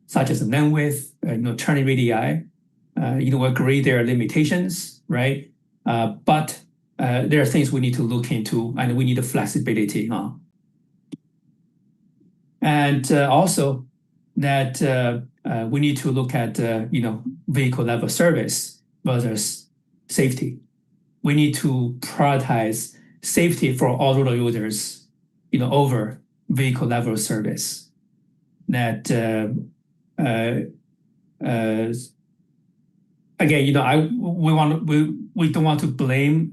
such as lane width, turning radii. We agree there are limitations, right? But there are things we need to look into, and we need the flexibility on. And also that we need to look at vehicle level service versus safety. We need to prioritize safety for all road users, over vehicle level service. That again, we don't want to blame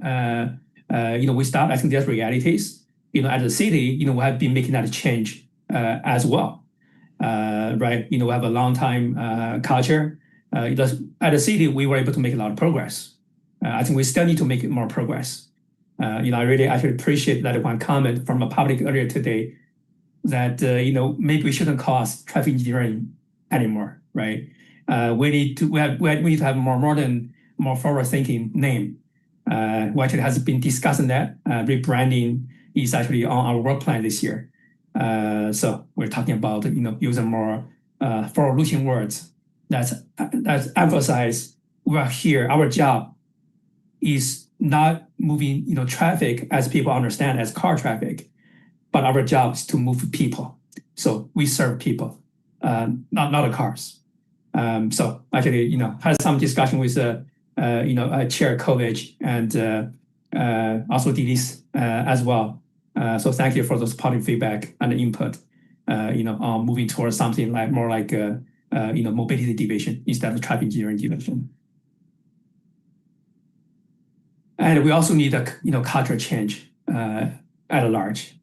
WSDOT. I think there's realities. As a city, we have been making that change as well, right? We have a long time culture. At the city, we were able to make a lot of progress. I think we still need to make more progress. I really actually appreciate that one comment from a public earlier today that maybe we shouldn't call us traffic engineering anymore, right? We need to have more modern, more forward-thinking name. We actually has been discussing that. Rebranding is actually on our work plan this year. So we're talking about using more forward-looking words that emphasize we are here. Our job is not moving traffic as people understand as car traffic, but our job is to move people. So we serve people, not the cars. So actually, had some discussion with Chair Kovich and also Dilis as well. So thank you for those positive feedback and input. moving towards something like more like mobility division instead of traffic engineering division. And we also need a culture change at large.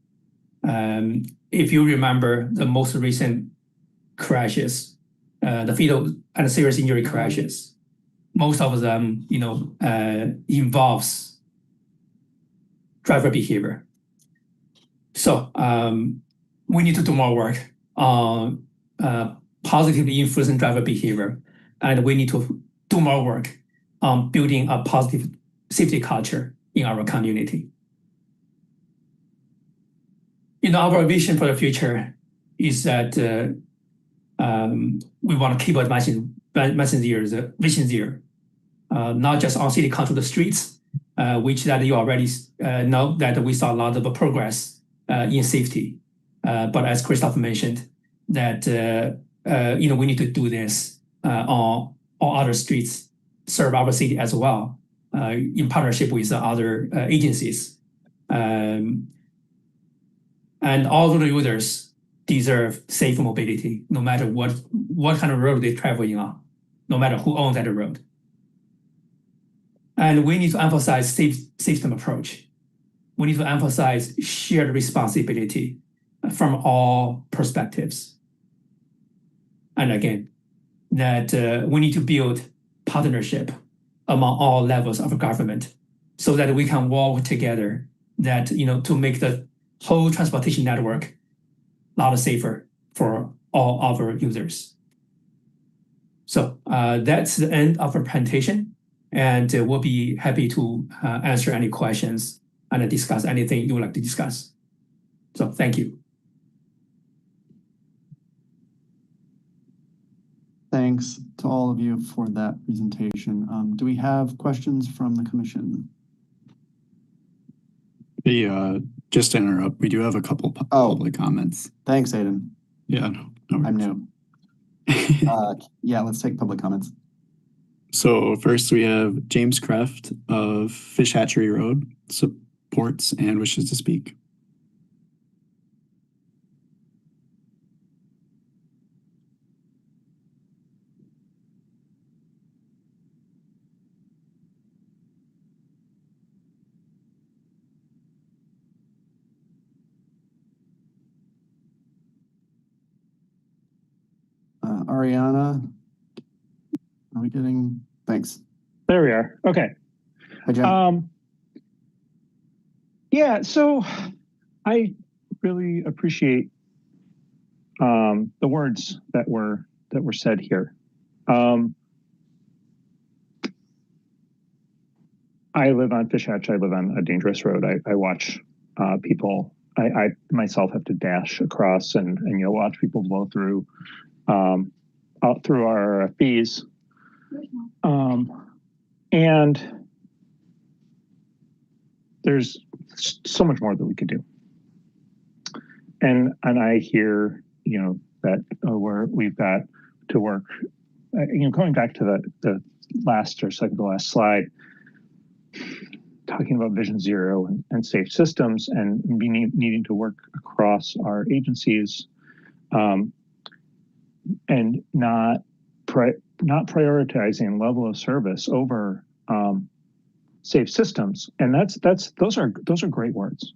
If you remember the most recent crashes, the fatal and serious injury crashes, most of them involves driver behavior. So we need to do more work on positively influencing driver behavior, and we need to do more work on building a positive safety culture in our community. Our vision for the future is that we want to keep advancing Vision Zero, not just on city controlled streets, which that you already know that we saw a lot of progress in safety. But as Christoph mentioned, that we need to do this on other streets, serve our city as well, in partnership with other agencies. And all the users deserve safe mobility, no matter what kind of road they're traveling on, no matter who owns that road. And we need to emphasize system approach. We need to emphasize shared responsibility from all perspectives. And again, that we need to build partnership among all levels of government so that we can work together that, to make the whole transportation network a lot safer for all our users. So that's the end of our presentation, and we'll be happy to answer any questions and discuss anything you would like to discuss. So thank you. Thanks to all of you for that presentation. Do we have questions from the commission? Just to interrupt, we do have a couple public comments. Thanks, Aiden. Yeah, no I'm new. Yeah, let's take public comments. So first we have James Kreft of Fish Hatchery Road, supports and wishes to speak. Ariana, are we getting, thanks. There we are. Okay. Hi, Jim. Yeah, so I really appreciate the words that were said here. I live on Fish Hatch. I live on a dangerous road. I watch people. I myself have to dash across and watch people blow through out through our fees. And there's so much more that we could do. And I hear, that we've got to work, going back to the last or second to last slide, talking about Vision Zero and safe systems and needing to work across our agencies, and not prioritizing level of service over safe systems. And those are great words.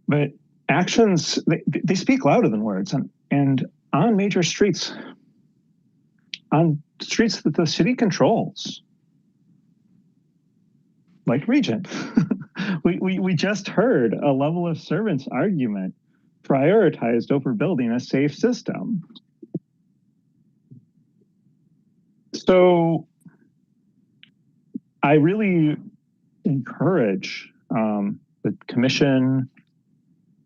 But actions, they speak louder than words. And on major streets, on streets that the city controls, like Regent, we just heard a level of service argument prioritized over building a safe system. So I really encourage the commission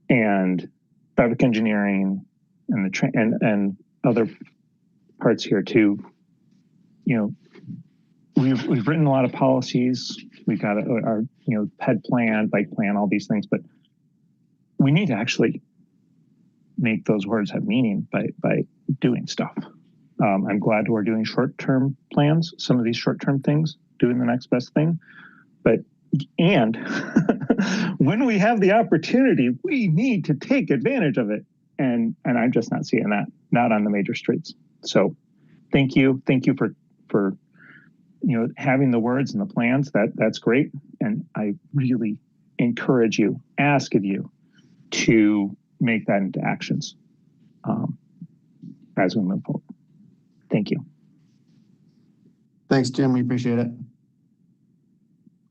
and traffic engineering and and other parts here to, we've written a lot of policies. We've got our ped plan, bike plan, all these things, but we need to actually make those words have meaning by doing stuff. I'm glad we're doing short-term plans, some of these short-term things, doing the next best thing. And when we have the opportunity, we need to take advantage of it. and I'm just not seeing that, not on the major streets. So thank you for having the words and the plans. That's great, and I really encourage you, ask of you, to make that into actions as we move forward. Thank you. Thanks, Jim. We appreciate it.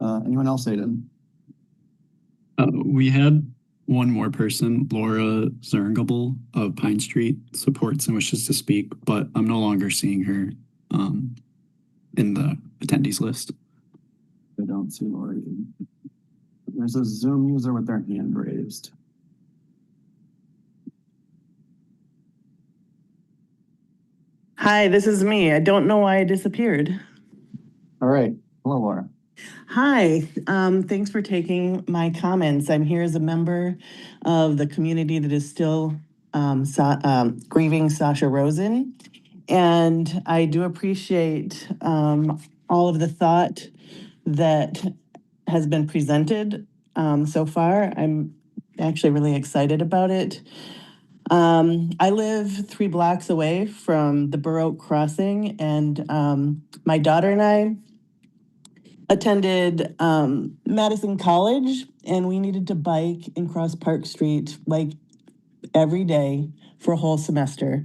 Anyone else, Aiden? We had one more person, Laura Zerngable of Pine Street, supports and wishes to speak, but I'm no longer seeing her in the attendees list. I don't see Laura. There's a Zoom user with their hand raised. Hi, this is me. I don't know why I disappeared. All right. Hello, Laura. Hi, thanks for taking my comments. I'm here as a member of the community that is still grieving Sasha Rosen. And I do appreciate all of the thought that has been presented so far. I'm actually really excited about it. I live 3 blocks away from the Burr Oak Crossing, and my daughter and I attended Madison College, and we needed to bike and cross Park Street like every day for a whole semester.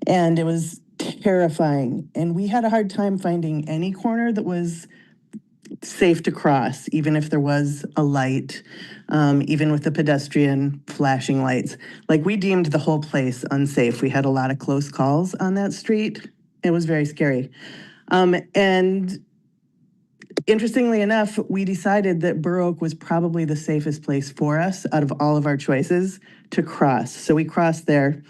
And it was terrifying. And we had a hard time finding any corner that was safe to cross, even if there was a light, even with the pedestrian flashing lights. Like, we deemed the whole place unsafe. We had a lot of close calls on that street. It was very scary. And interestingly enough, we decided that Burr Oak was probably the safest place for us out of all of our choices to cross. So we crossed there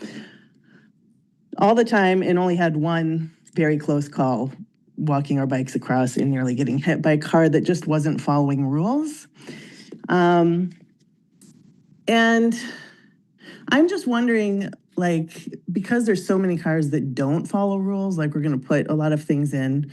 all the time and only had one very close call walking our bikes across and nearly getting hit by a car that just wasn't following rules. And I'm just wondering, like, because there's so many cars that don't follow rules, like, we're going to put a lot of things in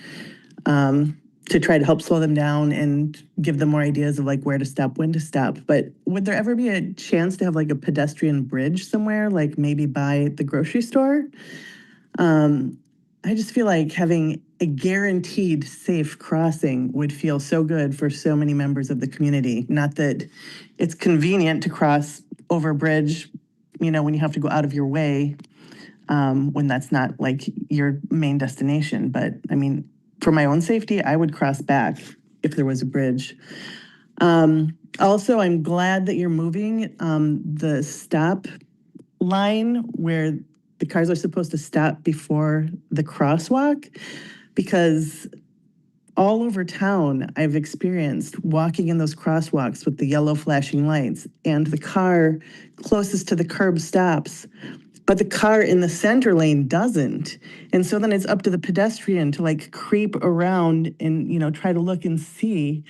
to try to help slow them down and give them more ideas of like where to stop, when to stop. But would there ever be a chance to have like a pedestrian bridge somewhere, like maybe by the grocery store? I just feel like having a guaranteed safe crossing would feel so good for so many members of the community. Not that it's convenient to cross over a bridge, when you have to go out of your way, when that's not like your main destination. But I mean, for my own safety, I would cross back if there was a bridge. Also, I'm glad that you're moving the stop line where the cars are supposed to stop before the crosswalk, because all over town, I've experienced walking in those crosswalks with the yellow flashing lights, and the car closest to the curb stops, but the car in the center lane doesn't. And so then it's up to the pedestrian to like creep around and, try to look and see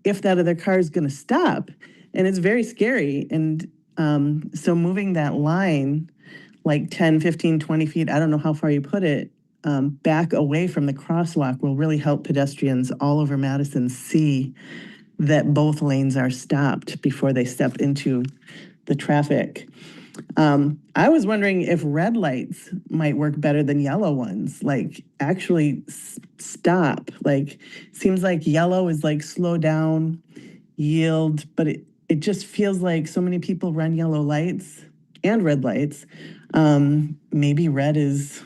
if that other car is going to stop. And it's very scary. And so moving that line like 10, 15, 20 feet, I don't know how far you put it, back away from the crosswalk will really help pedestrians all over Madison see that both lanes are stopped before they step into the traffic. I was wondering if red lights might work better than yellow ones, like actually stop. Like, seems like yellow is like slow down, yield, but it just feels like so many people run yellow lights and red lights. Maybe red is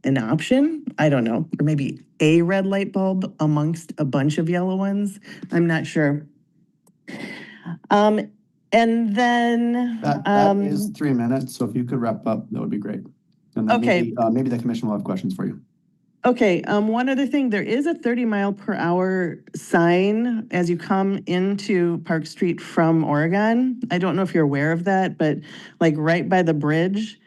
an option. I don't know. Or maybe a red light bulb amongst a bunch of yellow ones. I'm not sure. And then that is 3 minutes. So if you could wrap up, that would be great. And then okay. Maybe the commission will have questions for you. Okay. One other thing, there is a 30-mile-per-hour sign as you come into Park Street from Oregon. I don't know if you're aware of that, but like right by the bridge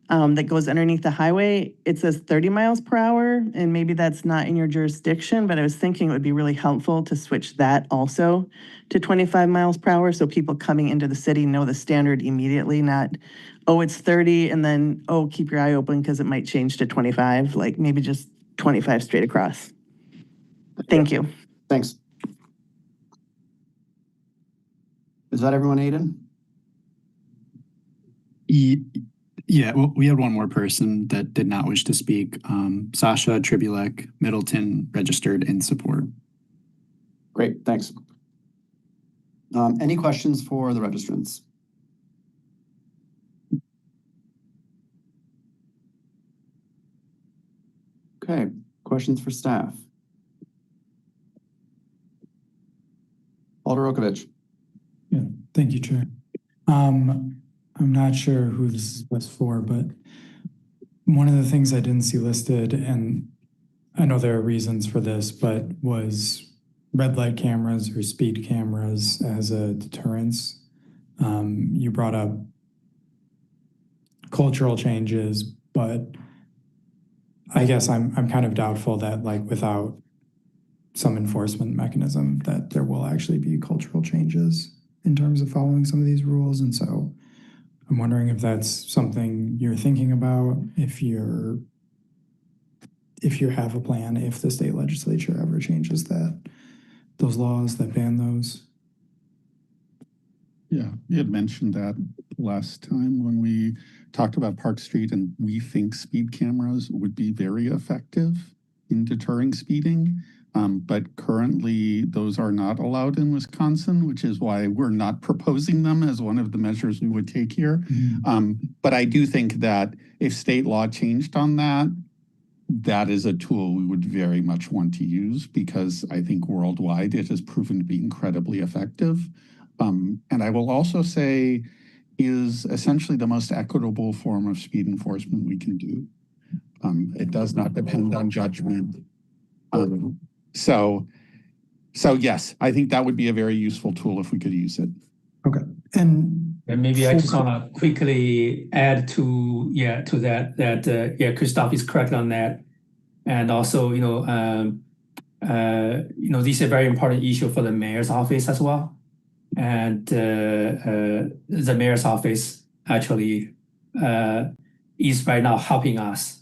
that goes underneath the highway, it says 30 miles per hour, and maybe that's not in your jurisdiction, but I was thinking it would be really helpful to switch that also to 25 miles per hour so people coming into the city know the standard immediately, not, oh, it's 30, and then, oh, keep your eye open because it might change to 25, like maybe just 25 straight across. Thank you. Thanks. Is that everyone, Aiden? Yeah, well, we had one more person that did not wish to speak. Sasha Tribulek, Middleton, registered in support. Great, thanks. Any questions for the registrants? Okay, questions for staff? Alder Okovich. Yeah, thank you, Chair. I'm not sure who this is best for, but one of the things I didn't see listed, and I know there are reasons for this, but was red light cameras or speed cameras as a deterrence. You brought up cultural changes, but I guess I'm kind of doubtful that like without some enforcement mechanism that there will actually be cultural changes in terms of following some of these rules. And so I'm wondering if that's something you're thinking about, if you have a plan, if the state legislature ever changes those laws that ban those. Yeah, we had mentioned that last time when we talked about Park Street, and we think speed cameras would be very effective in deterring speeding. But currently those are not allowed in Wisconsin, which is why we're not proposing them as one of the measures we would take here. But I do think that if state law changed on that, that is a tool we would very much want to use, because I think worldwide it has proven to be incredibly effective. And I will also say is essentially the most equitable form of speed enforcement we can do. It does not depend on judgment. So yes, I think that would be a very useful tool if we could use it. Okay. And maybe I just want to quickly add to that Christoph is correct on that. And also, this is a very important issue for the mayor's office as well. And the mayor's office actually is right now helping us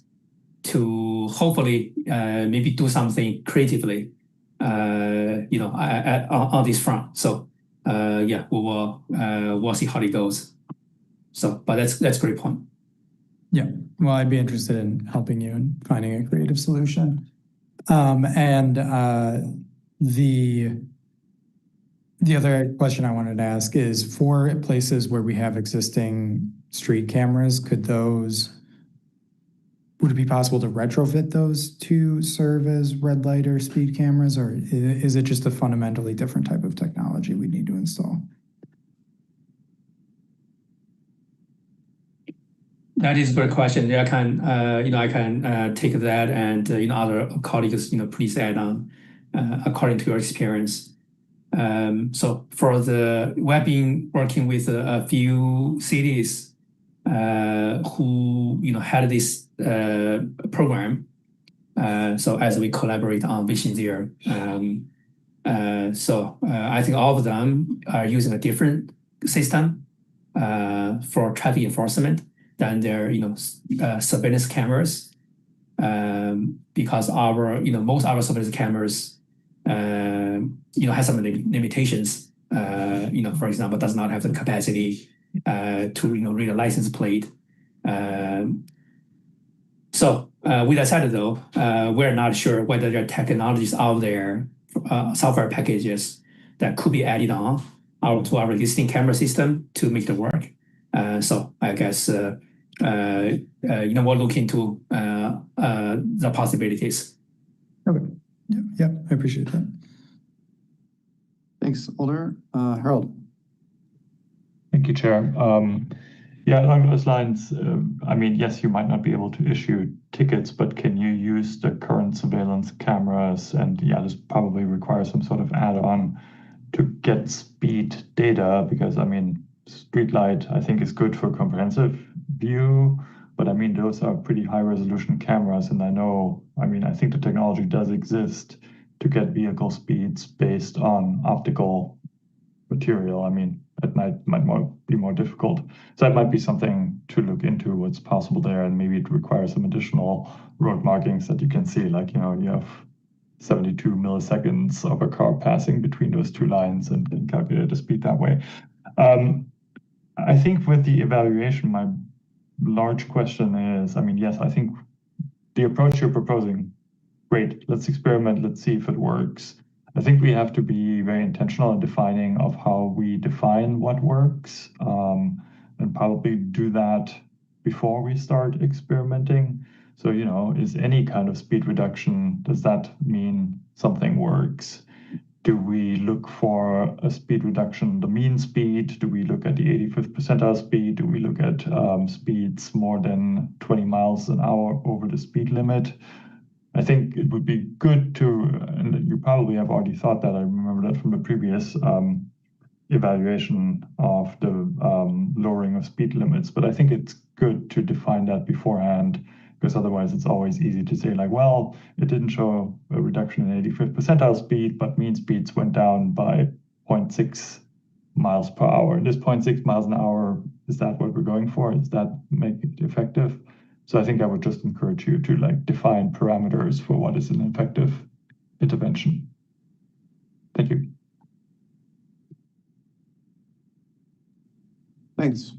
to hopefully maybe do something creatively, on this front. So we'll see how it goes. So, but that's a great point. Yeah, well, I'd be interested in helping you in finding a creative solution. The other question I wanted to ask is, for places where we have existing street cameras, would it be possible to retrofit those to serve as red light or speed cameras, or is it just a fundamentally different type of technology we need to install? That is a great question. I can take that, and other colleagues, please add on according to your experience. So for we have been working with a few cities who had this program. So as we collaborate on Vision Zero, I think all of them are using a different system for traffic enforcement than their surveillance cameras, because most our surveillance cameras has some limitations. For example, does not have the capacity to read a license plate. So with that said, though, we're not sure whether there are technologies out there, software packages that could be added on to our existing camera system to make it work. So I guess we'll look into the possibilities. Okay. Yeah, I appreciate that. Thanks, Alder. Harold. Thank you, Chair. Along those lines, yes, you might not be able to issue tickets, but can you use the current surveillance cameras? And this probably requires some sort of add-on to get speed data, because Streetlight, I think, is good for comprehensive view, but those are pretty high resolution cameras. And I think the technology does exist to get vehicle speeds based on optical material. At night might be more difficult. So that might be something to look into, what's possible there. And maybe it requires some additional road markings that you can see, like, you have 72 milliseconds of a car passing between those two lines and calculate the speed that way. I think with the evaluation, my large question is, I mean, yes, I think the approach you're proposing, great, let's experiment, let's see if it works. I think we have to be very intentional in defining of how we define what works, and probably do that before we start experimenting. So, you know, is any kind of speed reduction, does that mean something works? Do we look for a speed reduction, the mean speed? Do we look at the 85th percentile speed? Do we look at speeds more than 20 miles an hour over the speed limit? I think it would be good to, and you probably have already thought that, I remember that from the previous evaluation of the lowering of speed limits, but I think it's good to define that beforehand, because otherwise it's always easy to say like, well, it didn't show a reduction in 85th percentile speed, but mean speeds went down by 0.6 miles per hour. And this 0.6 miles an hour, is that what we're going for? Does that make it effective? So I think I would just encourage you to like define parameters for what is an effective intervention. Thank you. Thanks.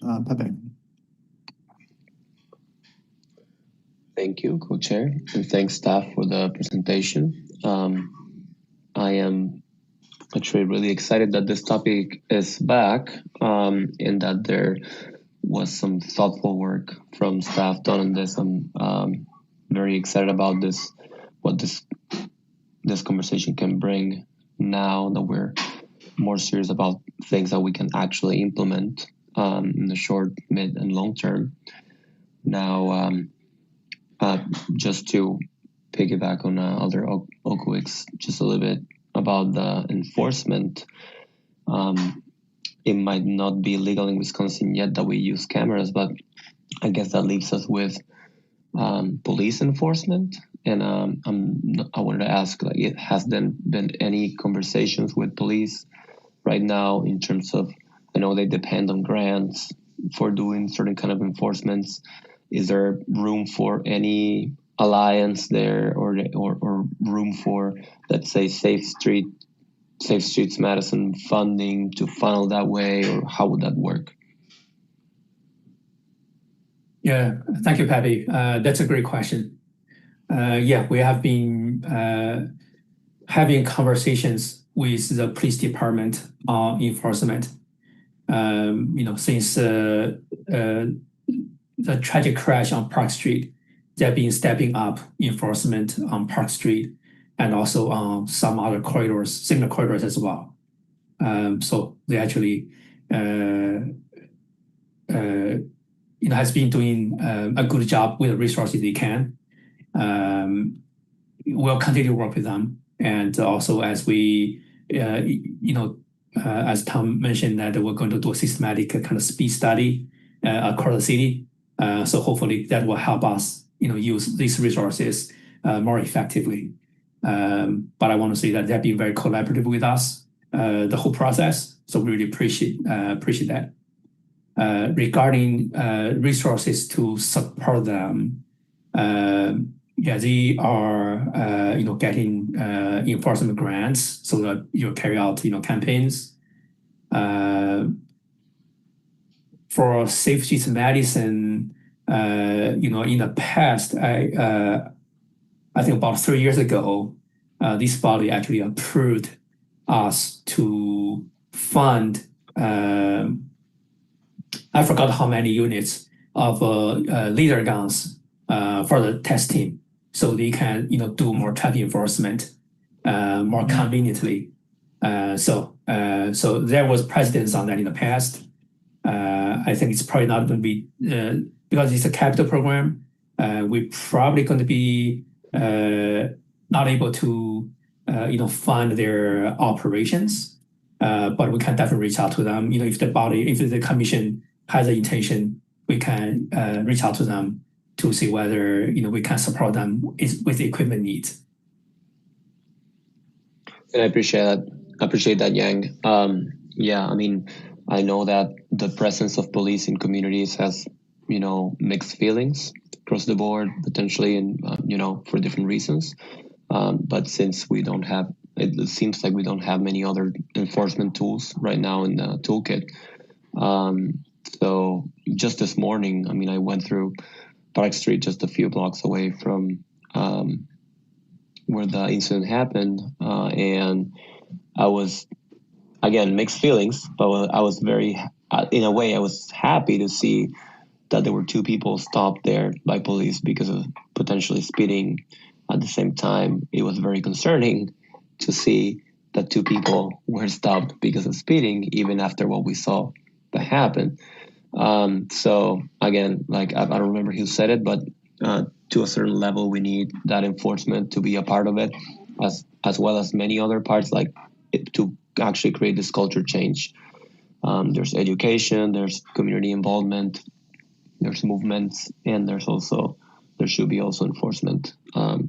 Pepe. Thank you, co-chair, and thanks staff for the presentation. I am actually really excited that this topic is back, and that there was some thoughtful work from staff done on this. I'm very excited about this, what this conversation can bring now that we're more serious about things that we can actually implement in the short, mid, and long term. Now, just to piggyback on Alder Okowicz just a little bit about the enforcement. It might not be legal in Wisconsin yet that we use cameras, but I guess that leaves us with police enforcement. And I wanted to ask, like, has there been any conversations with police right now in terms of, I know they depend on grants for doing certain kind of enforcements. Is there room for any alliance there, or room for, let's say, Safe Streets Madison funding to funnel that way, or how would that work? Yeah, thank you, Pepe. That's a great question. Yeah, we have been having conversations with the police department on enforcement. Since the tragic crash on Park Street, they've been stepping up enforcement on Park Street and also on some other corridors, similar corridors as well. So they actually has been doing a good job with the resources they can. We'll continue to work with them. And also as we, as Tom mentioned, that we're going to do a systematic kind of speed study across the city. So hopefully that will help us, use these resources more effectively. But I want to say that they've been very collaborative with us the whole process. So we really appreciate that. Regarding resources to support them, they are getting enforcement grants so that you carry out campaigns. For Safe Streets Madison, in the past, I think about 3 years ago, this body actually approved us to fund, I forgot how many units of leader guns for the test team, so they can do more traffic enforcement more conveniently. So there was precedence on that in the past. I think it's probably not going to be because it's a capital program. We're probably going to be not able to fund their operations, but we can definitely reach out to them. If the commission has the intention, we can reach out to them to see whether we can support them with the equipment needs. And I appreciate that, Yang. Yeah, I mean, I know that the presence of police in communities has mixed feelings across the board, potentially, and for different reasons. But since we don't have, it seems like we don't have many other enforcement tools right now in the toolkit. So just this morning, I mean, I went through Park Street just a few blocks away from where the incident happened, and I was, again, mixed feelings, but I was very, in a way, I was happy to see that there were two people stopped there by police because of potentially speeding. At the same time, it was very concerning to see that two people were stopped because of speeding, even after what we saw that happened. So again, like I don't remember who said it, but to a certain level, we need that enforcement to be a part of it, as well as many other parts, like to actually create this culture change. There's education, there's community involvement, there's movements, and there should be also enforcement.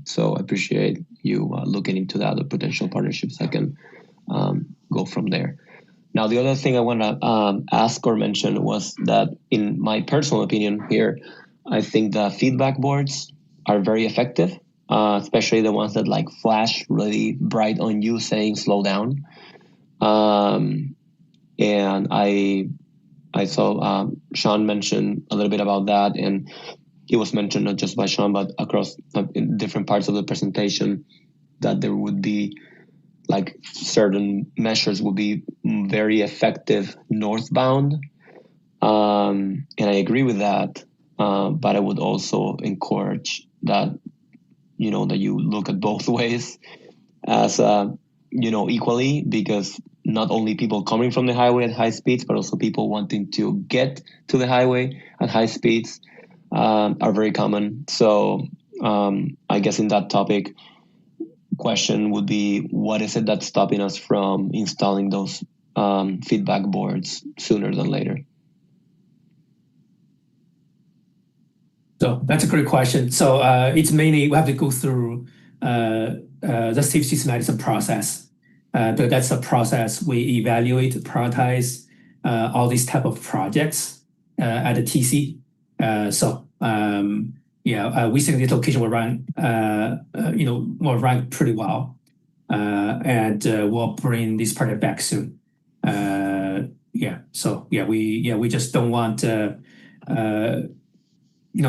So I appreciate you looking into that, the potential partnerships that can go from there. Now, the other thing I want to ask or mention was that, in my personal opinion here, I think the feedback boards are very effective, especially the ones that like flash really bright on you saying slow down. And I saw Sean mention a little bit about that, and it was mentioned not just by Sean, but across in different parts of the presentation, that there would be like certain measures would be very effective northbound. And I agree with that. But I would also encourage that, that you look at both ways as, equally, because not only people coming from the highway at high speeds, but also people wanting to get to the highway at high speeds are very common. So I guess in that topic, question would be, what is it that's stopping us from installing those feedback boards sooner than later? So that's a great question. So it's mainly we have to go through the safety system medicine process. But that's a process we evaluate, prioritize all these type of projects at the TC. We think this location will run, will run pretty well, and we'll bring this project back soon. We just don't want to,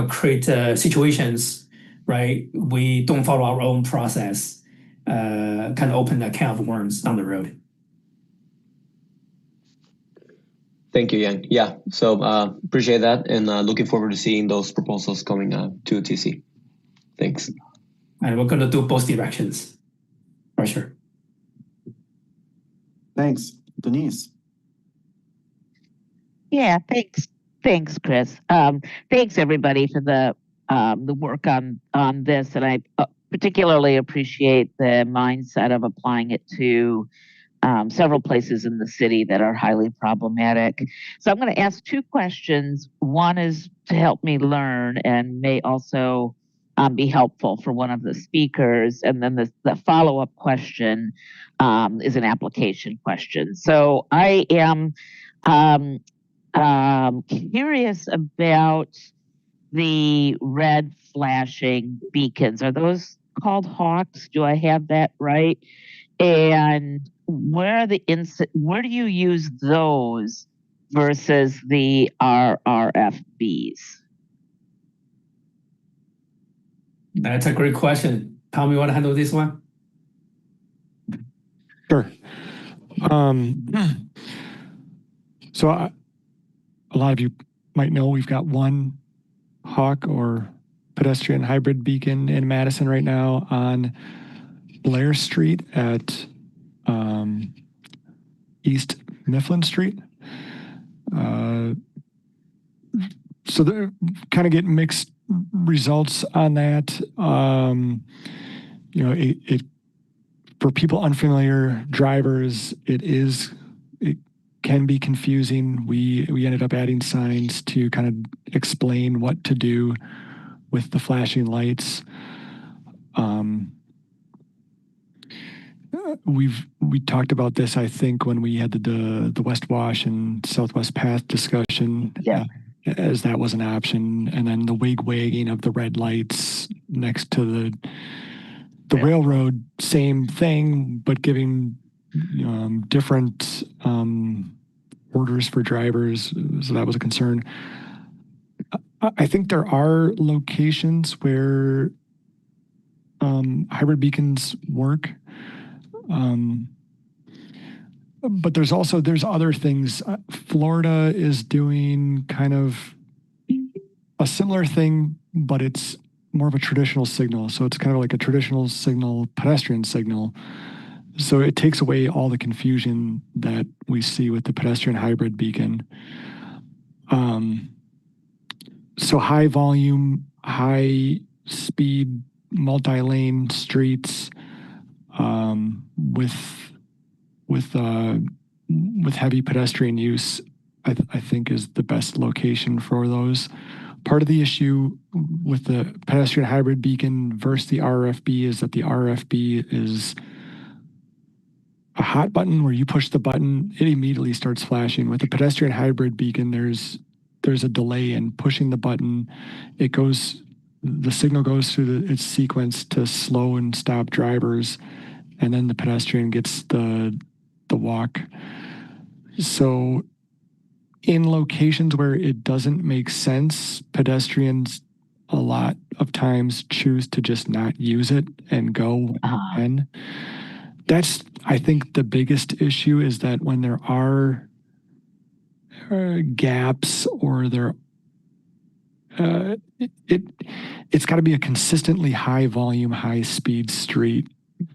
create situations, right? We don't follow our own process, kind of open a can of worms down the road. Thank you, Yang. Yeah, so appreciate that, and looking forward to seeing those proposals coming to TC. Thanks. And we're going to do both directions, for sure. Thanks. Denise. Yeah, thanks, Chris. Thanks everybody for the work on this, and I particularly appreciate the mindset of applying it to several places in the city that are highly problematic. So I'm going to ask two questions. One is to help me learn and may also be helpful for one of the speakers. And then the follow-up question is an application question. So I am curious about the red flashing beacons. Are those called hawks? Do I have that right? And where do you use those versus the RRFBs? That's a great question. Tom, you want to handle this one? Sure. So a lot of you might know we've got one hawk or pedestrian hybrid beacon in Madison right now on Blair Street at East Mifflin Street. So they're kind of getting mixed results on that. It for people unfamiliar drivers, it can be confusing. We ended up adding signs to kind of explain what to do with the flashing lights. We talked about this, I think, when we had the West Wash and Southwest Path discussion, as that was an option, and then the wig-wagging of the red lights next to the railroad, same thing, but giving different orders for drivers, so that was a concern. I think there are locations where hybrid beacons work. But there's other things. Florida is doing kind of a similar thing, but it's more of a traditional signal. So it's kind of like a traditional signal, pedestrian signal. So it takes away all the confusion that we see with the pedestrian hybrid beacon. So high volume, high speed, multi-lane streets with heavy pedestrian use, I think is the best location for those. Part of the issue with the pedestrian hybrid beacon versus the RFB is that the RFB is a hot button where you push the button, it immediately starts flashing. With the pedestrian hybrid beacon, there's a delay in pushing the button. The signal goes through its sequence to slow and stop drivers, and then the pedestrian gets the walk. So in locations where it doesn't make sense, pedestrians a lot of times choose to just not use it and go in. That's, I think, the biggest issue is that when there are gaps or it's got to be a consistently high volume, high speed street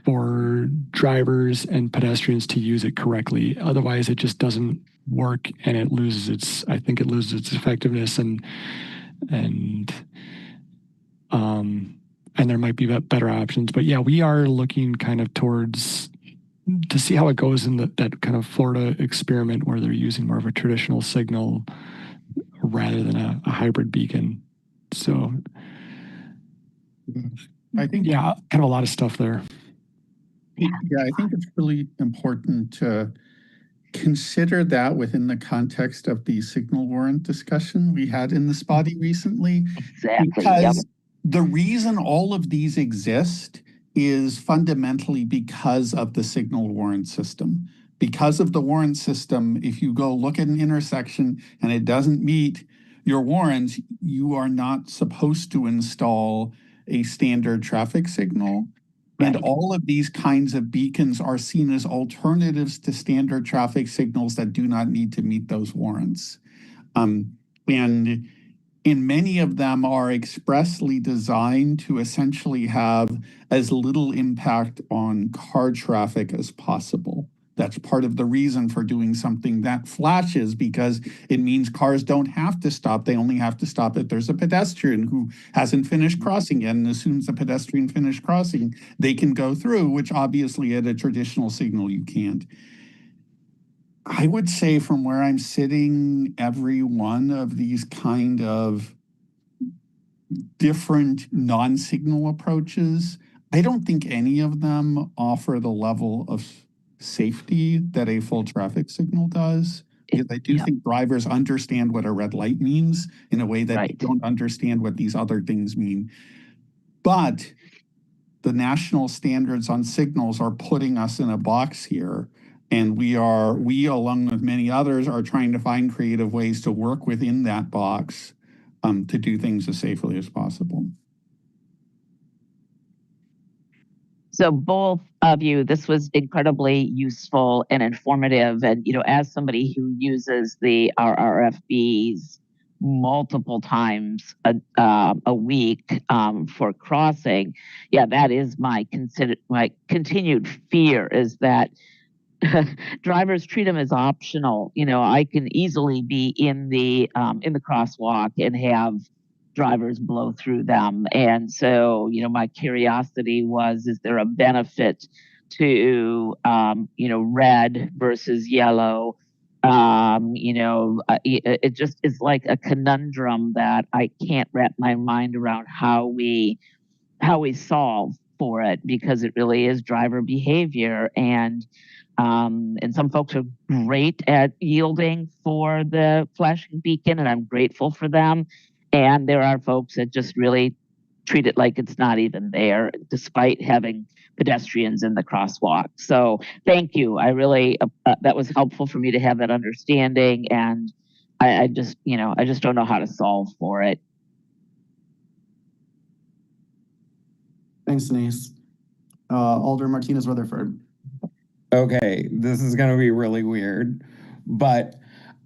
for drivers and pedestrians to use it correctly. Otherwise, it just doesn't work, and it loses its effectiveness, and there might be better options. But yeah, we are looking kind of towards to see how it goes in that kind of Florida experiment where they're using more of a traditional signal rather than a hybrid beacon. So I think, yeah, kind of a lot of stuff there. Yeah, I think it's really important to consider that within the context of the signal warrant discussion we had in the Spotty recently. Exactly. Because the reason all of these exist is fundamentally because of the signal warrant system. Because of the warrant system, if you go look at an intersection and it doesn't meet your warrants, you are not supposed to install a standard traffic signal. And all of these kinds of beacons are seen as alternatives to standard traffic signals that do not need to meet those warrants. And in many of them are expressly designed to essentially have as little impact on car traffic as possible. That's part of the reason for doing something that flashes, because it means cars don't have to stop. They only have to stop if there's a pedestrian who hasn't finished crossing yet. And as soon as the pedestrian finished crossing, they can go through, which obviously at a traditional signal you can't. I would say from where I'm sitting, every one of these kind of different non-signal approaches, I don't think any of them offer the level of safety that a full traffic signal does. Because I do think drivers understand what a red light means in a way that they don't understand what these other things mean. But the national standards on signals are putting us in a box here. And we, along with many others, are trying to find creative ways to work within that box to do things as safely as possible. So both of you, this was incredibly useful and informative. And, as somebody who uses the RRFBs multiple times a week for crossing, that is my continued fear, is that drivers treat them as optional. I can easily be in the crosswalk and have drivers blow through them. And so, my curiosity was, is there a benefit to, red versus yellow? It just is like a conundrum that I can't wrap my mind around how we solve for it, because it really is driver behavior. And some folks are great at yielding for the flashing beacon, and I'm grateful for them. And there are folks that just really treat it like it's not even there, despite having pedestrians in the crosswalk. So thank you. I really, that was helpful for me to have that understanding. And I just don't know how to solve for it. Thanks, Denise. Alder Martinez Rutherford. Okay, this is going to be really weird, but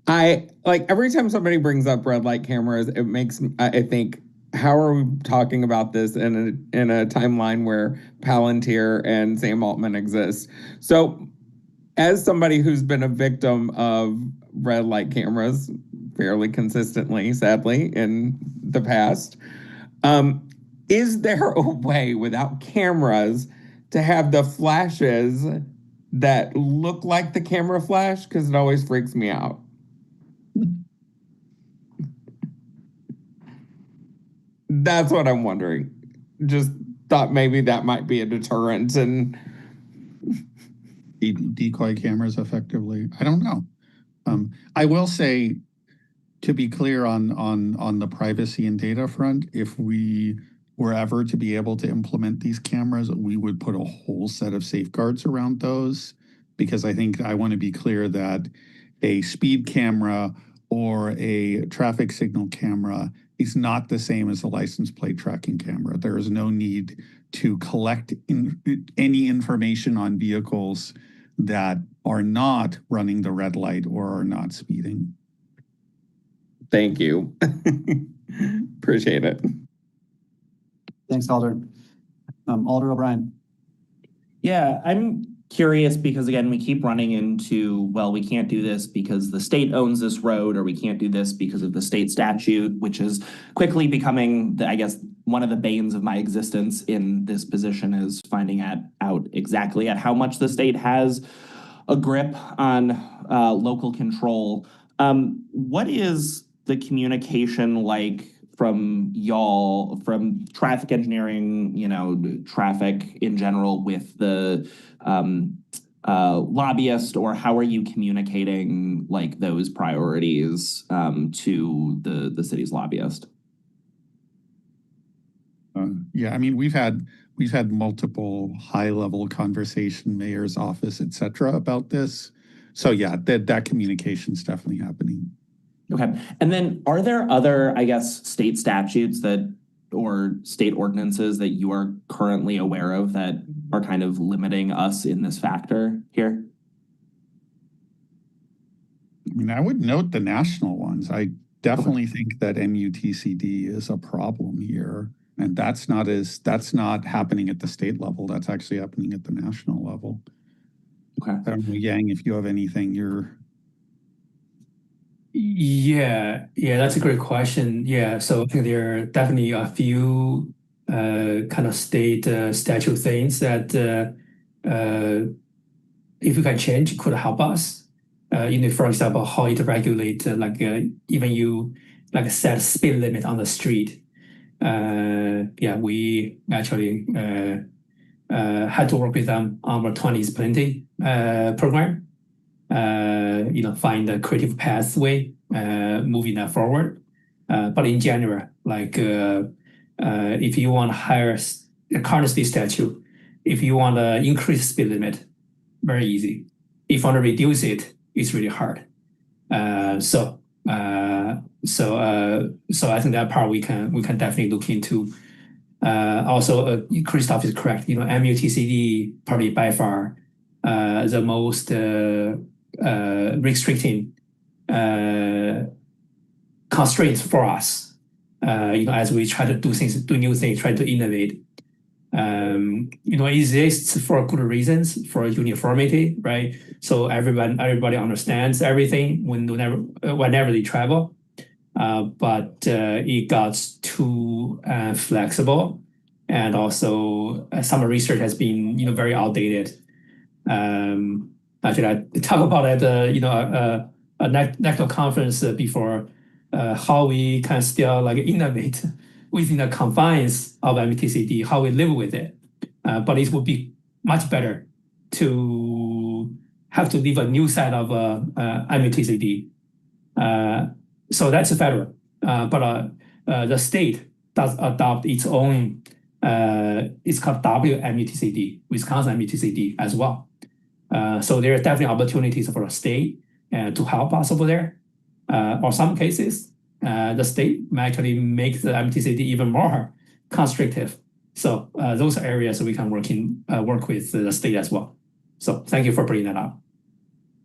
I like every time somebody brings up red light cameras, it makes I think, how are we talking about this in a timeline where Palantir and Sam Altman exist? So, as somebody who's been a victim of red light cameras fairly consistently, sadly, in the past, is there a way without cameras to have the flashes that look like the camera flash? Because it always freaks me out. That's what I'm wondering. Just thought maybe that might be a deterrent and decoy cameras effectively. I don't know. I will say, to be clear on the privacy and data front, if we were ever to be able to implement these cameras, we would put a whole set of safeguards around those, because I think I want to be clear that a speed camera or a traffic signal camera is not the same as a license plate tracking camera. There is no need to collect any information on vehicles that are not running the red light or are not speeding. Thank you. Appreciate it. Thanks, Alder. Alder O'Brien. Yeah, I'm curious because, again, we keep running into, well, we can't do this because the state owns this road, or we can't do this because of the state statute, which is quickly becoming, I guess, one of the banes of my existence in this position, is finding out exactly at how much the state has a grip on local control. What is the communication like from y'all, from traffic engineering, traffic in general, with the lobbyist, or how are you communicating like those priorities to the city's lobbyist? Yeah, I mean, we've had multiple high-level conversation, mayor's office, et cetera, about this. So yeah, that communication's definitely happening. Okay. And then are there other, I guess, state statutes or state ordinances that you are currently aware of that are kind of limiting us in this factor here? I mean, I would note the national ones. I definitely think that MUTCD is a problem here. And that's not happening at the state level. That's actually happening at the national level. Okay. I don't know, Yang, if you have anything Yeah, that's a great question. Yeah, so I think there are definitely a few kind of state statute things that if we can change, could help us. For example, how it regulate even you set speed limit on the street. We actually had to work with them on our 20 is Plenty program. Find a creative pathway, moving that forward. But in general, if you want to hire a current state statute, if you want to increase speed limit, very easy. If you want to reduce it, it's really hard. So I think that part we can definitely look into. Also, Christoph is correct. MUTCD probably by far the most restricting constraints for us. As we try to do new things, try to innovate. It exists for good reasons, for uniformity, right? So everybody understands everything whenever they travel. But it got too flexible, and also some research has been very outdated. Actually, I talk about at a national conference before how we can still innovate within the confines of MTCD, how we live with it. But it would be much better to have to leave a new set of MTCD. So that's federal. But the state does adopt its own, it's called WMUTCD, Wisconsin MUTCD as well. So there are definitely opportunities for the state to help us over there. Or some cases, the state may actually make the MTCD even more constrictive. So those are areas we can work with the state as well. So thank you for bringing that up.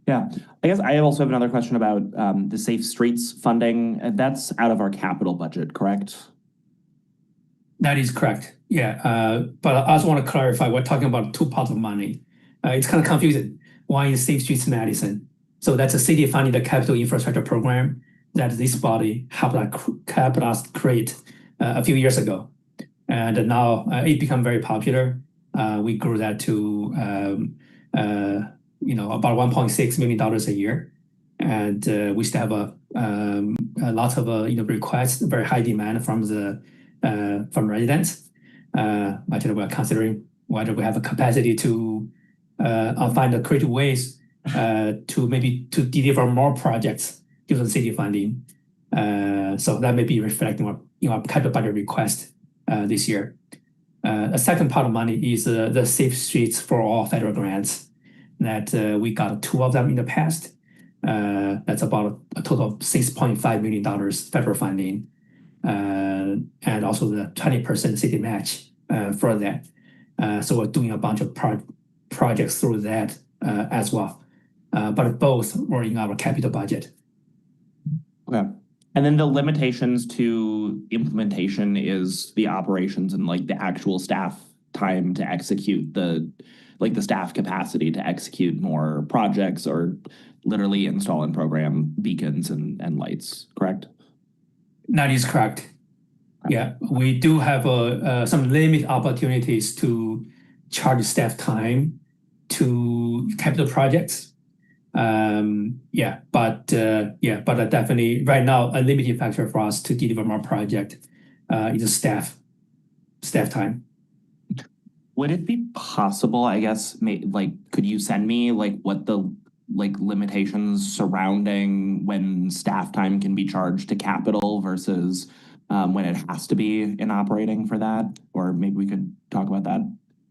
Yeah, I guess I also have another question about the Safe Streets funding. That's out of our capital budget, correct? That is correct. Yeah, but I also want to clarify, we're talking about two parts of money. It's kind of confusing. One is Safe Streets Madison. So that's a city funding the capital infrastructure program that this body helped us create a few years ago. And now it become very popular. We grew that to about $1.6 million a year. And we still have a lot of requests, very high demand from residents. Actually, we're considering whether we have a capacity to find creative ways to deliver more projects using city funding. So that may be reflecting our capital budget request this year. The second part of money is the Safe Streets for All federal grants that we got 2 of them in the past. That's about a total of $6.5 million federal funding, and also the 20% city match for that. So we're doing a bunch of projects through that as well. But both were in our capital budget. Okay. And then the limitations to implementation is the operations and like the actual staff time to execute the staff capacity to execute more projects or literally install and program beacons and lights, correct? That is correct. Yeah, we do have some limited opportunities to charge staff time to capital projects. But definitely right now a limiting factor for us to deliver more project is staff time. Would it be possible, I guess, could you send me what the limitations surrounding when staff time can be charged to capital versus when it has to be in operating for that? Or maybe we could talk about that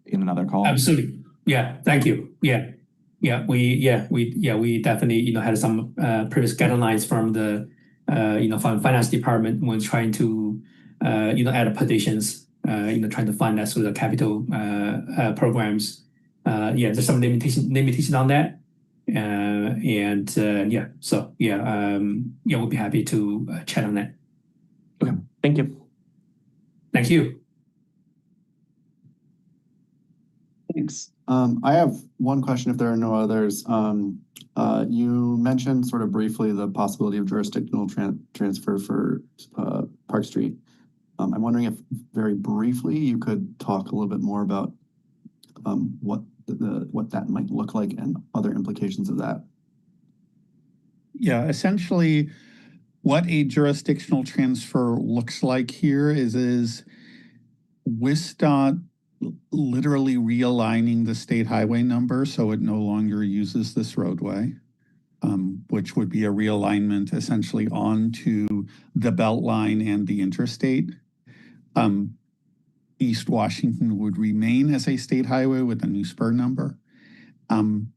in another call. Absolutely. Yeah. Thank you. Yeah. We definitely had some previous guidelines from the from finance department when trying to add positions trying to fund that through the capital programs. There's some limitation on that, we'll be happy to chat on that. Okay, thank you. Thank you. Thanks. I have one question if there are no others. You mentioned sort of briefly the possibility of jurisdictional transfer for Park Street. I'm wondering if very briefly you could talk a little bit more about what that might look like and other implications of that. Yeah, essentially what a jurisdictional transfer looks like here is WSDOT literally realigning the state highway number so it no longer uses this roadway, which would be a realignment essentially onto the Beltline and the interstate. East Washington would remain as a state highway with a new spur number, and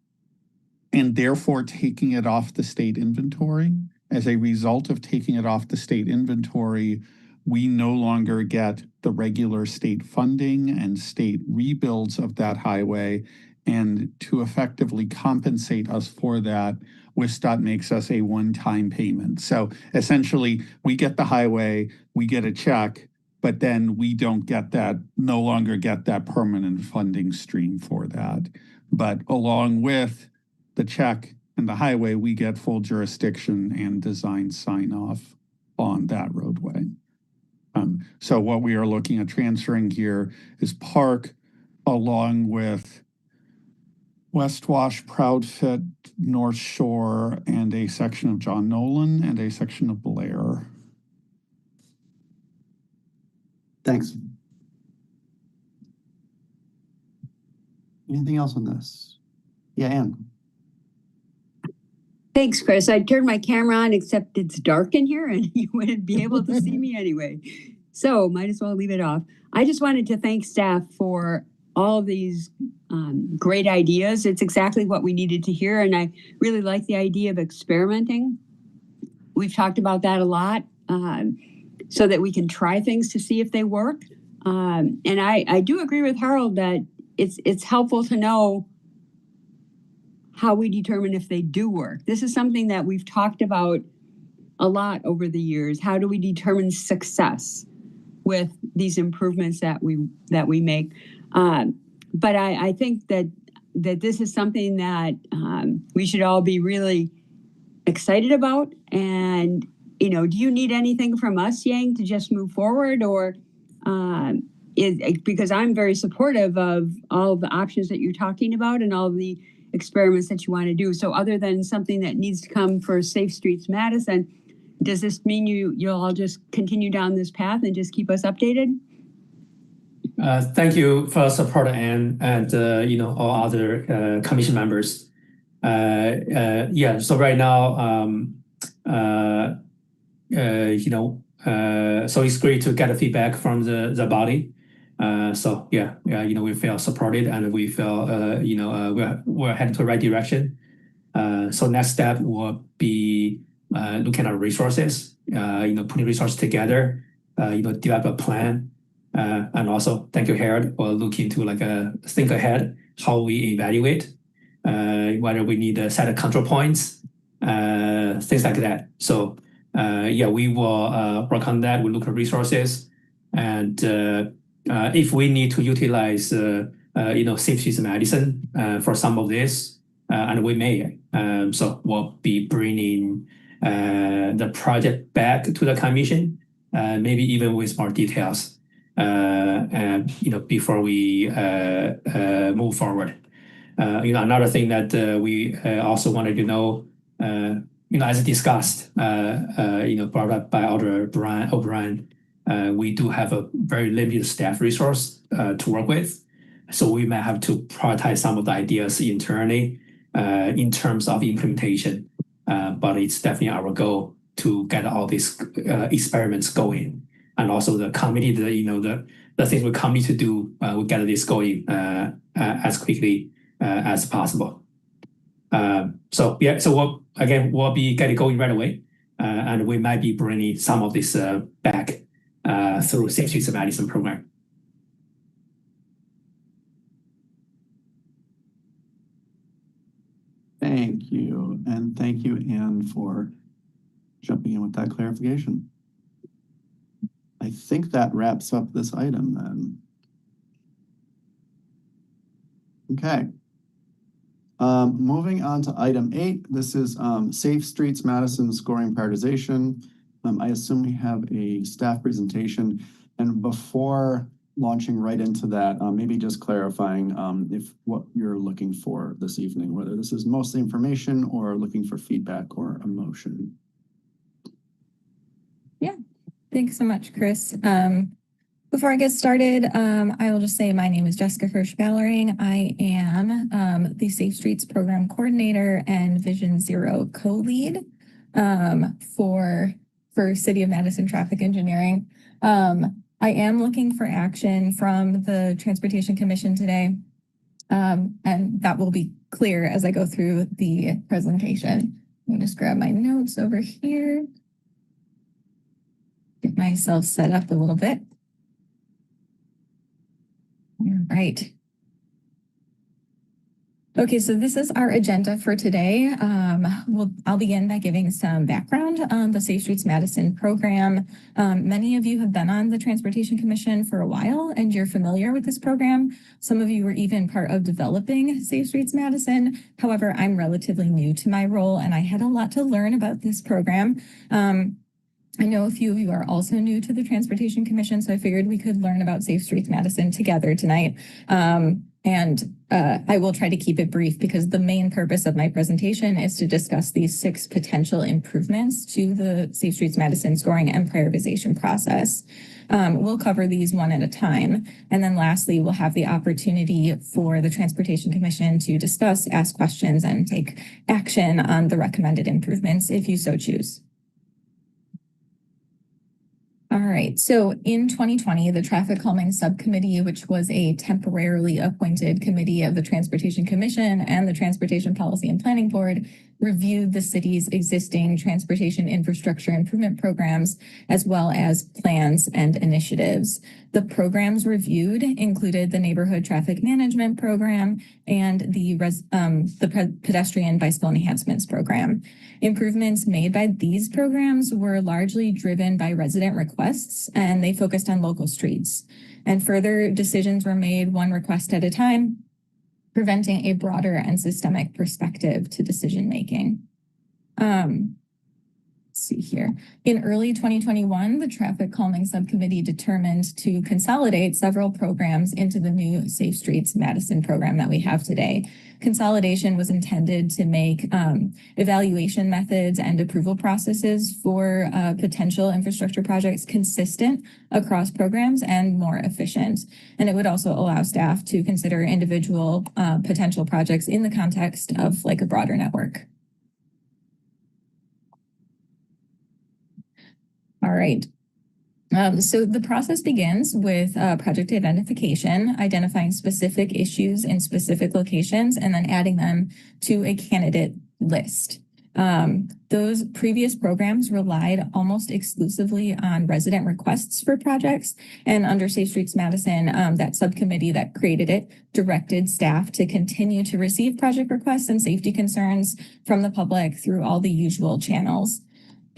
therefore taking it off the state inventory. As a result of taking it off the state inventory, we no longer get the regular state funding and state rebuilds of that highway. And to effectively compensate us for that, WSDOT makes us a one-time payment. So essentially, we get the highway, we get a check, but then we don't get that, no longer get that permanent funding stream for that. But along with the check and the highway, we get full jurisdiction and design sign-off on that roadway. So what we are looking at transferring here is Park along with West Wash, Proudfoot, North Shore, and a section of John Nolan and a section of Blair. Thanks. Anything else on this? Yeah, Anne. Thanks, Chris. I turned my camera on, except it's dark in here and you wouldn't be able to see me anyway. So might as well leave it off. I just wanted to thank staff for all of these great ideas. It's exactly what we needed to hear. And I really like the idea of experimenting. We've talked about that a lot so that we can try things to see if they work. And I do agree with Harold that it's helpful to know how we determine if they do work. This is something that we've talked about a lot over the years. How do we determine success with these improvements that we make? But I think that this is something that we should all be really excited about. And, you know, do you need anything from us, Yang, to just move forward? Or because I'm very supportive of all of the options that you're talking about and all of the experiments that you want to do. So other than something that needs to come for Safe Streets Madison, does this mean you'll all just continue down this path and just keep us updated? Thank you for support, Anne, and all other commission members. So right now, so it's great to get feedback from the body. We feel supported and we feel we're heading to the right direction. So next step will be looking at resources, putting resources together, develop a plan. And also thank you, Harold, for looking to think ahead how we evaluate, whether we need a set of control points, things like that. So we will work on that. We'll look at resources, and if we need to utilize Safe Streets Madison for some of this, and we may. So we'll be bringing the project back to the commission, maybe even with more details. Before we move forward. Another thing that we also wanted to know, as discussed, brought up by Alder O'Brien, we do have a very limited staff resource to work with. So we may have to prioritize some of the ideas internally in terms of implementation. But it's definitely our goal to get all these experiments going. And also the committee, the things we commit to do, we get this going as quickly as possible. So we'll be getting going right away, and we might be bringing some of this back through Safe Streets Madison program. Thank you, and thank you, Anne, for jumping in with that clarification. I think that wraps up this item then. Okay. Moving on to item 8. This is Safe Streets Madison scoring prioritization. I assume we have a staff presentation. And before launching right into that, maybe just clarifying if what you're looking for this evening, whether this is mostly information or looking for feedback or emotion. Yeah. Thanks so much, Chris. Before I get started, I will just say my name is Jessica Hirsch-Ballering. I am the Safe Streets Program Coordinator and Vision Zero co-lead for City of Madison Traffic Engineering. I am looking for action from the Transportation Commission today, and that will be clear as I go through the presentation. Let me just grab my notes over here. Get myself set up a little bit. All right. Okay, so this is our agenda for today. I'll begin by giving some background on the Safe Streets Madison program. Many of you have been on the Transportation Commission for a while, and you're familiar with this program. Some of you were even part of developing Safe Streets Madison. However, I'm relatively new to my role, and I had a lot to learn about this program. I know a few of you are also new to the Transportation Commission, so I figured we could learn about Safe Streets Madison together tonight. I will try to keep it brief because the main purpose of my presentation is to discuss these 6 potential improvements to the Safe Streets Madison scoring and prioritization process. We'll cover these one at a time. And then lastly, we'll have the opportunity for the Transportation Commission to discuss, ask questions, and take action on the recommended improvements if you so choose. All right. So in 2020, the Traffic Calming Subcommittee, which was a temporarily appointed committee of the Transportation Commission and the Transportation Policy and Planning Board, reviewed the city's existing transportation infrastructure improvement programs, as well as plans and initiatives. The programs reviewed included the Neighborhood Traffic Management Program and the Pedestrian Bicycle Enhancements Program. Improvements made by these programs were largely driven by resident requests, and they focused on local streets. And further decisions were made one request at a time, preventing a broader and systemic perspective to decision-making. Let's see here. In early 2021, the Traffic Calming Subcommittee determined to consolidate several programs into the new Safe Streets Madison program that we have today. Consolidation was intended to make evaluation methods and approval processes for potential infrastructure projects consistent across programs and more efficient. And it would also allow staff to consider individual potential projects in the context of like a broader network. All right. So the process begins with project identification, identifying specific issues in specific locations, and then adding them to a candidate list. Those previous programs relied almost exclusively on resident requests for projects, and under Safe Streets Madison, that subcommittee that created it directed staff to continue to receive project requests and safety concerns from the public through all the usual channels.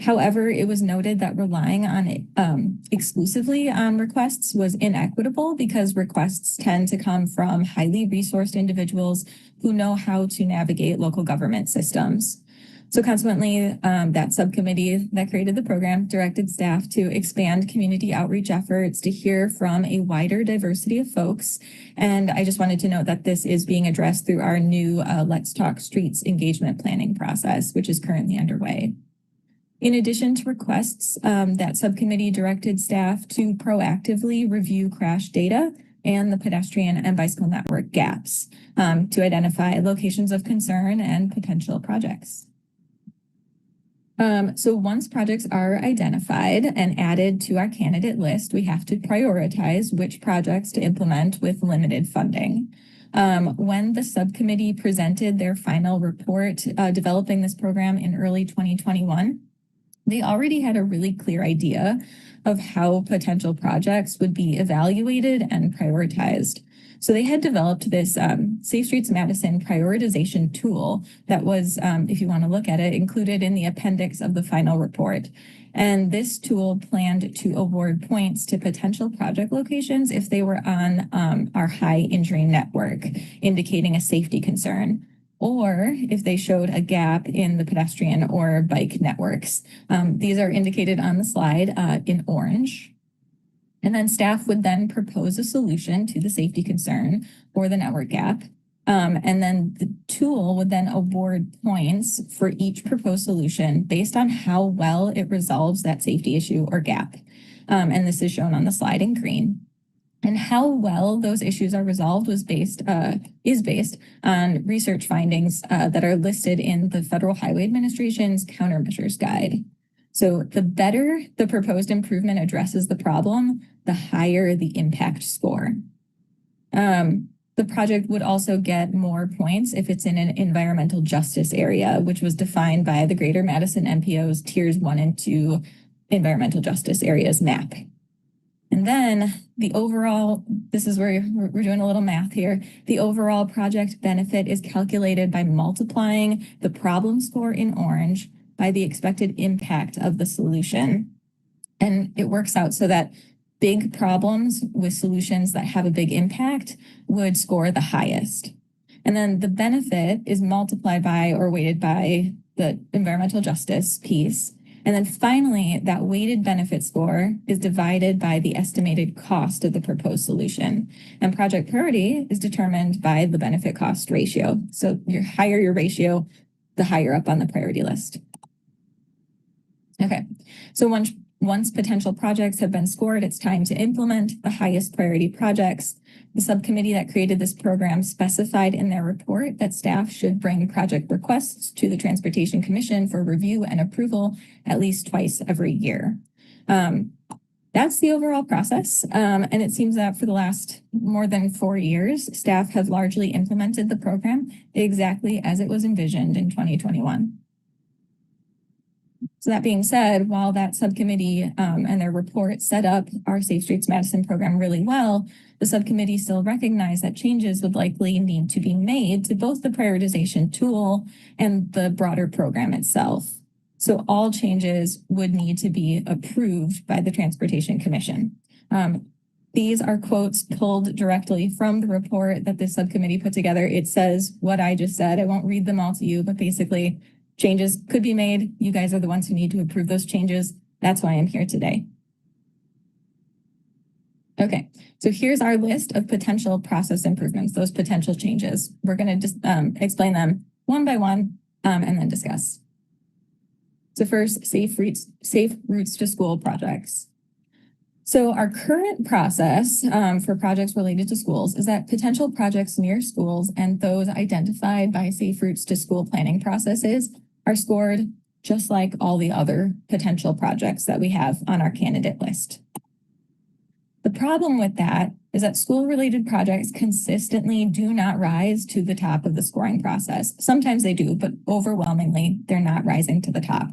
However, it was noted that relying on exclusively on requests was inequitable because requests tend to come from highly resourced individuals who know how to navigate local government systems. So consequently, that subcommittee that created the program directed staff to expand community outreach efforts to hear from a wider diversity of folks. And I just wanted to note that this is being addressed through our new Let's Talk Streets engagement planning process, which is currently underway. In addition to requests, that subcommittee directed staff to proactively review crash data and the pedestrian and bicycle network gaps to identify locations of concern and potential projects. So once projects are identified and added to our candidate list, we have to prioritize which projects to implement with limited funding. When the subcommittee presented their final report developing this program in early 2021, they already had a really clear idea of how potential projects would be evaluated and prioritized. So they had developed this Safe Streets Madison prioritization tool that was, if you want to look at it, included in the appendix of the final report. And this tool planned to award points to potential project locations if they were on our high injury network, indicating a safety concern, or if they showed a gap in the pedestrian or bike networks. These are indicated on the slide in orange. And then staff would then propose a solution to the safety concern or the network gap. And then the tool would then award points for each proposed solution based on how well it resolves that safety issue or gap. And this is shown on the slide in green. And how well those issues are resolved is based on research findings that are listed in the Federal Highway Administration's Countermeasures Guide. So the better the proposed improvement addresses the problem, the higher the impact score. The project would also get more points if it's in an environmental justice area, which was defined by the Greater Madison MPO's Tiers 1 and 2 environmental justice areas map. And then the overall, this is where we're doing a little math here. The overall project benefit is calculated by multiplying the problem score in orange by the expected impact of the solution. And it works out so that big problems with solutions that have a big impact would score the highest. And then the benefit is multiplied by or weighted by the environmental justice piece. And then finally, that weighted benefit score is divided by the estimated cost of the proposed solution. And project priority is determined by the benefit cost ratio. So the higher your ratio, the higher up on the priority list. Okay, so once potential projects have been scored, it's time to implement the highest priority projects. The subcommittee that created this program specified in their report that staff should bring project requests to the Transportation Commission for review and approval at least twice every year. that's the overall process. And it seems that for the last more than 4 years, staff have largely implemented the program exactly as it was envisioned in 2021. So that being said, while that subcommittee and their report set up our Safe Streets Madison program really well, the subcommittee still recognized that changes would likely need to be made to both the prioritization tool and the broader program itself. So all changes would need to be approved by the Transportation Commission. These are quotes pulled directly from the report that this subcommittee put together. It says what I just said. I won't read them all to you, but basically changes could be made. You guys are the ones who need to approve those changes. That's why I'm here today. Okay, so here's our list of potential process improvements, those potential changes. We're going to just explain them one by one and then discuss. So first, safe routes to school projects. So our current process for projects related to schools is that potential projects near schools and those identified by safe routes to school planning processes are scored just like all the other potential projects that we have on our candidate list. The problem with that is that school-related projects consistently do not rise to the top of the scoring process. Sometimes they do, but overwhelmingly, they're not rising to the top.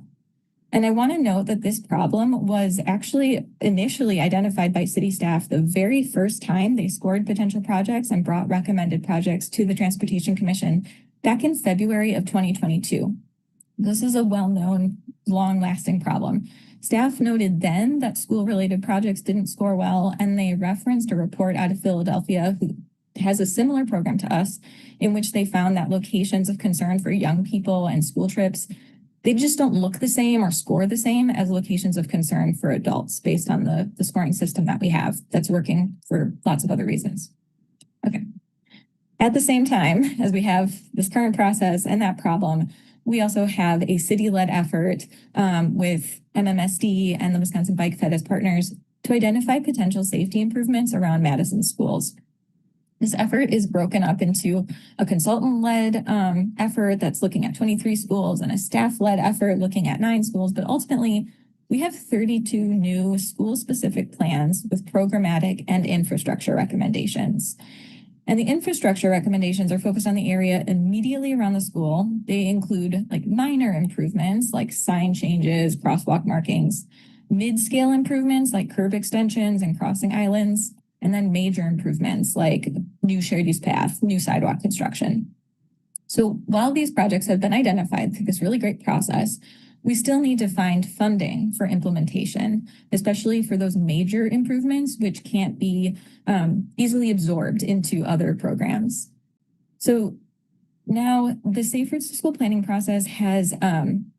And I want to note that this problem was actually initially identified by city staff the very first time they scored potential projects and brought recommended projects to the Transportation Commission back in February of 2022. This is a well-known, long-lasting problem. Staff noted then that school-related projects didn't score well, and they referenced a report out of Philadelphia who has a similar program to us, in which they found that locations of concern for young people and school trips, they just don't look the same or score the same as locations of concern for adults based on the scoring system that we have that's working for lots of other reasons. Okay. At the same time, as we have this current process and that problem, we also have a city-led effort with MMSD and the Wisconsin Bike Fed as partners to identify potential safety improvements around Madison schools. This effort is broken up into a consultant-led effort that's looking at 23 schools and a staff-led effort looking at 9 schools, but ultimately we have 32 new school-specific plans with programmatic and infrastructure recommendations. And the infrastructure recommendations are focused on the area immediately around the school. They include like minor improvements like sign changes, crosswalk markings, mid-scale improvements like curb extensions and crossing islands, and then major improvements like new shared use path, new sidewalk construction. So while these projects have been identified through this really great process, we still need to find funding for implementation, especially for those major improvements, which can't be easily absorbed into other programs. So now the Safe Routes to School planning process has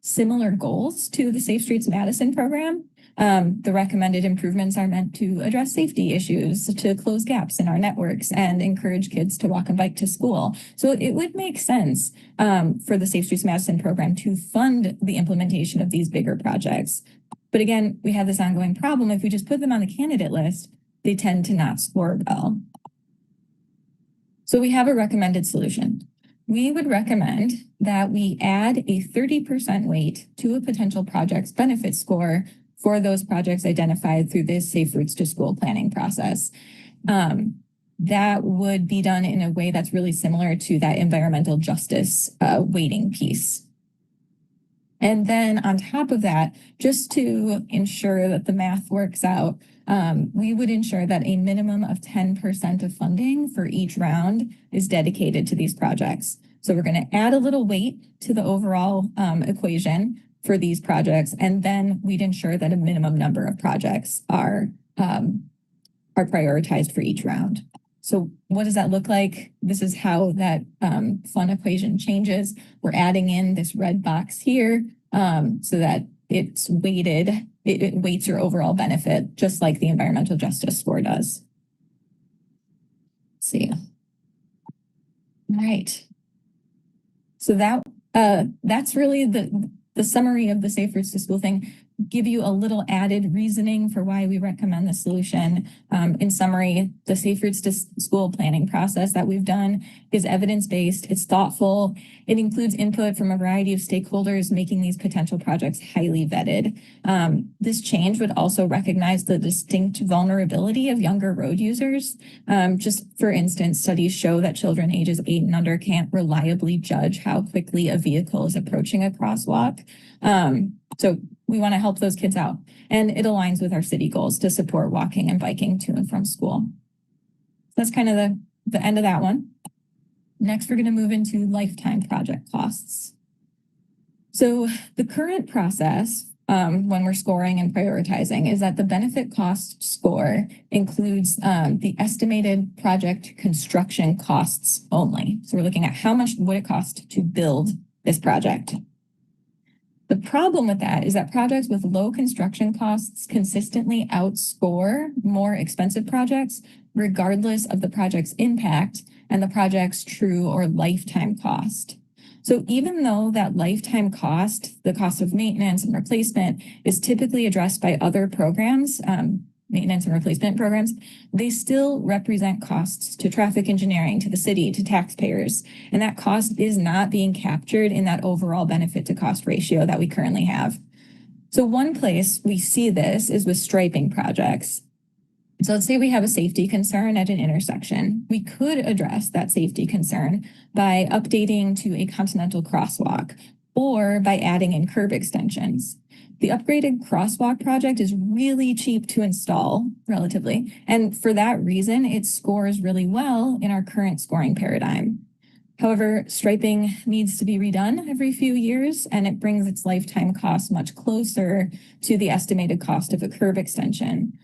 similar goals to the Safe Streets Madison program. The recommended improvements are meant to address safety issues, to close gaps in our networks, and encourage kids to walk and bike to school. So it would make sense for the Safe Streets Madison program to fund the implementation of these bigger projects. But again, we have this ongoing problem. If we just put them on the candidate list, they tend to not score well. So we have a recommended solution. We would recommend that we add a 30% weight to a potential project's benefit score for those projects identified through this Safe Routes to School planning process. That would be done in a way that's really similar to that environmental justice weighting piece. And then on top of that, just to ensure that the math works out, we would ensure that a minimum of 10% of funding for each round is dedicated to these projects. So we're going to add a little weight to the overall equation for these projects, and then we'd ensure that a minimum number of projects are prioritized for each round. So what does that look like? This is how that fund equation changes. We're adding in this red box here so that it's weighted. It weights your overall benefit, just like the environmental justice score does. Let's see. All right. So that's really the summary of the Safe Routes to School thing. give you a little added reasoning for why we recommend the solution. In summary, the Safe Routes to School planning process that we've done is evidence-based, it's thoughtful, it includes input from a variety of stakeholders, making these potential projects highly vetted. This change would also recognize the distinct vulnerability of younger road users. Just for instance, studies show that children ages 8 and under can't reliably judge how quickly a vehicle is approaching a crosswalk. So we want to help those kids out, and it aligns with our city goals to support walking and biking to and from school. That's kind of the end of that one. Next, we're going to move into lifetime project costs. So the current process when we're scoring and prioritizing is that the benefit cost score includes the estimated project construction costs only. So we're looking at how much would it cost to build this project. The problem with that is that projects with low construction costs consistently outscore more expensive projects, regardless of the project's impact and the project's true or lifetime cost. So even though that lifetime cost, the cost of maintenance and replacement, is typically addressed by other programs, maintenance and replacement programs, they still represent costs to traffic engineering, to the city, to taxpayers. And that cost is not being captured in that overall benefit to cost ratio that we currently have. So one place we see this is with striping projects. So let's say we have a safety concern at an intersection. We could address that safety concern by updating to a continental crosswalk or by adding in curb extensions. The upgraded crosswalk project is really cheap to install, relatively, and for that reason, it scores really well in our current scoring paradigm. However, striping needs to be redone every few years, and it brings its lifetime cost much closer to the estimated cost of a curb extension.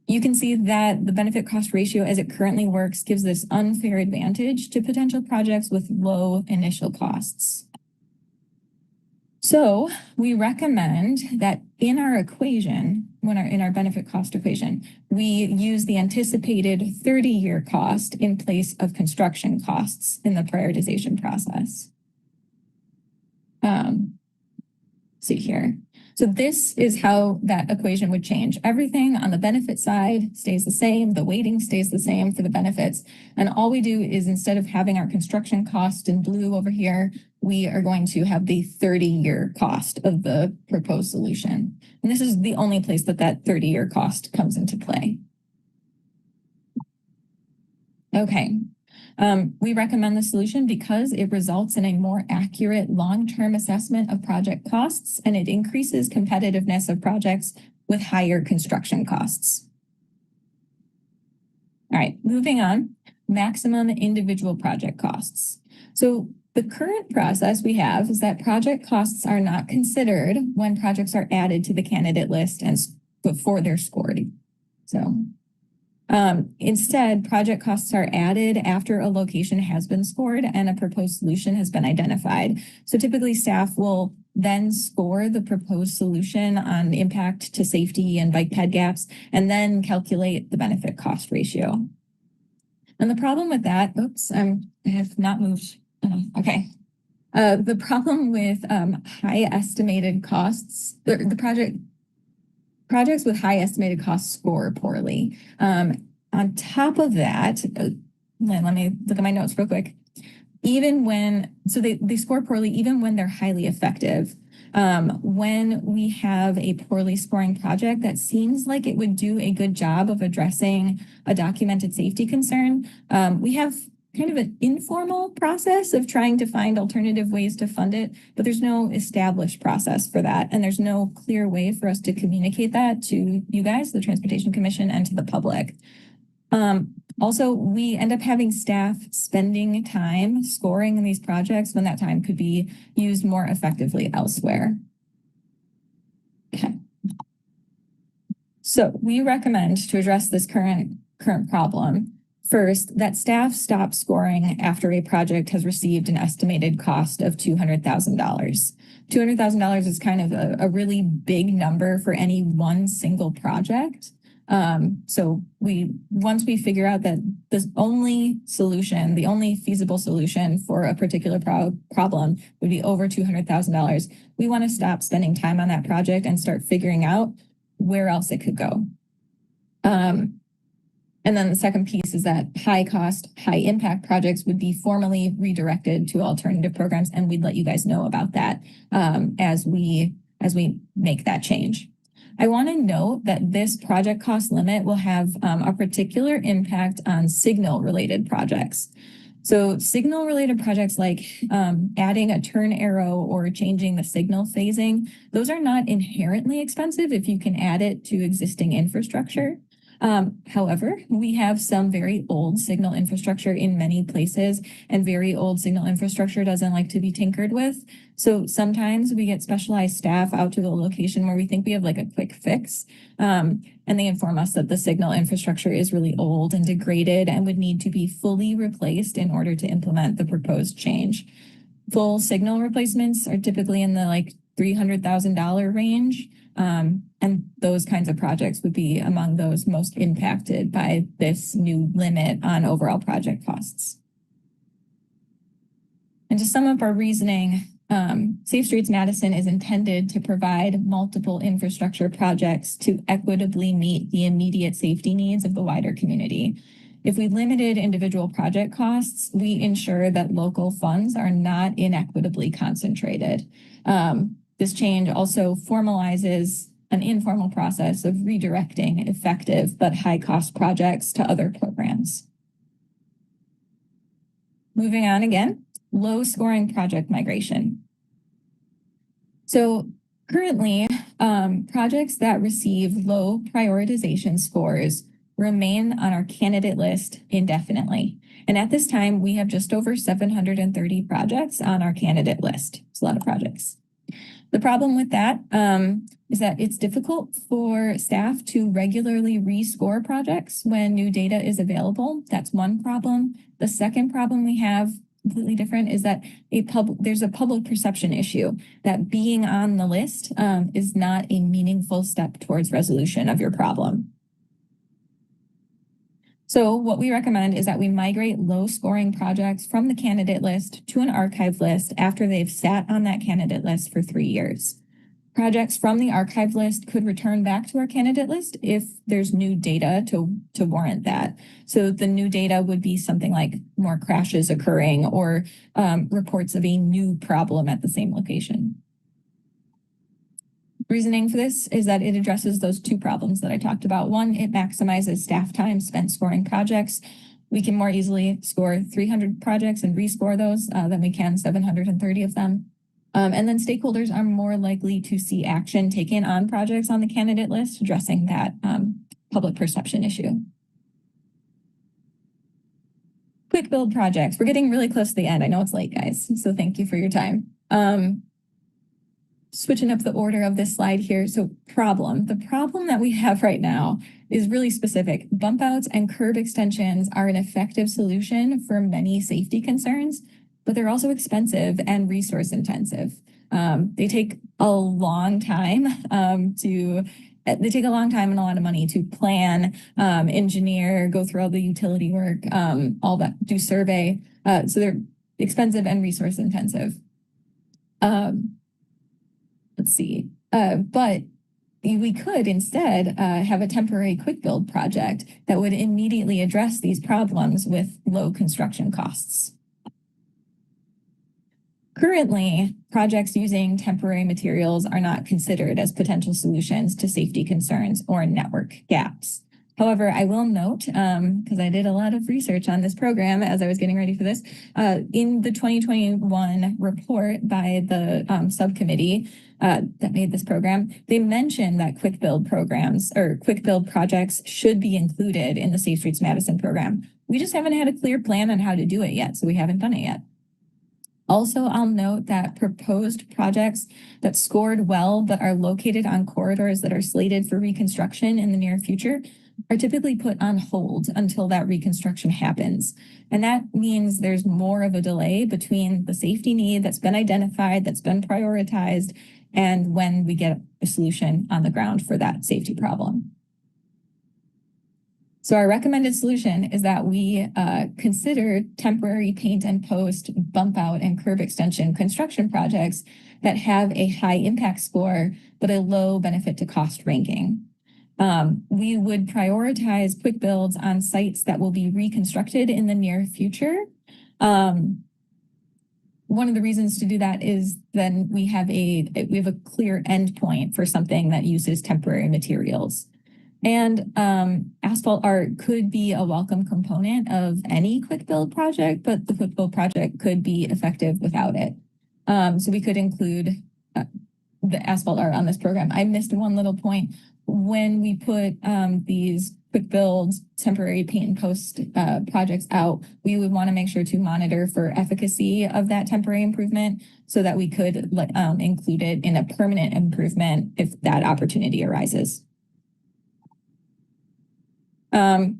You can see that the benefit cost ratio as it currently works gives this unfair advantage to potential projects with low initial costs. So we recommend that in our equation, in our benefit cost equation, we use the anticipated 30-year cost in place of construction costs in the prioritization process. See here. So this is how that equation would change. Everything on the benefit side stays the same. The weighting stays the same for the benefits. And all we do is, instead of having our construction cost in blue over here, we are going to have the 30-year cost of the proposed solution. And this is the only place that that 30-year cost comes into play. Okay. We recommend the solution because it results in a more accurate long-term assessment of project costs, and it increases competitiveness of projects with higher construction costs. All right, moving on, maximum individual project costs. So the current process we have is that project costs are not considered when projects are added to the candidate list and before they're scored. So instead, project costs are added after a location has been scored and a proposed solution has been identified. So typically staff will then score the proposed solution on impact to safety and bike ped gaps, and then calculate the benefit cost ratio. And the problem with that, oops, I have not moved. Okay. The problem with high estimated costs, projects with high estimated costs score poorly. On top of that, let me look at my notes real quick. They score poorly even when they're highly effective. When we have a poorly scoring project that seems like it would do a good job of addressing a documented safety concern, we have kind of an informal process of trying to find alternative ways to fund it, but there's no established process for that. And there's no clear way for us to communicate that to you guys, the Transportation Commission, and to the public. Also, we end up having staff spending time scoring in these projects when that time could be used more effectively elsewhere. Okay. So we recommend, to address this current problem, first, that staff stop scoring after a project has received an estimated cost of $200,000. $200,000 is kind of a really big number for any one single project. So once we figure out that the only solution, the only feasible solution for a particular problem would be over $200,000, we want to stop spending time on that project and start figuring out where else it could go. And then the second piece is that high cost, high impact projects would be formally redirected to alternative programs. And we'd let you guys know about that as we make that change. I want to note that this project cost limit will have a particular impact on signal related projects. So signal related projects like adding a turn arrow or changing the signal phasing, those are not inherently expensive if you can add it to existing infrastructure. However, we have some very old signal infrastructure in many places, and very old signal infrastructure doesn't like to be tinkered with. So sometimes we get specialized staff out to the location where we think we have like a quick fix, and they inform us that the signal infrastructure is really old and degraded and would need to be fully replaced in order to implement the proposed change. Full signal replacements are typically in the like $300,000 range. And those kinds of projects would be among those most impacted by this new limit on overall project costs. And to sum up our reasoning, Safe Streets Madison is intended to provide multiple infrastructure projects to equitably meet the immediate safety needs of the wider community. If we limited individual project costs, we ensure that local funds are not inequitably concentrated. This change also formalizes an informal process of redirecting effective but high-cost projects to other programs. Moving on again, low-scoring project migration. So currently, projects that receive low prioritization scores remain on our candidate list indefinitely. And at this time, we have just over 730 projects on our candidate list. It's a lot of projects. The problem with that is that it's difficult for staff to regularly rescore projects when new data is available. That's one problem. The second problem we have, completely different, is that there's a public perception issue that being on the list is not a meaningful step towards resolution of your problem. So what we recommend is that we migrate low-scoring projects from the candidate list to an archive list after they've sat on that candidate list for 3 years. Projects from the archive list could return back to our candidate list if there's new data to warrant that. So the new data would be something like more crashes occurring or reports of a new problem at the same location. Reasoning for this is that it addresses those two problems that I talked about. One, it maximizes staff time spent scoring projects. We can more easily score 300 projects and rescore those than we can 730 of them. And then stakeholders are more likely to see action taken on projects on the candidate list, addressing that public perception issue. Quick build projects. We're getting really close to the end. I know it's late, guys, so thank you for your time. Switching up the order of this slide here. So the problem that we have right now is really specific. Bump outs and curb extensions are an effective solution for many safety concerns, but they're also expensive and resource intensive. They take a long time and a lot of money to plan, engineer, go through all the utility work, all that, do survey. So they're expensive and resource intensive. Let's see, but we could instead have a temporary quick build project that would immediately address these problems with low construction costs. Currently, projects using temporary materials are not considered as potential solutions to safety concerns or network gaps. However, I will note, because I did a lot of research on this program as I was getting ready for this, in the 2021 report by the subcommittee that made this program, they mentioned that quick build programs or quick build projects should be included in the Safe Streets Madison program. We just haven't had a clear plan on how to do it yet, so we haven't done it yet. Also, I'll note that proposed projects that scored well but are located on corridors that are slated for reconstruction in the near future are typically put on hold until that reconstruction happens. And that means there's more of a delay between the safety need that's been identified, that's been prioritized, and when we get a solution on the ground for that safety problem. So our recommended solution is that we consider temporary paint and post, bump out, and curb extension construction projects that have a high impact score, but a low benefit to cost ranking. We would prioritize quick builds on sites that will be reconstructed in the near future. One of the reasons to do that is then we have a clear endpoint for something that uses temporary materials. And asphalt art could be a welcome component of any quick build project, but the quick build project could be effective without it. So we could include the asphalt art on this program. I missed one little point. When we put these quick builds, temporary paint and post projects out, we would want to make sure to monitor for efficacy of that temporary improvement so that we could include it in a permanent improvement if that opportunity arises.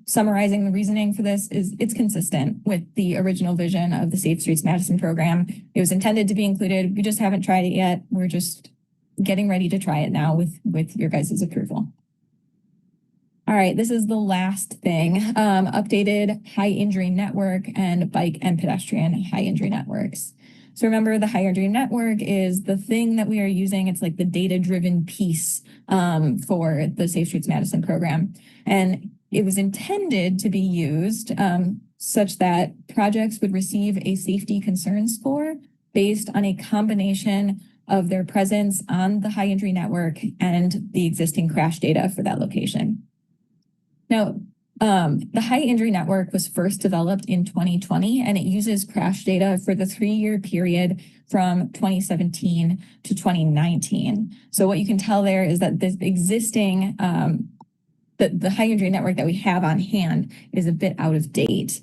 Summarizing the reasoning for this is it's consistent with the original vision of the Safe Streets Madison program. It was intended to be included. We just haven't tried it yet. We're just getting ready to try it now with your guys' approval. All right, this is the last thing. Updated high injury network and bike and pedestrian high injury networks. So remember, the high injury network is the thing that we are using. It's like the data-driven piece for the Safe Streets Madison program. And it was intended to be used such that projects would receive a safety concern score based on a combination of their presence on the high injury network and the existing crash data for that location. Now, the high injury network was first developed in 2020, and it uses crash data for the 3-year period from 2017 to 2019. So what you can tell there is that the existing the high injury network that we have on hand is a bit out of date.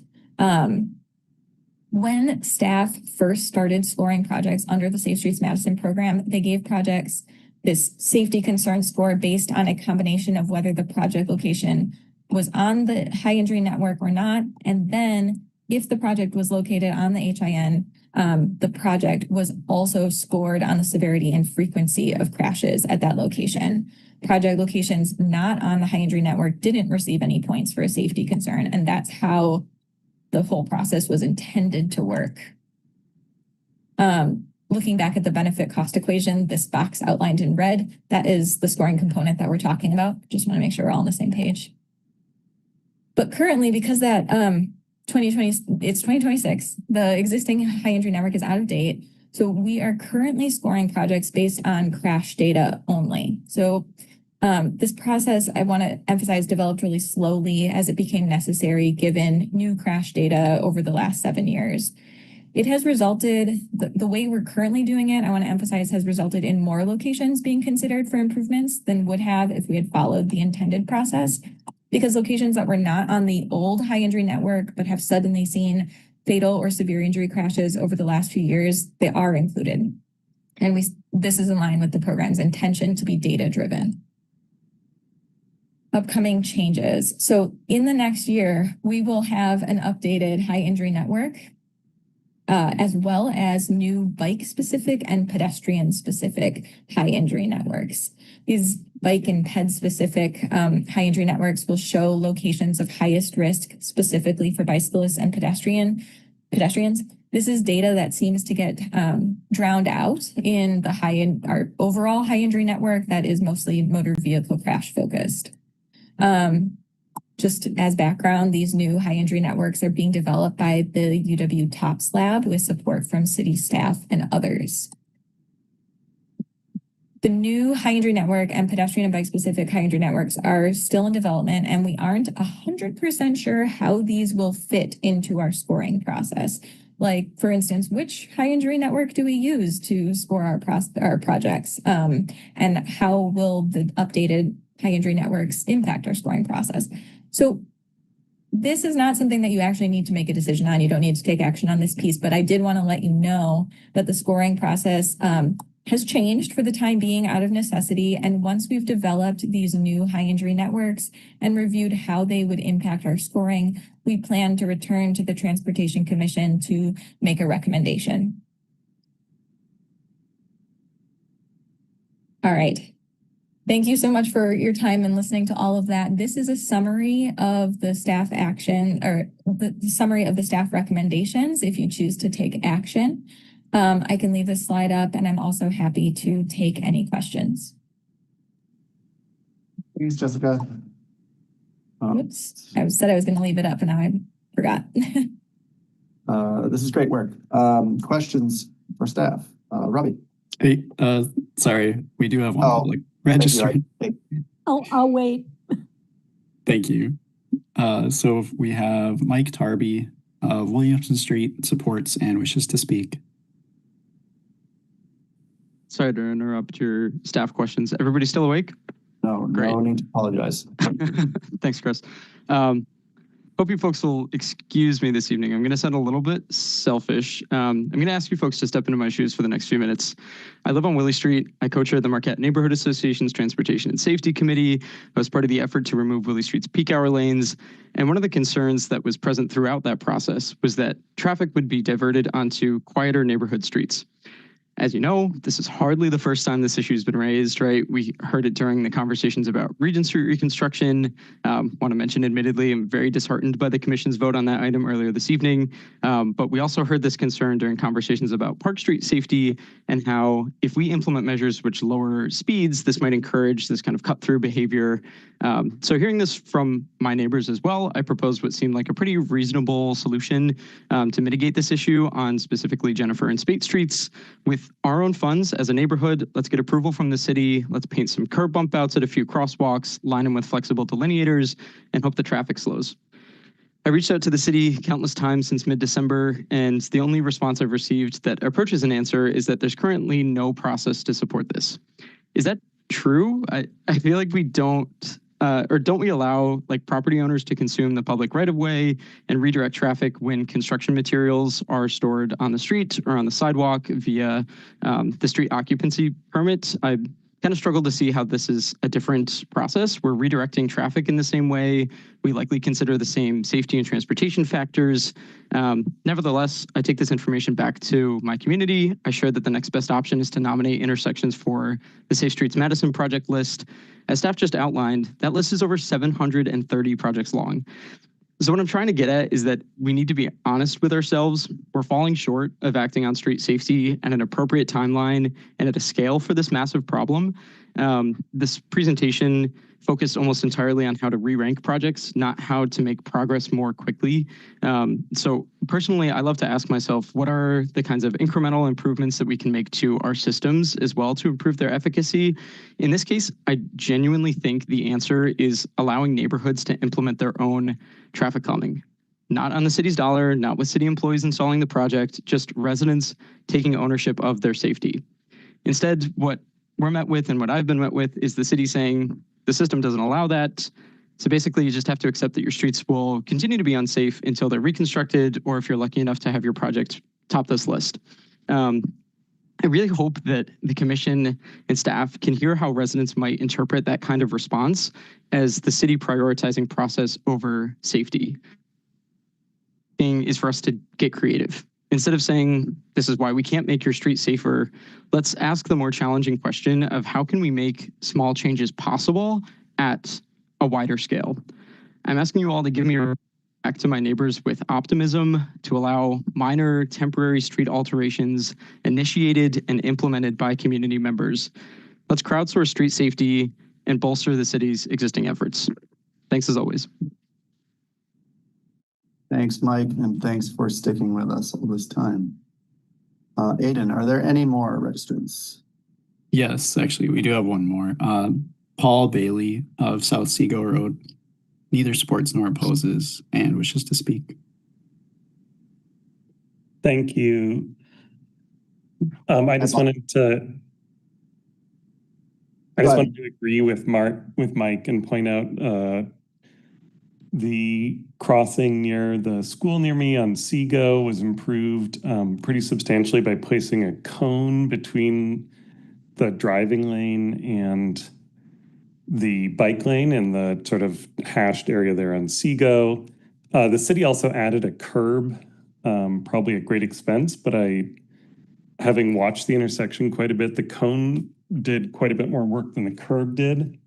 When staff first started scoring projects under the Safe Streets Madison program, they gave projects this safety concern score based on a combination of whether the project location was on the high injury network or not. And then if the project was located on the HIN, the project was also scored on the severity and frequency of crashes at that location. Project locations not on the high injury network didn't receive any points for a safety concern. And that's how the whole process was intended to work. Looking back at the benefit cost equation, this box outlined in red, that is the scoring component that we're talking about. Just want to make sure we're all on the same page. But currently, because that it's 2026, the existing high injury network is out of date. So we are currently scoring projects based on crash data only. So this process, I want to emphasize, developed really slowly as it became necessary given new crash data over the last 7 years. It has resulted, the way we're currently doing it, I want to emphasize, has resulted in more locations being considered for improvements than would have if we had followed the intended process. Because locations that were not on the old high injury network but have suddenly seen fatal or severe injury crashes over the last few years, they are included. And this is in line with the program's intention to be data-driven. Upcoming changes. So in the next year, we will have an updated high injury network, as well as new bike-specific and pedestrian-specific high injury networks. These bike and ped-specific high injury networks will show locations of highest risk specifically for bicyclists and pedestrians. This is data that seems to get drowned out in the our overall high injury network that is mostly motor vehicle crash focused. Just as background, these new high injury networks are being developed by the UW TOPS Lab with support from city staff and others. The new high injury network and pedestrian and bike specific high injury networks are still in development, and we aren't 100% sure how these will fit into our scoring process. Like, for instance, which high injury network do we use to score our projects? And how will the updated high injury networks impact our scoring process? So this is not something that you actually need to make a decision on. You don't need to take action on this piece, but I did want to let you know that the scoring process has changed for the time being out of necessity. And once we've developed these new high injury networks and reviewed how they would impact our scoring, we plan to return to the Transportation Commission to make a recommendation. All right. Thank you so much for your time and listening to all of that. This is a summary of the staff action or the summary of the staff recommendations if you choose to take action. I can leave this slide up and I'm also happy to take any questions. Thanks, Jessica. Oops, I said I was going to leave it up and now I forgot. This is great work. Questions for staff? Robbie. Hey, sorry, we do have one public register. I'll wait. Thank you. So we have Mike Tarby of Williamson Street supports and wishes to speak. Sorry to interrupt your staff questions. Everybody still awake? No, Great. No need to apologize. Thanks, Chris. Hope you folks will excuse me this evening. I'm going to sound a little bit selfish. I'm going to ask you folks to step into my shoes for the next few minutes. I live on Willie Street. I co-chair the Marquette Neighborhood Association's Transportation and Safety Committee. I was part of the effort to remove Willie Street's peak hour lanes. And one of the concerns that was present throughout that process was that traffic would be diverted onto quieter neighborhood streets. As you know, this is hardly the first time this issue has been raised, right? We heard it during the conversations about Regent Street reconstruction. Want to mention, admittedly, I'm very disheartened by the commission's vote on that item earlier this evening. But we also heard this concern during conversations about Park Street safety and how if we implement measures which lower speeds, this might encourage this kind of cut-through behavior. So hearing this from my neighbors as well, I proposed what seemed like a pretty reasonable solution to mitigate this issue on specifically Jennifer and Spate Streets with our own funds as a neighborhood. Let's get approval from the city. Let's paint some curb bump outs at a few crosswalks, line them with flexible delineators, and hope the traffic slows. I reached out to the city countless times since mid-December, and the only response I've received that approaches an answer is that there's currently no process to support this. Is that true? I feel like we don't we allow like property owners to consume the public right of way and redirect traffic when construction materials are stored on the street or on the sidewalk via the street occupancy permit? I kind of struggle to see how this is a different process. We're redirecting traffic in the same way. We likely consider the same safety and transportation factors. Nevertheless, I take this information back to my community. I share that the next best option is to nominate intersections for the Safe Streets Madison project list. As staff just outlined, that list is over 730 projects long. So what I'm trying to get at is that we need to be honest with ourselves. We're falling short of acting on street safety at an appropriate timeline and at a scale for this massive problem. This presentation focused almost entirely on how to re-rank projects, not how to make progress more quickly. So personally, I love to ask myself, what are the kinds of incremental improvements that we can make to our systems as well to improve their efficacy? In this case, I genuinely think the answer is allowing neighborhoods to implement their own traffic calming. Not on the city's dollar, not with city employees installing the project, just residents taking ownership of their safety. Instead, what we're met with and what I've been met with is the city saying the system doesn't allow that. So basically, you just have to accept that your streets will continue to be unsafe until they're reconstructed, or if you're lucky enough to have your project top this list. I really hope that the commission and staff can hear how residents might interpret that kind of response as the city prioritizing process over safety. Thing is for us to get creative. Instead of saying, this is why we can't make your street safer, let's ask the more challenging question of how can we make small changes possible at a wider scale? I'm asking you all to give me back to my neighbors with optimism to allow minor temporary street alterations initiated and implemented by community members. Let's crowdsource street safety and bolster the city's existing efforts. Thanks as always. Thanks, Mike, and thanks for sticking with us all this time. Aiden, are there any more registrants? Yes, actually, we do have one more. Paul Bailey of South Seago Road neither supports nor opposes and wishes to speak. Thank you. I just wanted to agree with Mike and point out the crossing near the school near me on Seago was improved pretty substantially by placing a cone between the driving lane and the bike lane in the sort of hashed area there on Seago. The city also added a curb, probably at great expense, but having watched the intersection quite a bit, the cone did quite a bit more work than the curb did.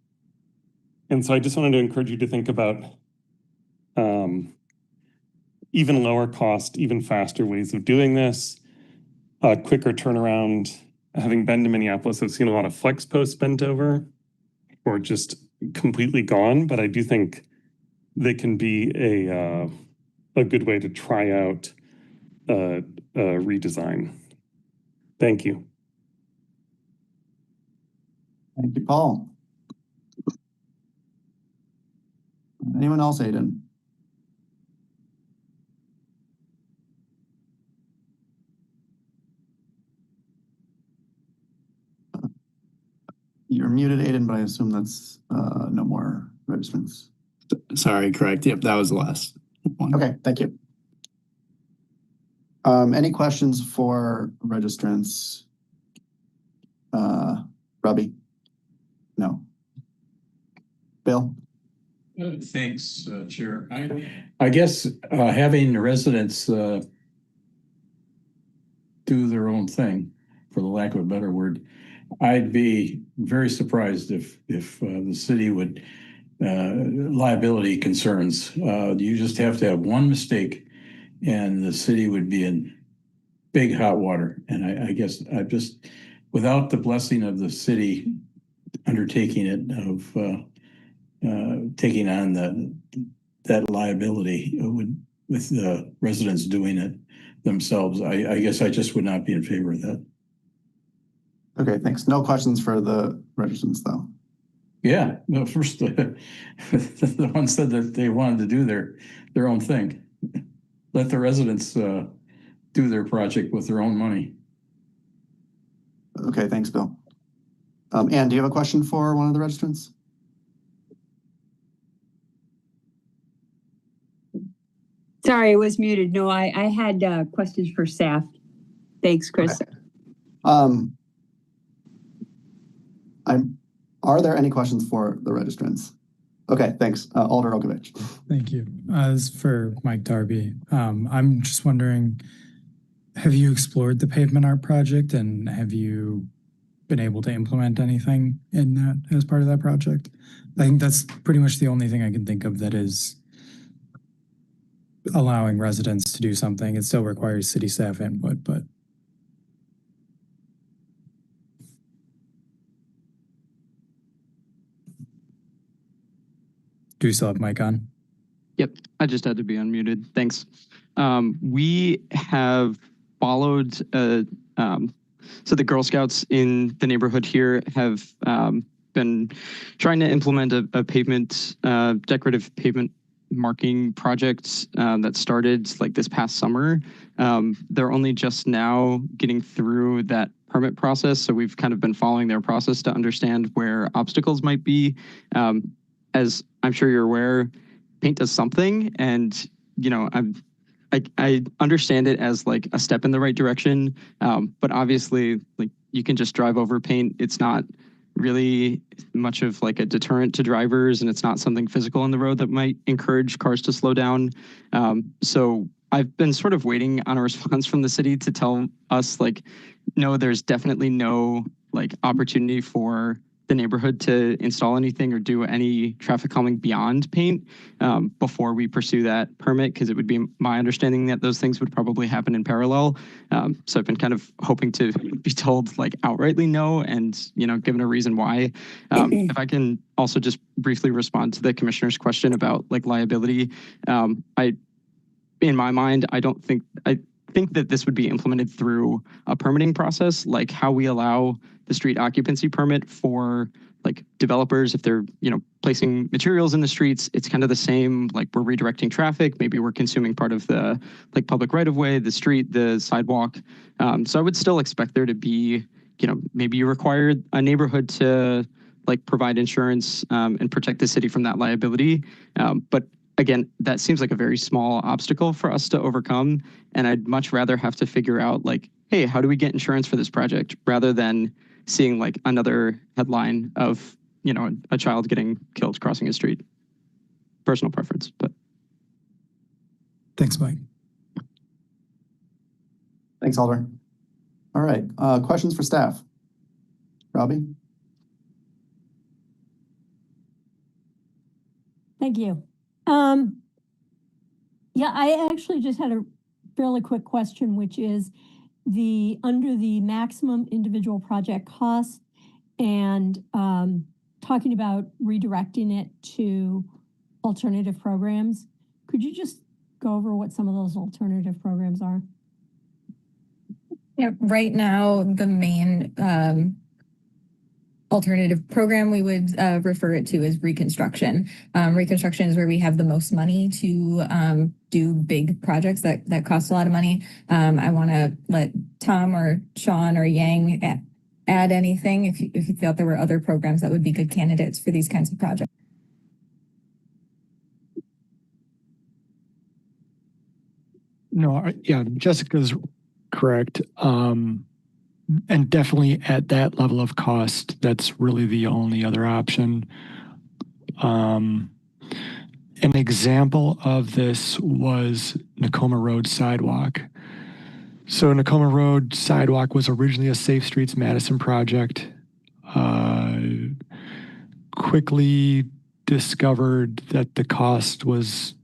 And so I just wanted to encourage you to think about even lower cost, even faster ways of doing this, quicker turnaround. Having been to Minneapolis, I've seen a lot of flex posts bent over or just completely gone, but I do think they can be a good way to try out a redesign. Thank you. Thank you, Paul. Anyone else, Aiden? You're muted, Aiden, but I assume that's no more registrants. Sorry, correct. Yep, that was the last one. Okay, thank you. Any questions for registrants? Robbie? No. Bill? Thanks, Chair. I guess having residents do their own thing, for the lack of a better word, I'd be very surprised if the city would liability concerns. You just have to have one mistake, and the city would be in big hot water. And I guess I just, without the blessing of the city undertaking it, of taking on that liability with the residents doing it themselves, I guess I just would not be in favor of that. Okay, thanks. No questions for the registrants, though. Yeah, no, first, the one said that they wanted to do their own thing. Let the residents do their project with their own money. Okay, thanks, Bill. Ann, do you have a question for one of the registrants? Sorry, I was muted. No, I had questions for staff. Thanks, Chris. Okay. Are there any questions for the registrants? Okay, thanks. Alder Okovich. Thank you. This is for Mike Darby. I'm just wondering, have you explored the pavement art project, and have you been able to implement anything in that as part of that project? I think that's pretty much the only thing I can think of that is allowing residents to do something. It still requires city staff input, but do you still have mic on? Yep, I just had to be unmuted. Thanks. We have followed, so the Girl Scouts in the neighborhood here have been trying to implement a pavement, decorative pavement marking project that started like this past summer. They're only just now getting through that permit process, so we've kind of been following their process to understand where obstacles might be. As I'm sure you're aware, paint does something, and I understand it as like a step in the right direction, but obviously, like, you can just drive over paint. It's not really much of like a deterrent to drivers, and it's not something physical on the road that might encourage cars to slow down. So I've been sort of waiting on a response from the city to tell us, like, no, there's definitely no like opportunity for the neighborhood to install anything or do any traffic calming beyond paint before we pursue that permit, because it would be my understanding that those things would probably happen in parallel. So I've been kind of hoping to be told like outrightly no, and given a reason why. If I can also just briefly respond to the commissioner's question about like liability, in my mind, I think that this would be implemented through a permitting process, like how we allow the street occupancy permit for like developers if they're placing materials in the streets. It's kind of the same, like we're redirecting traffic, maybe we're consuming part of the like public right of way, the street, the sidewalk. So I would still expect there to be, maybe you require a neighborhood to like provide insurance and protect the city from that liability. But again, that seems like a very small obstacle for us to overcome. And I'd much rather have to figure out like, hey, how do we get insurance for this project, rather than seeing like another headline of, a child getting killed crossing a street. Personal preference, but. Thanks, Mike. Thanks, Alder. All right, questions for staff? Robbie? Thank you. Yeah, I actually just had a fairly quick question, which is under the maximum individual project cost and talking about redirecting it to alternative programs. Could you just go over what some of those alternative programs are? Yeah, right now, the main alternative program we would refer it to as reconstruction. Reconstruction is where we have the most money to do big projects that cost a lot of money. I want to let Tom or Sean or Yang add anything if you thought there were other programs that would be good candidates for these kinds of projects. No, yeah, Jessica's correct. And definitely at that level of cost, that's really the only other option. An example of this was Nakoma Road sidewalk. So Nakoma Road sidewalk was originally a Safe Streets Madison project. Quickly discovered that the cost was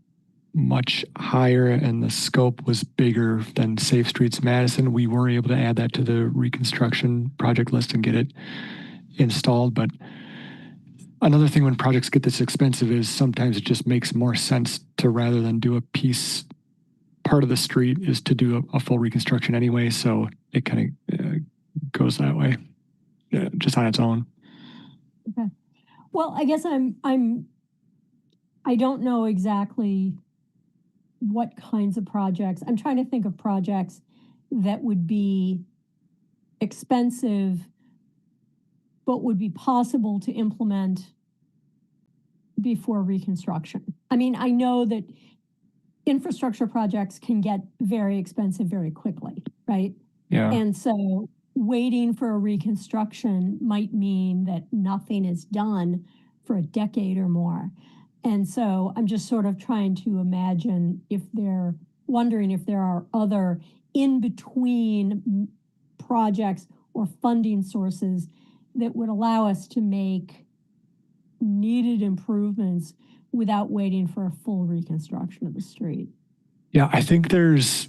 much higher and the scope was bigger than Safe Streets Madison. We were able to add that to the reconstruction project list and get it installed. But another thing when projects get this expensive is sometimes it just makes more sense to, rather than do a piece part of the street, is to do a full reconstruction anyway. So it kind of goes that way, just on its own. Okay. Well, I guess I don't know exactly what kinds of projects. I'm trying to think of projects that would be expensive, but would be possible to implement before reconstruction. I mean, I know that infrastructure projects can get very expensive very quickly, right? Yeah. And so waiting for a reconstruction might mean that nothing is done for a decade or more. And so I'm just sort of trying to imagine wondering if there are other in-between projects or funding sources that would allow us to make needed improvements without waiting for a full reconstruction of the street. Yeah, I think there's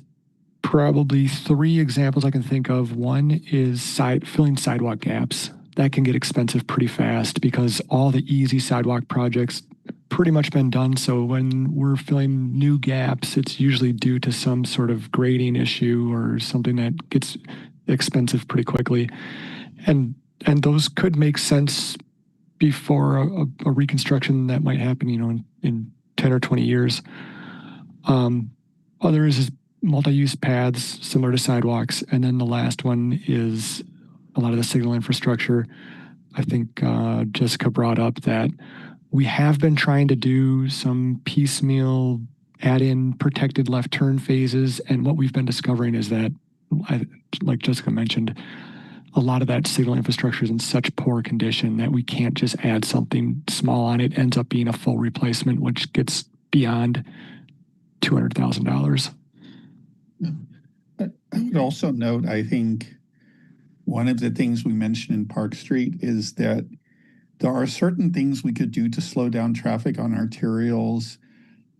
probably 3 examples I can think of. One is filling sidewalk gaps. That can get expensive pretty fast because all the easy sidewalk projects pretty much been done. So when we're filling new gaps, it's usually due to some sort of grading issue or something that gets expensive pretty quickly. And those could make sense before a reconstruction that might happen, in 10 or 20 years. Others is multi-use paths similar to sidewalks. And then the last one is a lot of the signal infrastructure. I think Jessica brought up that we have been trying to do some piecemeal add-in protected left turn phases. And what we've been discovering is that, like Jessica mentioned, a lot of that signal infrastructure is in such poor condition that we can't just add something small on it. It ends up being a full replacement, which gets beyond $200,000. I would also note, I think one of the things we mentioned in Park Street is that there are certain things we could do to slow down traffic on arterials,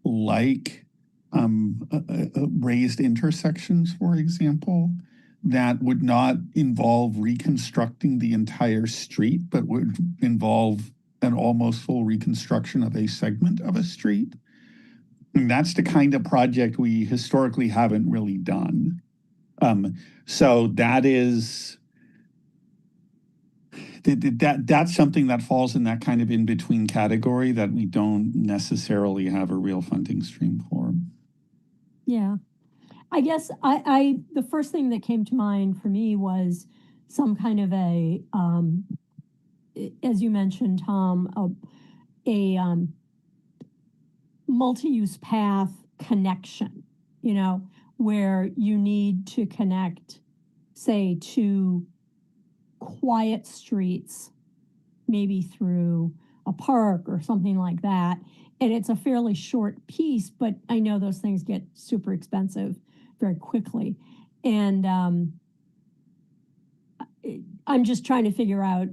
like raised intersections, for example, that would not involve reconstructing the entire street, but would involve an almost full reconstruction of a segment of a street. And that's the kind of project we historically haven't really done. So that is... That's something that falls in that kind of in-between category that we don't necessarily have a real funding stream for. Yeah. I guess the first thing that came to mind for me was some kind of a, as you mentioned, Tom, a multi-use path connection, where you need to connect, say, to quiet streets, maybe through a park or something like that. And it's a fairly short piece, but I know those things get super expensive very quickly. And I'm just trying to figure out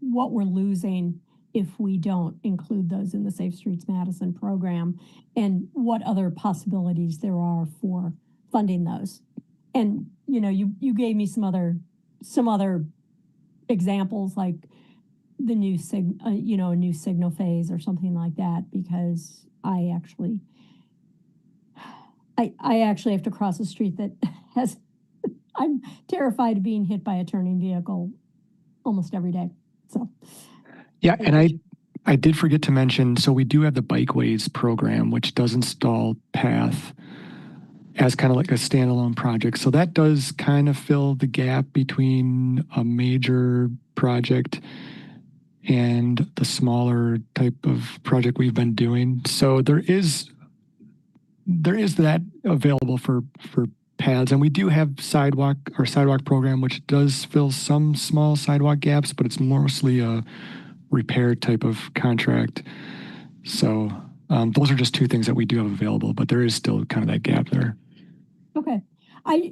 what we're losing if we don't include those in the Safe Streets Madison program, and what other possibilities there are for funding those. And, you know, you gave me some other examples, like the new a new signal phase or something like that, because I actually have to cross a street that has, I'm terrified of being hit by a turning vehicle almost every day. So. Yeah, and I did forget to mention, so we do have the Bikeways program, which does install Path as kind of like a standalone project. So that does kind of fill the gap between a major project and the smaller type of project we've been doing. So there is that available for paths, and we do have our sidewalk program, which does fill some small sidewalk gaps, but it's mostly a repair type of contract. So those are just two things that we do have available, but there is still kind of that gap there. Okay.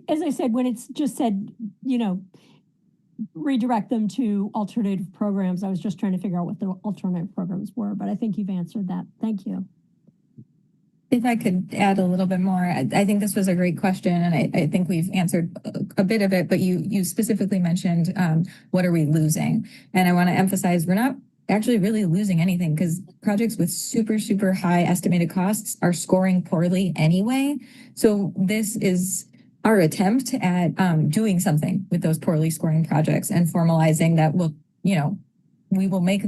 As I said, when it's just said, redirect them to alternative programs, I was just trying to figure out what the alternative programs were, but I think you've answered that. Thank you. If I could add a little bit more, I think this was a great question, and I think we've answered a bit of it, but you specifically mentioned what are we losing? And I want to emphasize we're not actually really losing anything, because projects with super, super high estimated costs are scoring poorly anyway. So this is our attempt at doing something with those poorly scoring projects and formalizing that we will make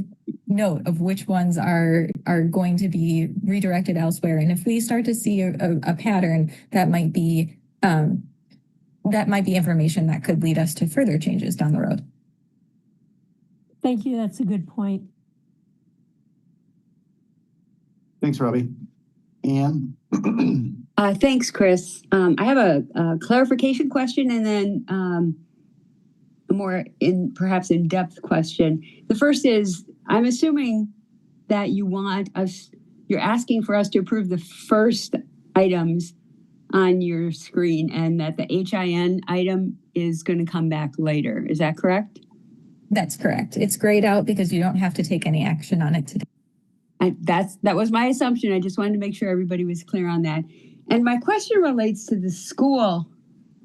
note of which ones are going to be redirected elsewhere. And if we start to see a pattern, that might be information that could lead us to further changes down the road. Thank you. That's a good point. Thanks, Robbie. Anne? Thanks, Chris. I have a clarification question and then a more perhaps in-depth question. The first is, I'm assuming that you're asking for us to approve the first items on your screen, and that the HIN item is going to come back later. Is that correct? That's correct. It's grayed out because you don't have to take any action on it today. That was my assumption. I just wanted to make sure everybody was clear on that. And my question relates to the school,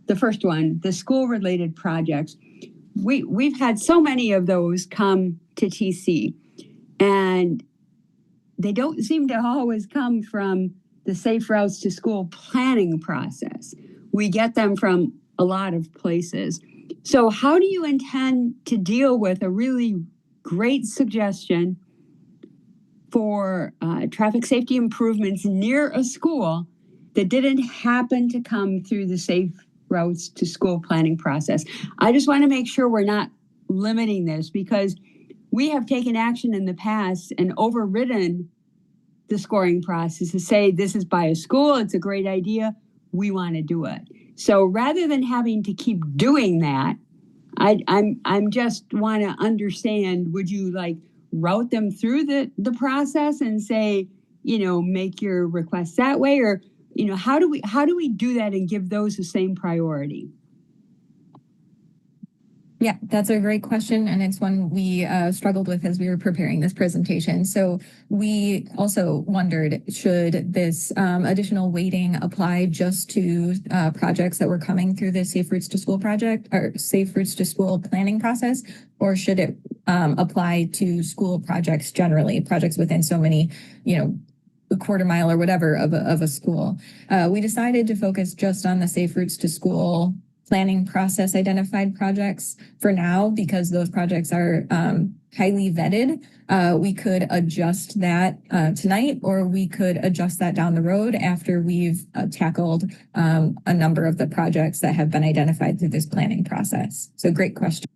the first one, the school-related projects. We've had so many of those come to TC, and they don't seem to always come from the Safe Routes to School planning process. We get them from a lot of places. So how do you intend to deal with a really great suggestion for traffic safety improvements near a school that didn't happen to come through the Safe Routes to School planning process? I just want to make sure we're not limiting this, because we have taken action in the past and overridden the scoring process to say this is by a school, it's a great idea, we want to do it. So rather than having to keep doing that, I'm just want to understand, would you route them through the process and say, make your requests that way, or how do we do that and give those the same priority? Yeah, that's a great question, and it's one we struggled with as we were preparing this presentation. So we also wondered, should this additional weighting apply just to projects that were coming through the Safe Routes to School project or Safe Routes to School planning process, or should it apply to school projects generally, projects within so many, a quarter mile or whatever of a school? We decided to focus just on the Safe Routes to School planning process identified projects for now, because those projects are highly vetted. We could adjust that tonight, or we could adjust that down the road after we've tackled a number of the projects that have been identified through this planning process. So great question.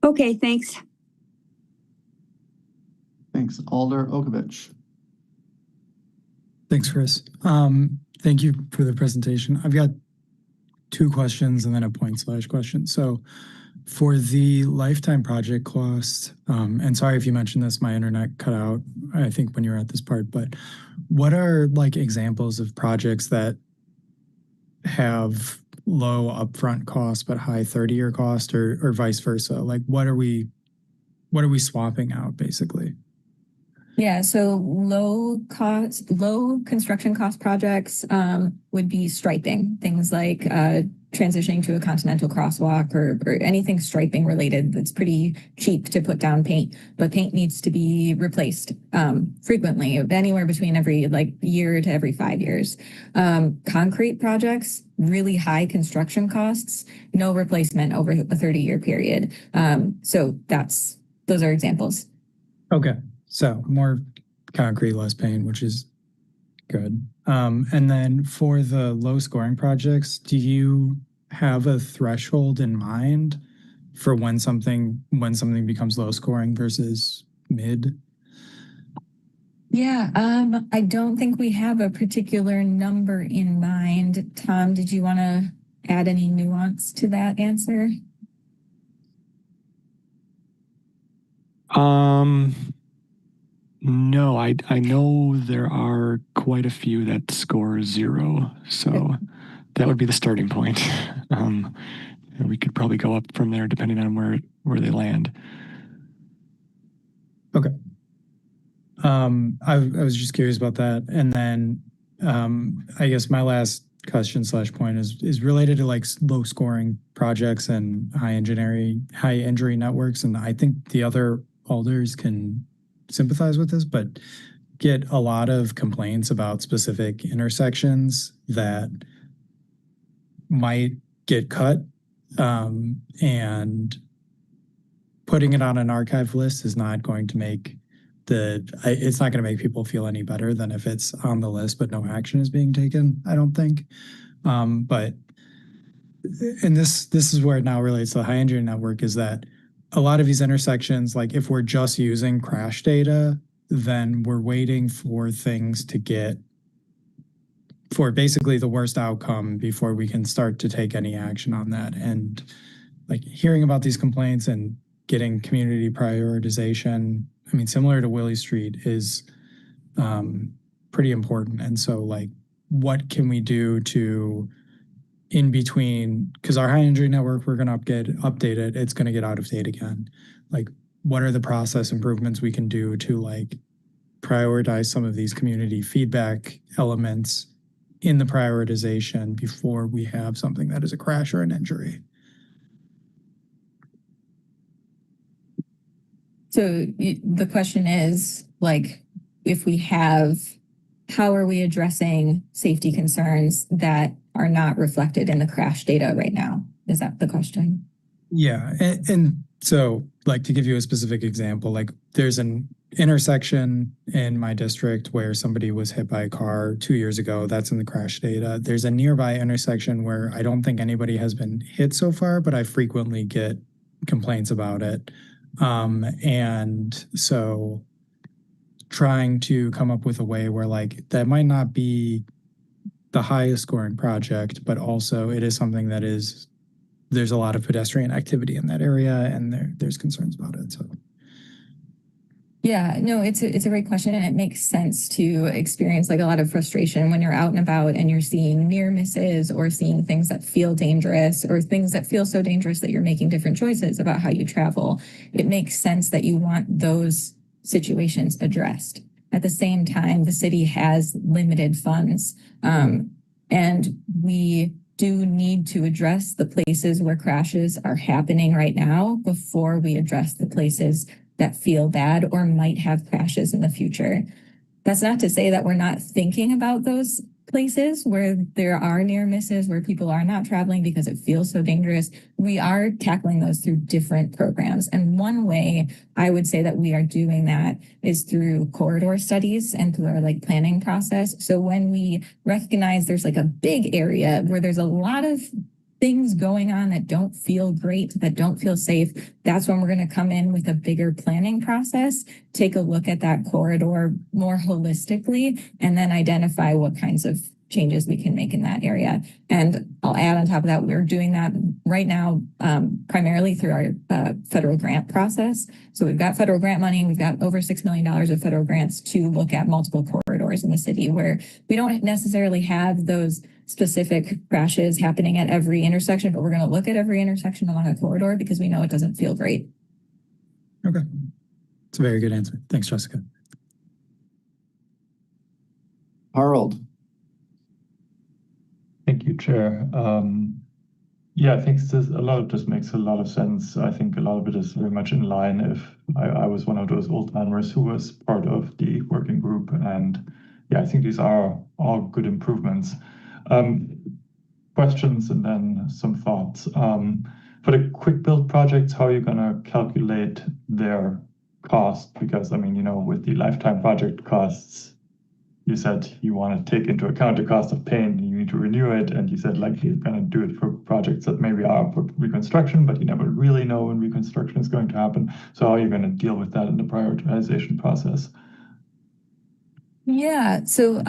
Okay, thanks. Thanks. Alder Okovich. Thanks, Chris. Thank you for the presentation. I've got two questions and then a point/question. So for the lifetime project cost, and sorry if you mentioned this, my internet cut out, I think, when you were at this part, but what are examples of projects that have low upfront cost but high 30-year cost, or vice versa? Like what are we swapping out basically? Yeah, so low construction cost projects would be striping, things like transitioning to a continental crosswalk or anything striping related that's pretty cheap to put down paint, but paint needs to be replaced frequently, anywhere between every year to every 5 years. Concrete projects, really high construction costs, no replacement over a 30-year period. So those are examples. Okay. So more concrete, less paint, which is good. And then for the low scoring projects, do you have a threshold in mind for when something becomes low scoring versus mid? Yeah, I don't think we have a particular number in mind. Tom, did you want to add any nuance to that answer? No, I know there are quite a few that score 0, so that would be the starting point. We could probably go up from there depending on where they land. Okay. I was just curious about that, and then I guess my last question / point is related to low scoring projects and high injury networks, and I think the other alders can sympathize with this, but get a lot of complaints about specific intersections that might get cut, and putting it on an archive list is not going to make it's not going to make people feel any better than if it's on the list but no action is being taken, I don't think. But and this is where it now relates to the high injury network, is that a lot of these intersections, if we're just using crash data, then we're waiting for things to get for basically the worst outcome before we can start to take any action on that. And hearing about these complaints and getting community prioritization, I mean, similar to Willie Street, is pretty important. And so what can we do to in between, because our high injury network, we're going to update it. It's going to get out of date again. What are the process improvements we can do to prioritize some of these community feedback elements in the prioritization before we have something that is a crash or an injury? So the question is, if we have, how are we addressing safety concerns that are not reflected in the crash data right now? Is that the question? Yeah. And so, to give you a specific example, there's an intersection in my district where somebody was hit by a car 2 years ago. That's in the crash data. There's a nearby intersection where I don't think anybody has been hit so far, but I frequently get complaints about it. And so trying to come up with a way where that might not be the highest scoring project, but also it is something that there's a lot of pedestrian activity in that area, and there's concerns about it. So yeah, no, it's a great question, and it makes sense to experience a lot of frustration when you're out and about and you're seeing near misses or seeing things that feel dangerous or things that feel so dangerous that you're making different choices about how you travel. It makes sense that you want those situations addressed. At the same time, the city has limited funds, and we do need to address the places where crashes are happening right now before we address the places that feel bad or might have crashes in the future. That's not to say that we're not thinking about those places where there are near misses, where people are not traveling because it feels so dangerous. We are tackling those through different programs. And one way I would say that we are doing that is through corridor studies and through our planning process. So when we recognize there's a big area where there's a lot of things going on that don't feel great, that don't feel safe, that's when we're going to come in with a bigger planning process, take a look at that corridor more holistically, and then identify what kinds of changes we can make in that area. And I'll add on top of that, we're doing that right now primarily through our federal grant process. So we've got federal grant money. We've got over $6 million of federal grants to look at multiple corridors corridors in the city where we don't necessarily have those specific crashes happening at every intersection, but we're going to look at every intersection along a corridor because we know it doesn't feel great. Okay. It's a very good answer. Thanks, Jessica. Harold. Thank you, Chair. Yeah, I think a lot of this makes a lot of sense. I think a lot of it is very much in line. If I was one of those old timers who was part of the working group, and yeah, I think these are all good improvements. Questions and then some thoughts. For the quick build projects, how are you going to calculate their cost? Because I mean, you know, with the lifetime project costs, you said you want to take into account the cost of paint, you need to renew it, and you said like you're going to do it for projects that maybe are for reconstruction, but you never really know when reconstruction is going to happen. So how are you going to deal with that in the prioritization process? Yeah, so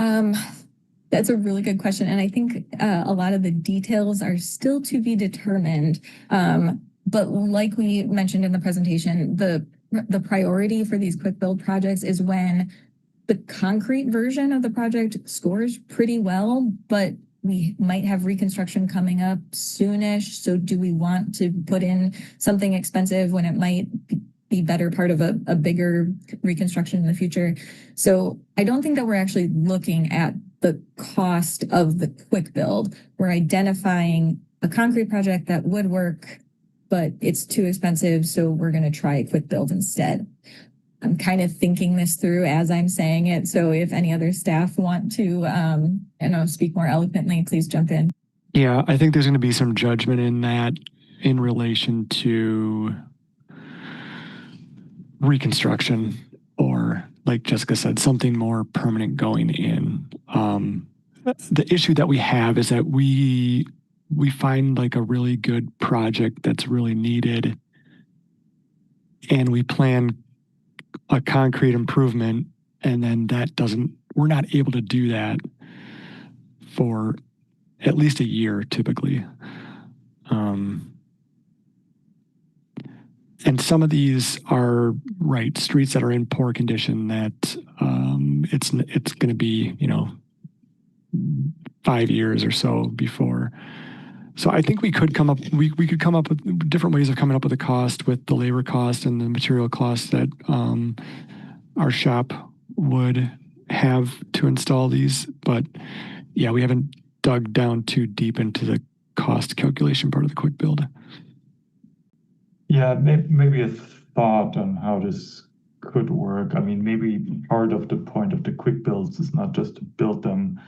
that's a really good question. And I think a lot of the details are still to be determined. But like we mentioned in the presentation, the priority for these quick build projects is when the concrete version of the project scores pretty well, but we might have reconstruction coming up soonish. So do we want to put in something expensive when it might be better part of a bigger reconstruction in the future? So I don't think that we're actually looking at the cost of the quick build. We're identifying a concrete project that would work, but it's too expensive. So we're going to try a quick build instead. I'm kind of thinking this through as I'm saying it. So if any other staff want to, speak more eloquently, please jump in. Yeah, I think there's going to be some judgment in that in relation to reconstruction, or like Jessica said, something more permanent going in. The issue that we have is that we find like a really good project that's really needed, and we plan a concrete improvement, and then we're not able to do that for at least a year typically. And some of these are streets that are in poor condition that it's going to be 5 years or so before. So I think we could come up with different ways of coming up with a cost, with the labor cost and the material cost that our shop would have to install these. But yeah, we haven't dug down too deep into the cost calculation part of the quick build. Yeah, maybe a thought on how this could work. I mean, maybe part of the point of the quick builds is not just to build them,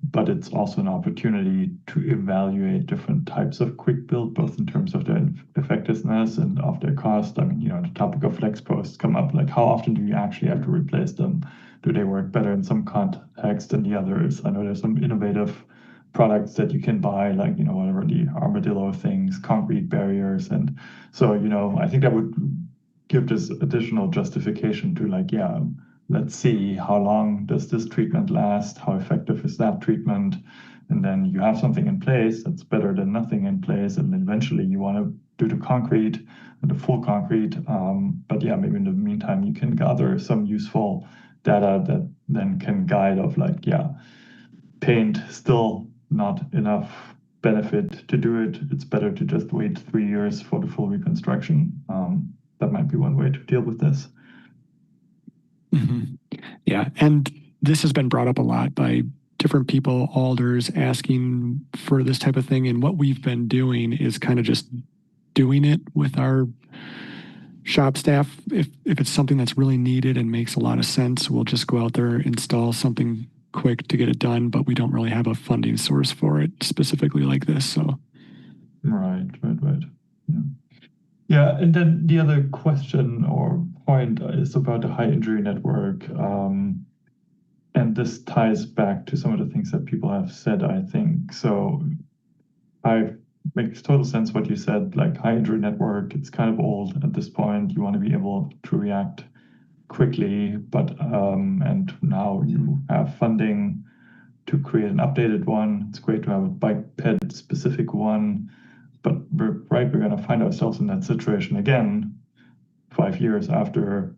but it's also an opportunity to evaluate different types of quick build, both in terms of their effectiveness and of their cost. I mean, the topic of flex posts come up, like how often do you actually have to replace them? Do they work better in some context than the others? I know there's some innovative products that you can buy, like, whatever the armadillo things, concrete barriers. And so, I think that would give this additional justification to like, yeah, let's see how long does this treatment last? How effective is that treatment? And then you have something in place that's better than nothing in place. And then eventually you want to do the concrete, the full concrete. But yeah, maybe in the meantime, you can gather some useful data that then can guide of like, yeah, paint still not enough benefit to do it. It's better to just wait 3 years for the full reconstruction. That might be one way to deal with this. Mm-hmm. Yeah, and this has been brought up a lot by different people, alders, asking for this type of thing. And what we've been doing is kind of just doing it with our shop staff. If it's something that's really needed and makes a lot of sense, we'll just go out there, install something quick to get it done, but we don't really have a funding source for it specifically like this. So right. Yeah, and then the other question or point is about the high injury network. And this ties back to some of the things that people have said, I think. So makes total sense what you said, like high injury network, it's kind of old at this point. You want to be able to react quickly, but and now you have funding to create an updated one. It's great to have a bike ped specific one, but we're going to find ourselves in that situation again 5 years after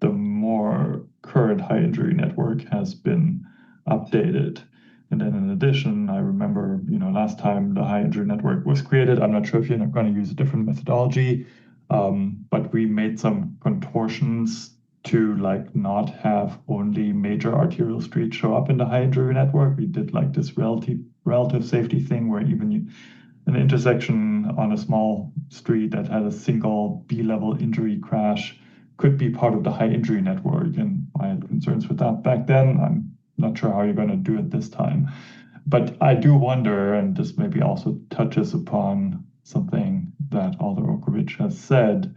the more current high injury network has been updated. And then in addition, I remember, last time the high injury network was created, I'm not sure if you're going to use a different methodology, but we made some contortions to not have only major arterial streets show up in the high injury network. We did this relative safety thing where even an intersection on a small street that had a single B-level injury crash could be part of the high injury network. And I had concerns with that back then. I'm not sure how you're going to do it this time. But I do wonder, and this maybe also touches upon something that Alder Okovich has said,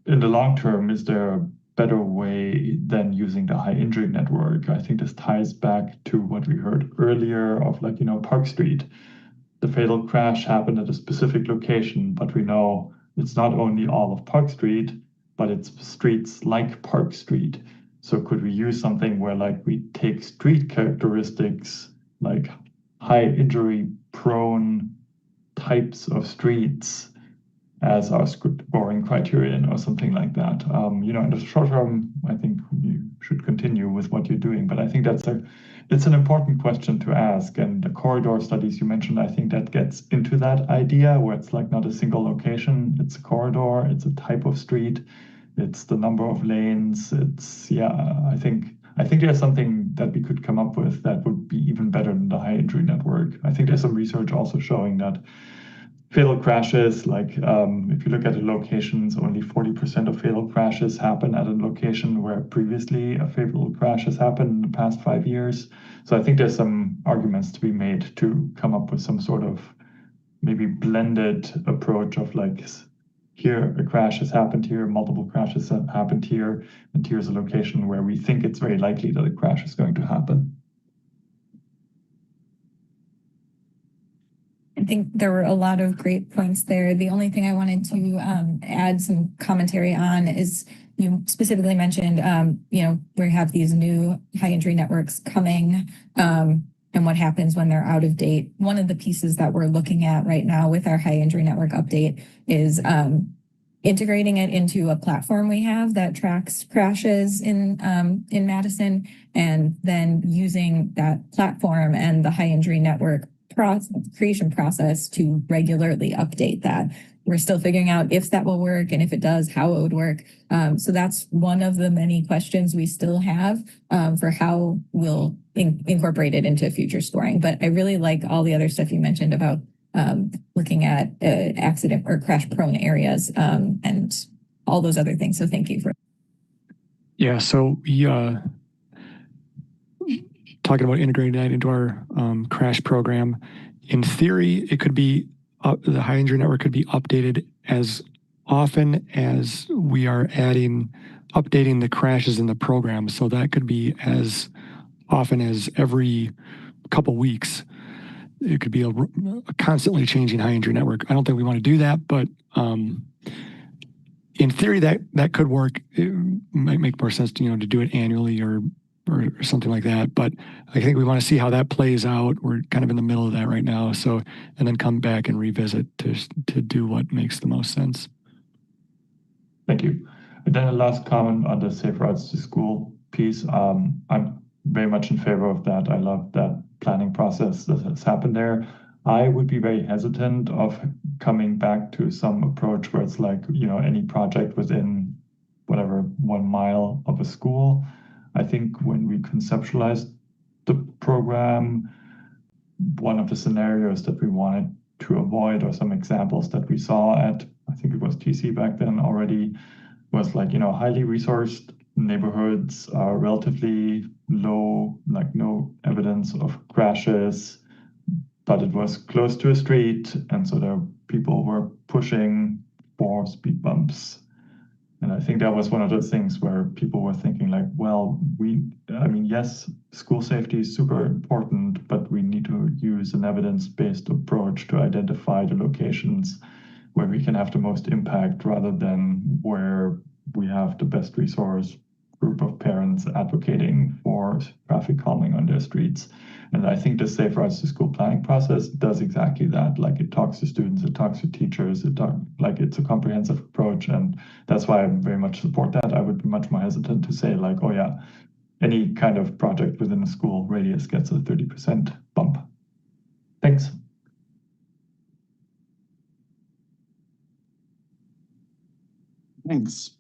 in the long term, is there a better way than using the high injury network? I think this ties back to what we heard earlier of Park Street. The fatal crash happened at a specific location, but we know it's not only all of Park Street, but it's streets like Park Street. So could we use something where we take street characteristics, like high injury prone types of streets as our scoring criterion or something like that? In the short term, I think you should continue with what you're doing, but I think it's an important question to ask. And the corridor studies you mentioned, I think that gets into that idea where it's not a single location, it's a corridor, it's a type of street, it's the number of lanes. I think there's something that we could come up with that would be even better than the high injury network. I think there's some research also showing that fatal crashes, if you look at the locations, only 40% of fatal crashes happen at a location where previously a fatal crash has happened in the past 5 years. So I think there's some arguments to be made to come up with some sort of maybe blended approach of here a crash has happened here, multiple crashes have happened here, and here's a location where we think it's very likely that a crash is going to happen. I think there were a lot of great points there. The only thing I wanted to add some commentary on is you specifically mentioned, we have these new high injury networks coming and what happens when they're out of date. One of the pieces that we're looking at right now with our high injury network update is integrating it into a platform we have that tracks crashes in Madison, and then using that platform and the high injury network creation process to regularly update that. We're still figuring out if that will work, and if it does, how it would work. So that's one of the many questions we still have for how we'll incorporate it into future scoring. But I really like all the other stuff you mentioned about looking at accident or crash prone areas and all those other things. So thank you for. Yeah, so talking about integrating that into our crash program. In theory, it could be the high injury network could be updated as often as we are updating the crashes in the program. So that could be as often as every couple weeks. It could be a constantly changing high injury network. I don't think we want to do that, but in theory, that could work. It might make more sense to do it annually or something like that. But I think we want to see how that plays out. We're kind of in the middle of that right now. So, and then come back and revisit to do what makes the most sense. Thank you. And then a last comment on the Safe Routes to School piece. I'm very much in favor of that. I love that planning process that has happened there. I would be very hesitant of coming back to some approach where it's any project within whatever 1 mile of a school. I think when we conceptualized the program, one of the scenarios that we wanted to avoid, or some examples that we saw at, I think it was TC back then already, was highly resourced neighborhoods, relatively low, no evidence of crashes, but it was close to a street, and so there people were pushing for speed bumps. And I think that was one of those things where people were thinking yes, school safety is super important, but we need to use an evidence-based approach to identify the locations where we can have the most impact rather than where we have the best resource group of parents advocating for traffic calming on their streets. And I think the Safe Routes to School planning process does exactly that. Like it talks to students, it talks to teachers, it's a comprehensive approach. And that's why I very much support that. I would be much more hesitant to say like, oh yeah, any kind of project within a school radius gets a 30% bump. Thanks. Thanks.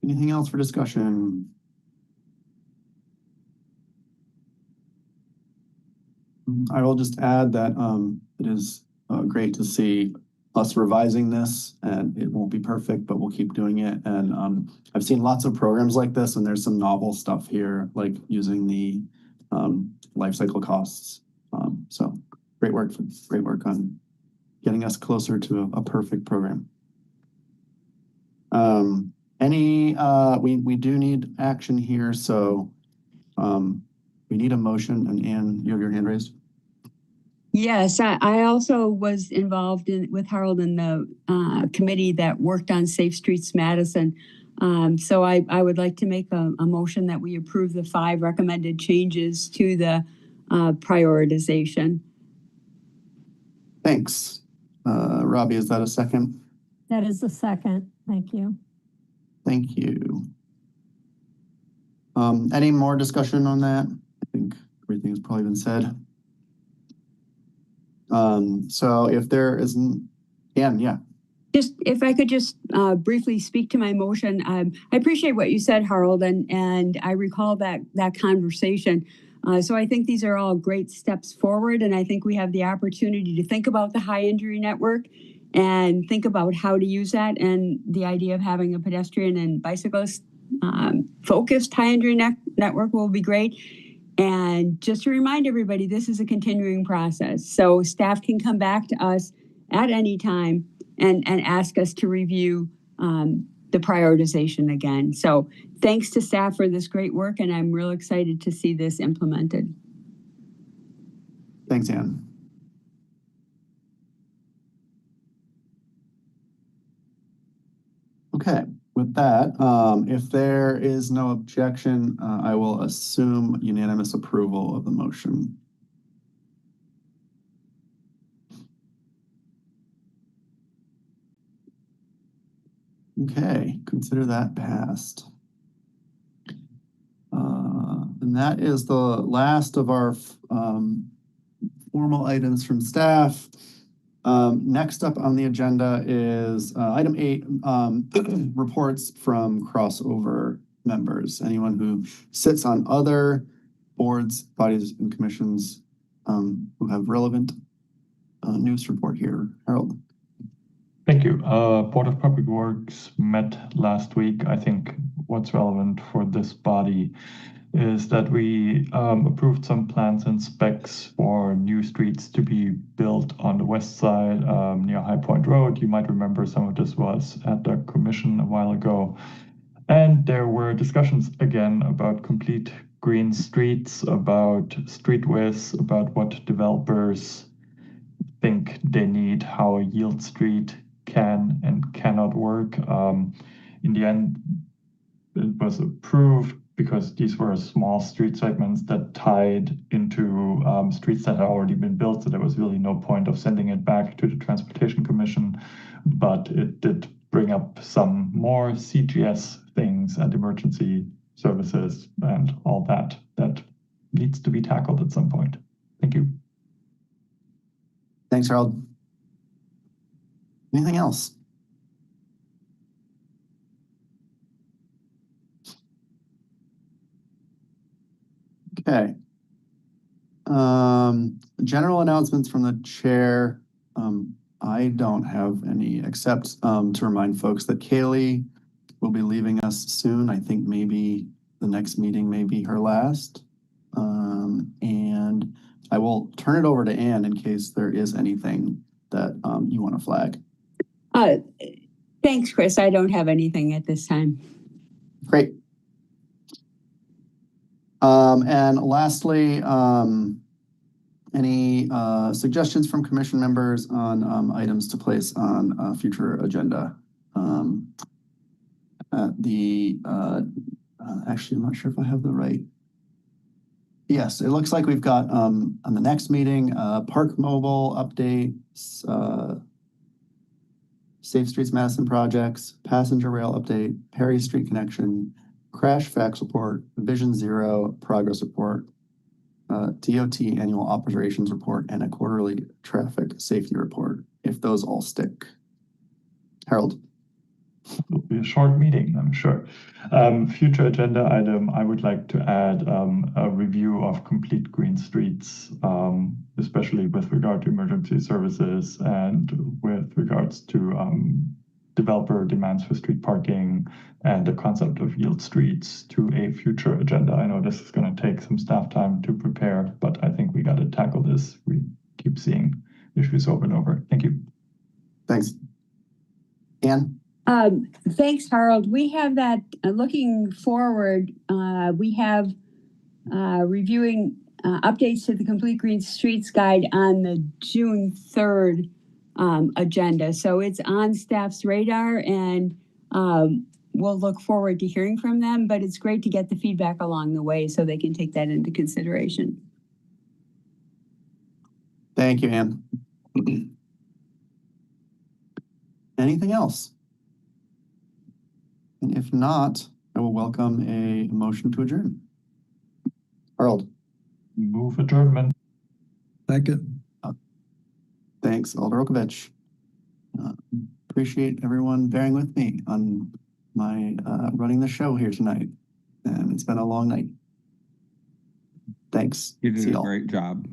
Anything else for discussion? I will just add that it is great to see us revising this, and it won't be perfect, but we'll keep doing it. And I've seen lots of programs like this, and there's some novel stuff here, like using the life cycle costs. So great work on getting us closer to a perfect program. We do need action here, so we need a motion. And Anne, you have your hand raised. Yes, I also was involved with Harold in the committee that worked on Safe Streets Madison. So I would like to make a motion that we approve the 5 recommended changes to the prioritization. Thanks. Robbie, is that a second? That is a second. Thank you. Thank you. Any more discussion on that? I think everything has probably been said. So if there isn't, Anne, yeah. Just if I could just briefly speak to my motion. I appreciate what you said, Harold, and I recall that conversation. So I think these are all great steps forward, and I think we have the opportunity to think about the high injury network and think about how to use that, and the idea of having a pedestrian and bicyclist focused high injury network will be great. And just to remind everybody, this is a continuing process. So staff can come back to us at any time and ask us to review the prioritization again. So thanks to staff for this great work, and I'm real excited to see this implemented. Thanks, Anne. Okay, with that, if there is no objection, I will assume unanimous approval of the motion. Okay, consider that passed. And that is the last of our formal items from staff. Next up on the agenda is item 8, reports from crossover members. Anyone who sits on other boards, bodies, and commissions who have relevant news report here. Harold. Thank you. Board of Public Works met last week. I think what's relevant for this body is that we approved some plans and specs for new streets to be built on the west side near High Point Road. You might remember some of this was at the commission a while ago. And there were discussions again about complete green streets, about street widths, about what developers think they need, how a yield street can and cannot work. In the end, it was approved because these were small street segments that tied into streets that had already been built, so there was really no point of sending it back to the Transportation Commission. But it did bring up some more CGS things and emergency services and all that needs to be tackled at some point. Thank you. Thanks, Harold. Anything else? Okay. General announcements from the chair. I don't have any, except to remind folks that Kaylee will be leaving us soon. I think maybe the next meeting may be her last. And I will turn it over to Anne in case there is anything that you want to flag. Thanks, Chris. I don't have anything at this time. Great. And lastly, any suggestions from commission members on items to place on a future agenda? Actually, I'm not sure if I have the right Yes, it looks like we've got on the next meeting, Park Mobile updates, Safe Streets Madison projects, passenger rail update, Perry Street connection, crash facts report, Vision Zero progress report, DOT annual operations report, and a quarterly traffic safety report, if those all stick. Harold. It'll be a short meeting, I'm sure. Future agenda item, I would like to add a review of complete green streets, especially with regard to emergency services and with regards to developer demands for street parking and the concept of yield streets to a future agenda. I know this is going to take some staff time to prepare, but I think we got to tackle this. We keep seeing issues over and over. Thank you. Thanks. Anne? Thanks, Harold. We have that looking forward. We have reviewing updates to the Complete Green Streets Guide on the June 3rd agenda. So it's on staff's radar, and we'll look forward to hearing from them. But it's great to get the feedback along the way so they can take that into consideration. Thank you, Anne. Anything else? And if not, I will welcome a motion to adjourn. Harold. Move adjournment. Second. Thanks, Alder Okovich. Appreciate everyone bearing with me on my running the show here tonight. And it's been a long night. Thanks. You did a great job.